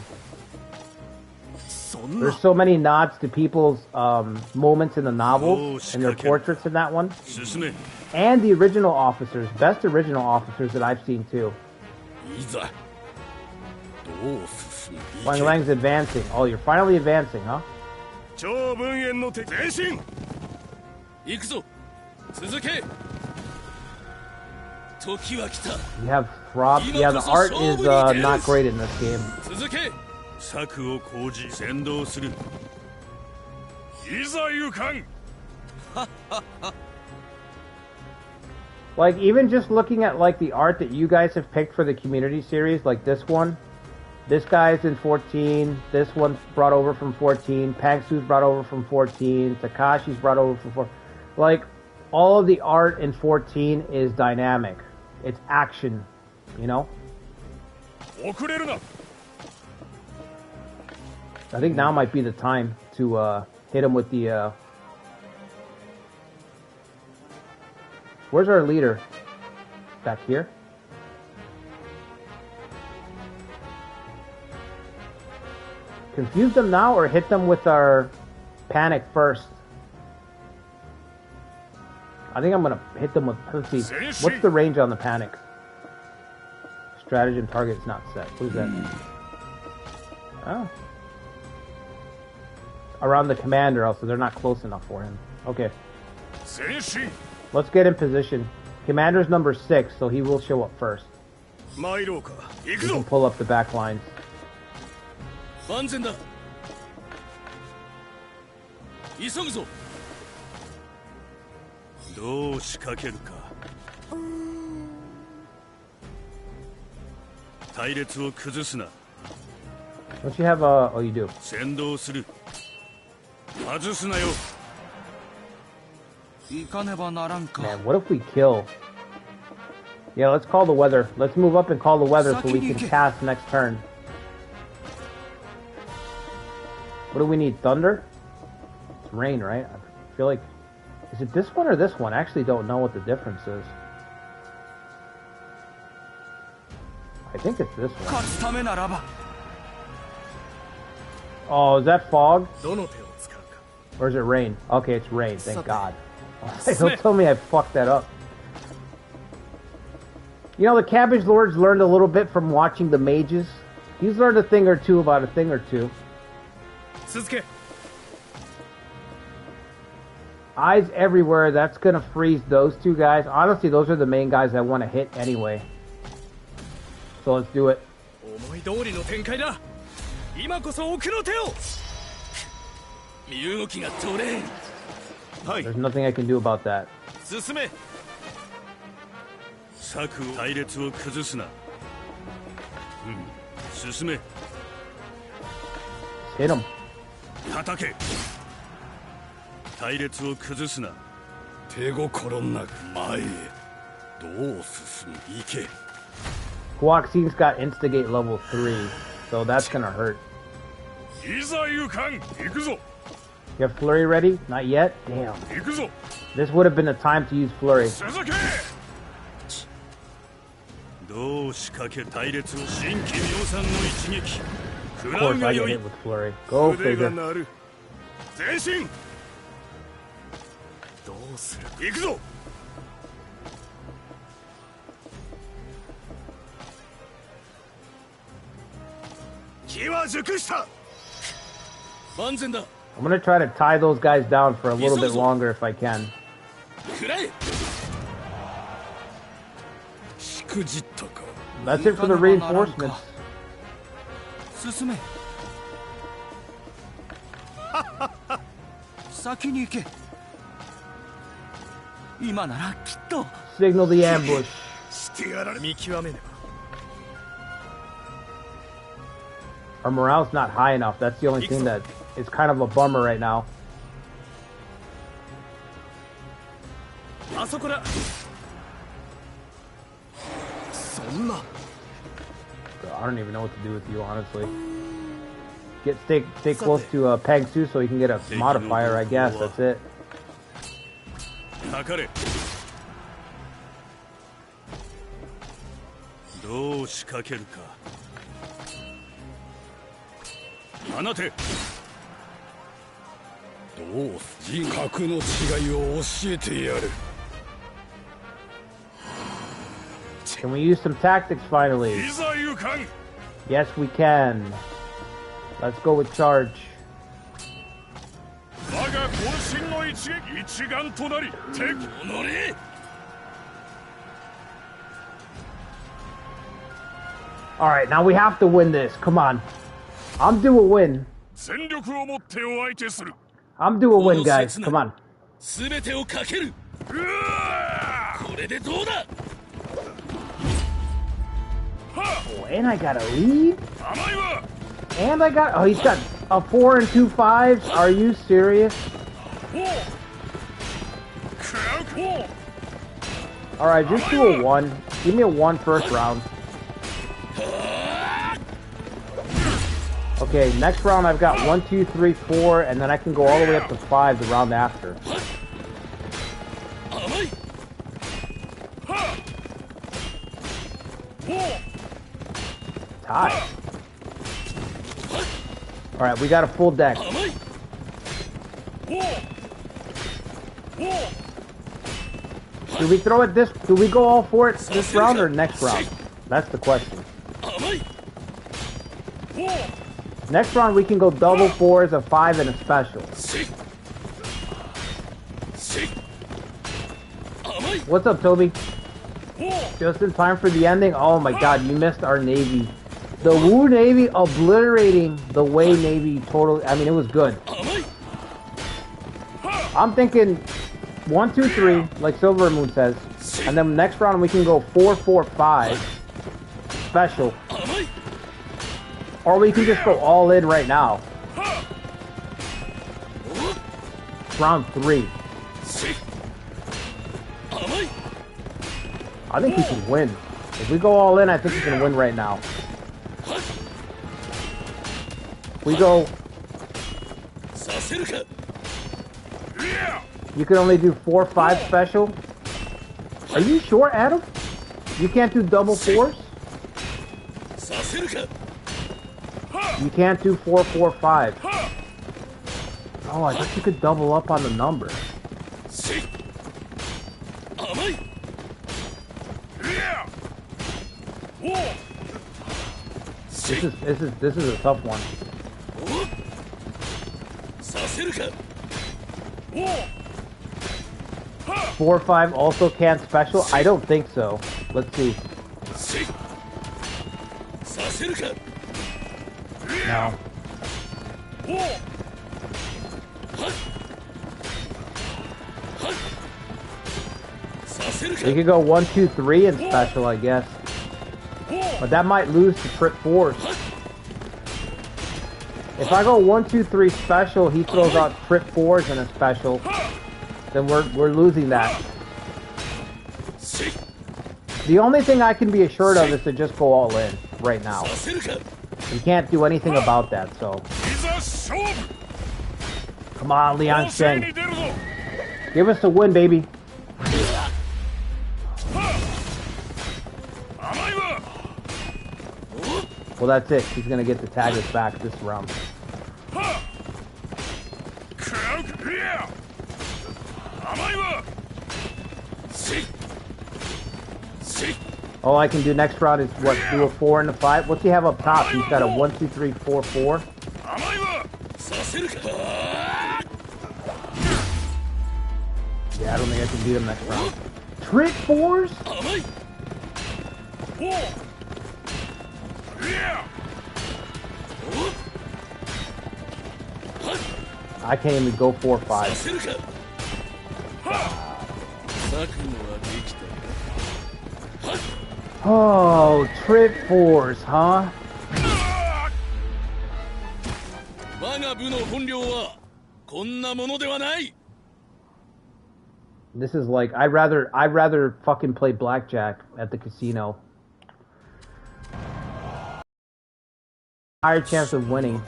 There's so many nods to people's moments in the novels and their portraits in that one. And the original officers. Best original officers that I've seen too. Wang Lang's advancing. Oh, you're finally advancing, huh? You have Throb. Yeah, the art is not great in this game. Like, even just looking at like the art that you guys have picked for the community series, like this one. This guy's in 14. This one's brought over from 14. Pangsu's brought over from 14. Takashi's brought over from 14. Like, all of the art in 14 is dynamic. It's action, you know? I think now might be the time to hit him with the... Where's our leader? Back here? Confuse them now or hit them with our panic first? I think I'm gonna hit them with... Let's see. What's the range on the panic? Stratagem target is not set. What is that? Oh. Around the commander, also they're not close enough for him. Okay. Let's get in position. Commander's number 6, so he will show up first. We can pull up the back lines. Don't you have a... Oh, you do. Man, what if we kill? Yeah, let's call the weather. Let's move up and call the weather so we can cast next turn. What do we need? Thunder? It's rain, right? I feel like... Is it this one or this one? I actually don't know what the difference is. I think it's this one. Oh, is that fog? Or is it rain? Okay, it's rain, thank God. Don't tell me I fucked that up. You know, the Cabbage Lord's learned a little bit from watching the mages. He's learned a thing or two about a thing or two. Eyes everywhere, that's gonna freeze those two guys. Honestly, those are the main guys I want to hit anyway. So let's do it. There's nothing I can do about that. Hit him. Guaxine's got Instigate level 3, so that's gonna hurt. You have Flurry ready? Not yet? Damn. This would have been the time to use Flurry. Of course I get hit with Flurry. Go figure. I'm gonna try to tie those guys down for a little bit longer if I can. That's it for the reinforcements. Signal the ambush. Our morale's not high enough. That's the only thing that is kind of a bummer right now. I don't even know what to do with you, honestly. Stay close to Peg Su so you can get a modifier, I guess. That's it. Can we use some tactics finally? Yes, we can. Let's go with charge. Alright, now we have to win this. Come on. I'm due a win. I'm due a win, guys. Come on. Oh, and I got a lead? And I got... Oh, he's got a 4 and 2 5s? Are you serious? Alright, just do a 1. Give me a 1 first round. Okay, next round I've got 1, 2, 3, 4, and then I can go all the way up to 5 the round after. Tie. Alright, we got a full deck. Do we throw it this... Do we go all for it this round or next round? That's the question. Next round we can go double 4s, a 5, and a special. What's up, Toby? Just in time for the ending? Oh my god, you missed our Navy. The Wu Navy obliterating the Wei Navy totally. I mean, it was good. I'm thinking 1, 2, 3, like Silver Moon says. And then next round we can go 4, 4, 5. Special. Or we can just go all in right now. Round 3. I think we can win. If we go all in, I think we can win right now. We go You can only do 4-5 special? Are you sure, Adam? You can't do double 4s? You can't do 4-4-5. Oh, I thought you could double up on the number. This is a tough one. 4-5 also can't special? I don't think so. Let's see. No. We could go 1, 2, 3 in special, I guess. But that might lose to trip 4s. If I go 1, 2, 3 special, he throws out trip 4s in a special. Then we're losing that. The only thing I can be assured of is to just go all in right now. You can't do anything about that, so. Come on, Liang Sheng. Give us a win, baby. Well, that's it. He's gonna get to tag us back this round. All I can do next round is what? Do a 4 and a 5. What's he have up top? He's got a 1, 2, 3, 4, 4. Yeah, I don't think I can beat him next round. Trick 4s? I can't even go 4-5. Oh, trip 4s, huh? This is like I'd rather fucking play blackjack at the casino. Higher chance of winning.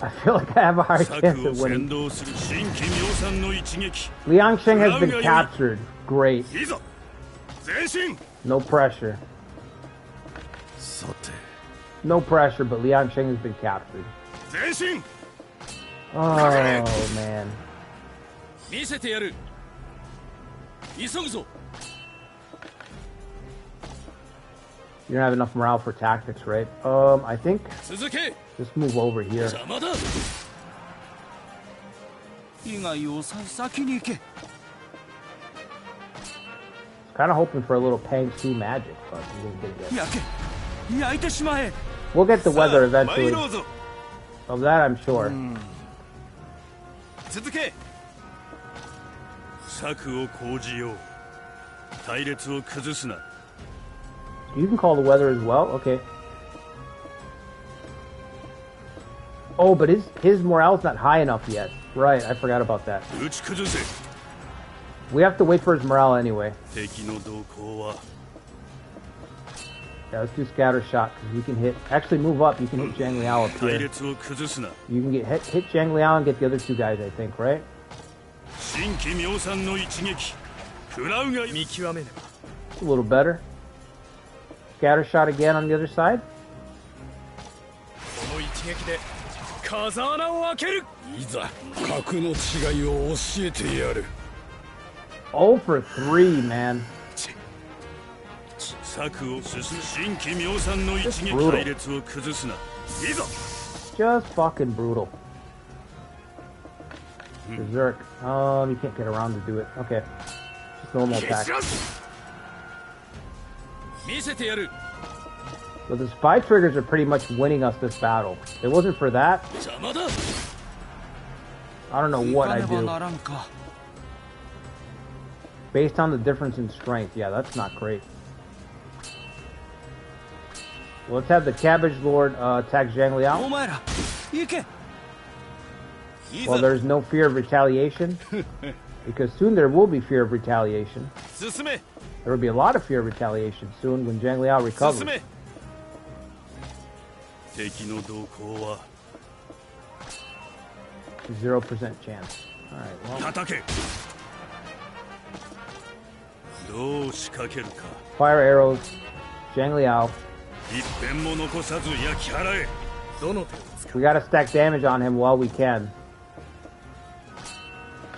I feel like I have a higher chance of winning. Liang Sheng has been captured. Great. No pressure. No pressure, but Liang Sheng has been captured. Oh, man. You don't have enough morale for tactics, right? I think just move over here. Kind of hoping for a little Pang Su magic, but we didn't get it yet. We'll get the weather eventually. Of that, I'm sure. You can call the weather as well? Okay. Oh, but his morale's not high enough yet. Right, I forgot about that. We have to wait for his morale anyway. Yeah, let's do scatter shot, because we can hit... Actually, move up. You can hit Zhang Liao up here. You can hit Zhang Liao and get the other two guys, I think, right? A little better. Scatter shot again on the other side. Oh for 3, man. Just brutal. Just fucking brutal. Berserk. Oh, you can't get around to do it. Okay. Just normal attack. But the spy triggers are pretty much winning us this battle. If it wasn't for that, I don't know what I'd do. Based on the difference in strength, yeah, that's not great. Well, let's have the Cabbage Lord attack Zhang Liao. Well, there's no fear of retaliation, because soon there will be fear of retaliation. There will be a lot of fear of retaliation soon when Zhang Liao recovers. 0% chance. Alright, well. Fire arrows. Zhang Liao. We gotta stack damage on him while we can.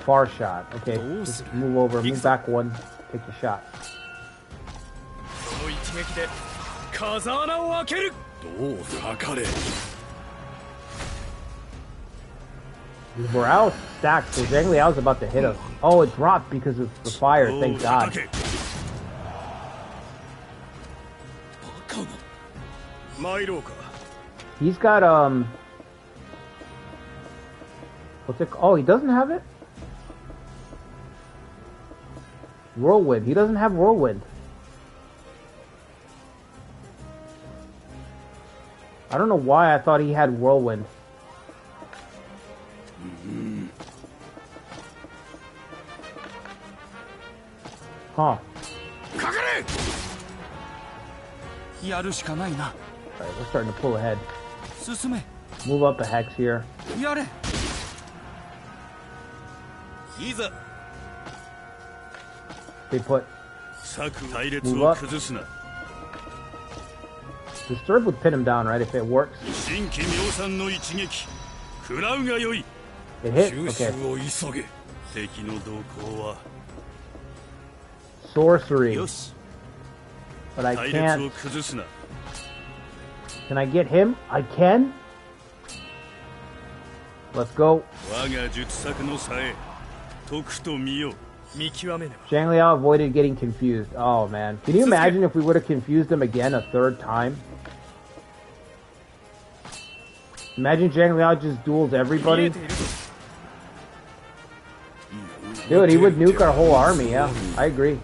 Far shot. Okay, just move over. Move back one. Take your shot. His morale's stacked, so Zhang Liao's about to hit us. Oh, it dropped because of the fire, thank God. He's got, what's it? Oh, he doesn't have it? Whirlwind. He doesn't have Whirlwind. I don't know why I thought he had Whirlwind. Huh. Alright, we're starting to pull ahead. Move up a hex here. They put. Move up. Disturb would pin him down, right? If it works. It hit? Okay. Sorcery. But I can't. Can I get him? I can? Let's go. Zhang Liao avoided getting confused. Oh man. Can you imagine if we would have confused him again a third time? Imagine Zhang Liao just duels everybody. Dude, he would nuke our whole army, yeah. I agree.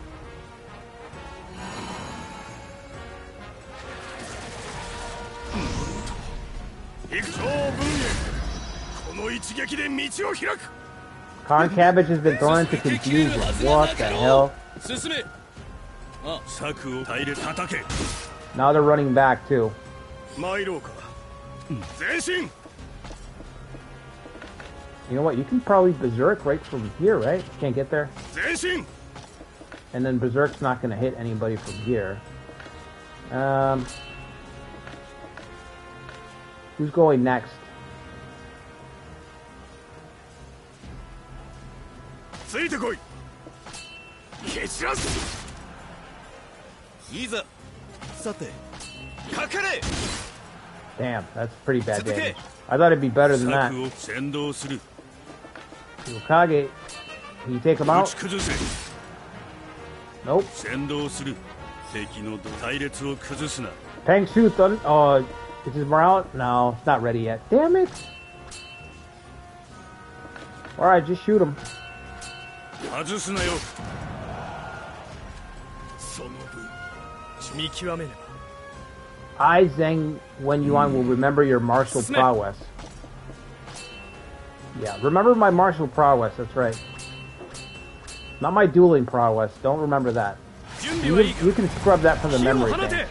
Corn Cabbage has been thrown into confusion. What the hell? Now they're running back too. You know what? You can probably Berserk right from here, right? You can't get there. And then Berserk's not going to hit anybody from here. Who's going next? Damn, that's pretty bad damage. I thought it'd be better than that. Yokage, can you take him out? Nope. Pang Shu Thunder. Oh, is his morale? No, it's not ready yet. Damn it! Alright, just shoot him. I, Zhang Wenyuan, will remember your martial prowess. Yeah, remember my martial prowess, that's right. Not my dueling prowess, don't remember that. You can scrub that from the memory thing.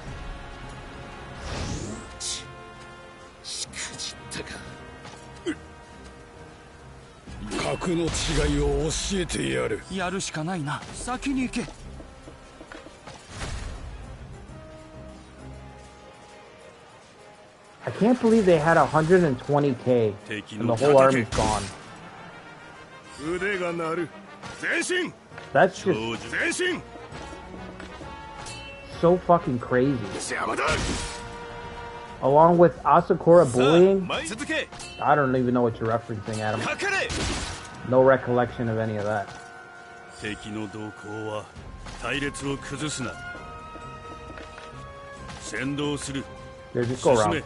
I can't believe they had 120k and the whole army's gone. That's just so fucking crazy. Along with Asakura bullying, I don't even know what you're referencing, Adam. No recollection of any of that. Here, just go around.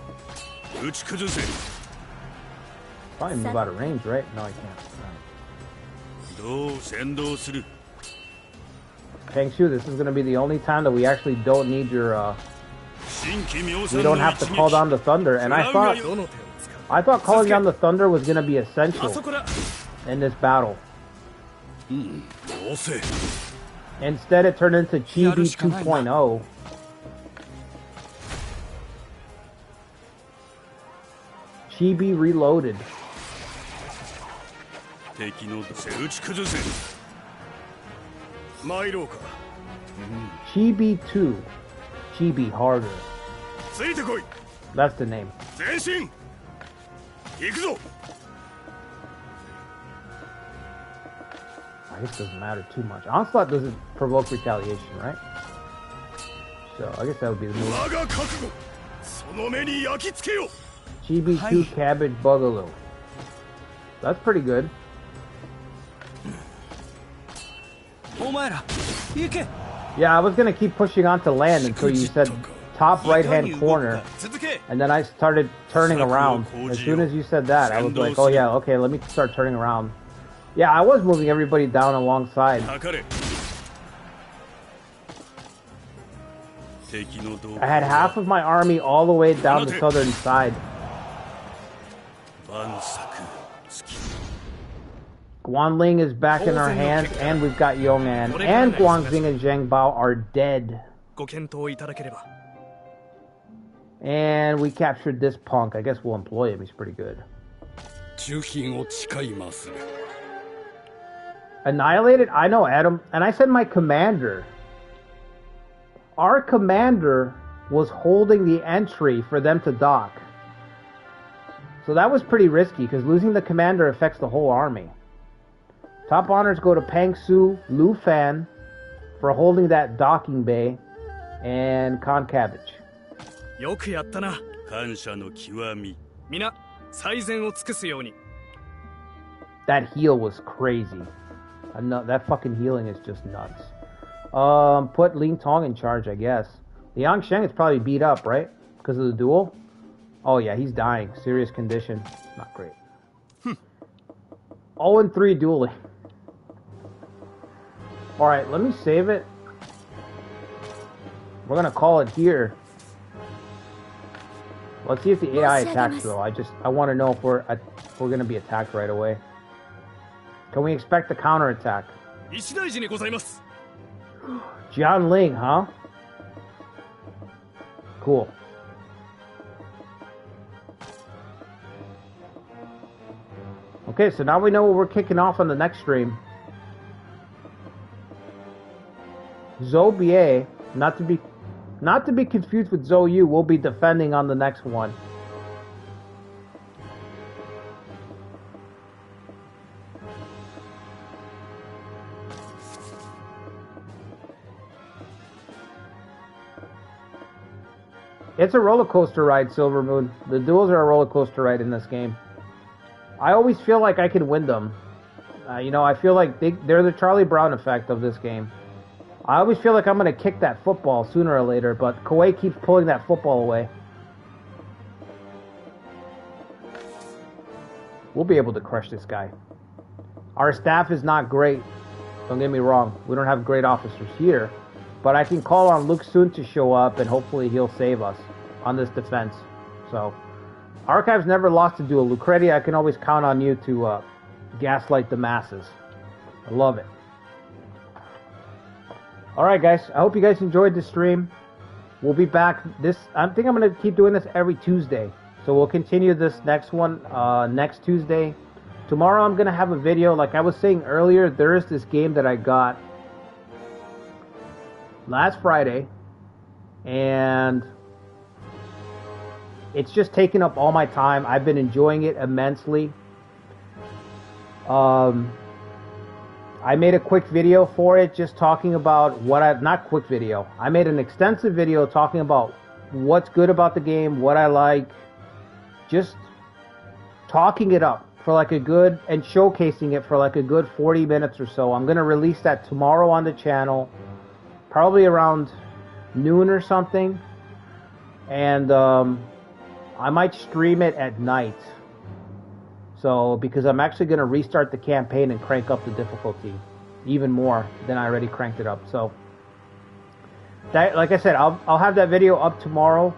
Probably move out of range, right? No, I can't. Pang Shu, this is going to be the only time that we actually don't need your, we don't have to call down the thunder, and I thought calling down the thunder was going to be essential in this battle. Instead, it turned into Chibi 2.0. Chibi Reloaded. 敵の背打ち崩せ。参ろうか。Chibi 2. Chibi harder. ついてこい。 That's the name. 前進。行くぞ。 I guess it doesn't matter too much. Onslaught doesn't provoke retaliation, right? So I guess that would be the move. 我が覚悟。その目に焼き付けよ。 Chibi 2 Cabbage Boogaloo. That's pretty good. お前ら行け。 Yeah, I was gonna keep pushing onto land until you said top right-hand corner, and then I started turning around. As soon as you said that, I was like, oh yeah, okay, let me start turning around. Yeah, I was moving everybody down alongside. I had half of my army all the way down the southern side. Guanling is back in our hands, and we've got Yong'an, and Guangxing and Zheng Bao are dead. And we captured this punk. I guess we'll employ him. He's pretty good. Annihilated? I know, Adam. And I said my commander. Our commander was holding the entry for them to dock. So that was pretty risky, because losing the commander affects the whole army. Top honors go to Pang Su, Lu Fan for holding that docking bay, and Con Cabbage. よくやったな。感謝の極み。皆最善を尽くすように。 That heal was crazy. That fucking healing is just nuts. Put Ling Tong in charge, I guess. Liang Sheng is probably beat up, right? Because of the duel? Oh yeah, he's dying. Serious condition. Not great. 0-3 dueling. Alright, let me save it. We're gonna call it here. Let's see if the AI attacks though. I want to know if we're gonna be attacked right away. Can we expect a counterattack? Jian Ling, huh? Cool. Okay, so now we know what we're kicking off on the next stream. Zhou Bie, not to be confused with Zhou Yu, will be defending on the next one. It's a roller coaster ride, Silver Moon. The duels are a roller coaster ride in this game. I always feel like I can win them. You know, I feel like they're the Charlie Brown effect of this game. I always feel like I'm going to kick that football sooner or later, but Kuwait keeps pulling that football away. We'll be able to crush this guy. Our staff is not great. Don't get me wrong. We don't have great officers here. But I can call on Luke Sun to show up, and hopefully he'll save us on this defense. So, Archives never lost a duel. Lucretia, I can always count on you to gaslight the masses. I love it. Alright guys, I hope you guys enjoyed the stream. We'll be back I think I'm going to keep doing this every Tuesday. So we'll continue this next one next Tuesday. Tomorrow I'm going to have a video. Like I was saying earlier, there is this game that I got last Friday. And it's just taken up all my time. I've been enjoying it immensely. I made a quick video for it, just talking about not quick video. I made an extensive video talking about what's good about the game, what I like, just talking it up for like a good, and showcasing it for like a good 40 minutes or so. I'm going to release that tomorrow on the channel, probably around noon or something. And I might stream it at night. So, because I'm actually going to restart the campaign and crank up the difficulty even more than I already cranked it up. So, that, like I said, I'll have that video up tomorrow.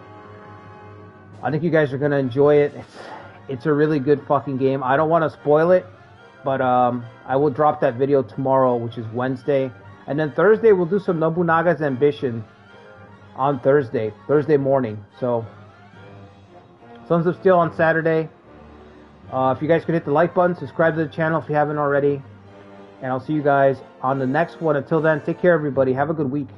I think you guys are going to enjoy it. It's a really good fucking game. I don't want to spoil it, but I will drop that video tomorrow, which is Wednesday. And then Thursday, we'll do some Nobunaga's Ambition on Thursday morning. So, Sons of Steel on Saturday. If you guys could hit the like button, subscribe to the channel if you haven't already. And I'll see you guys on the next one. Until then, take care, everybody. Have a good week.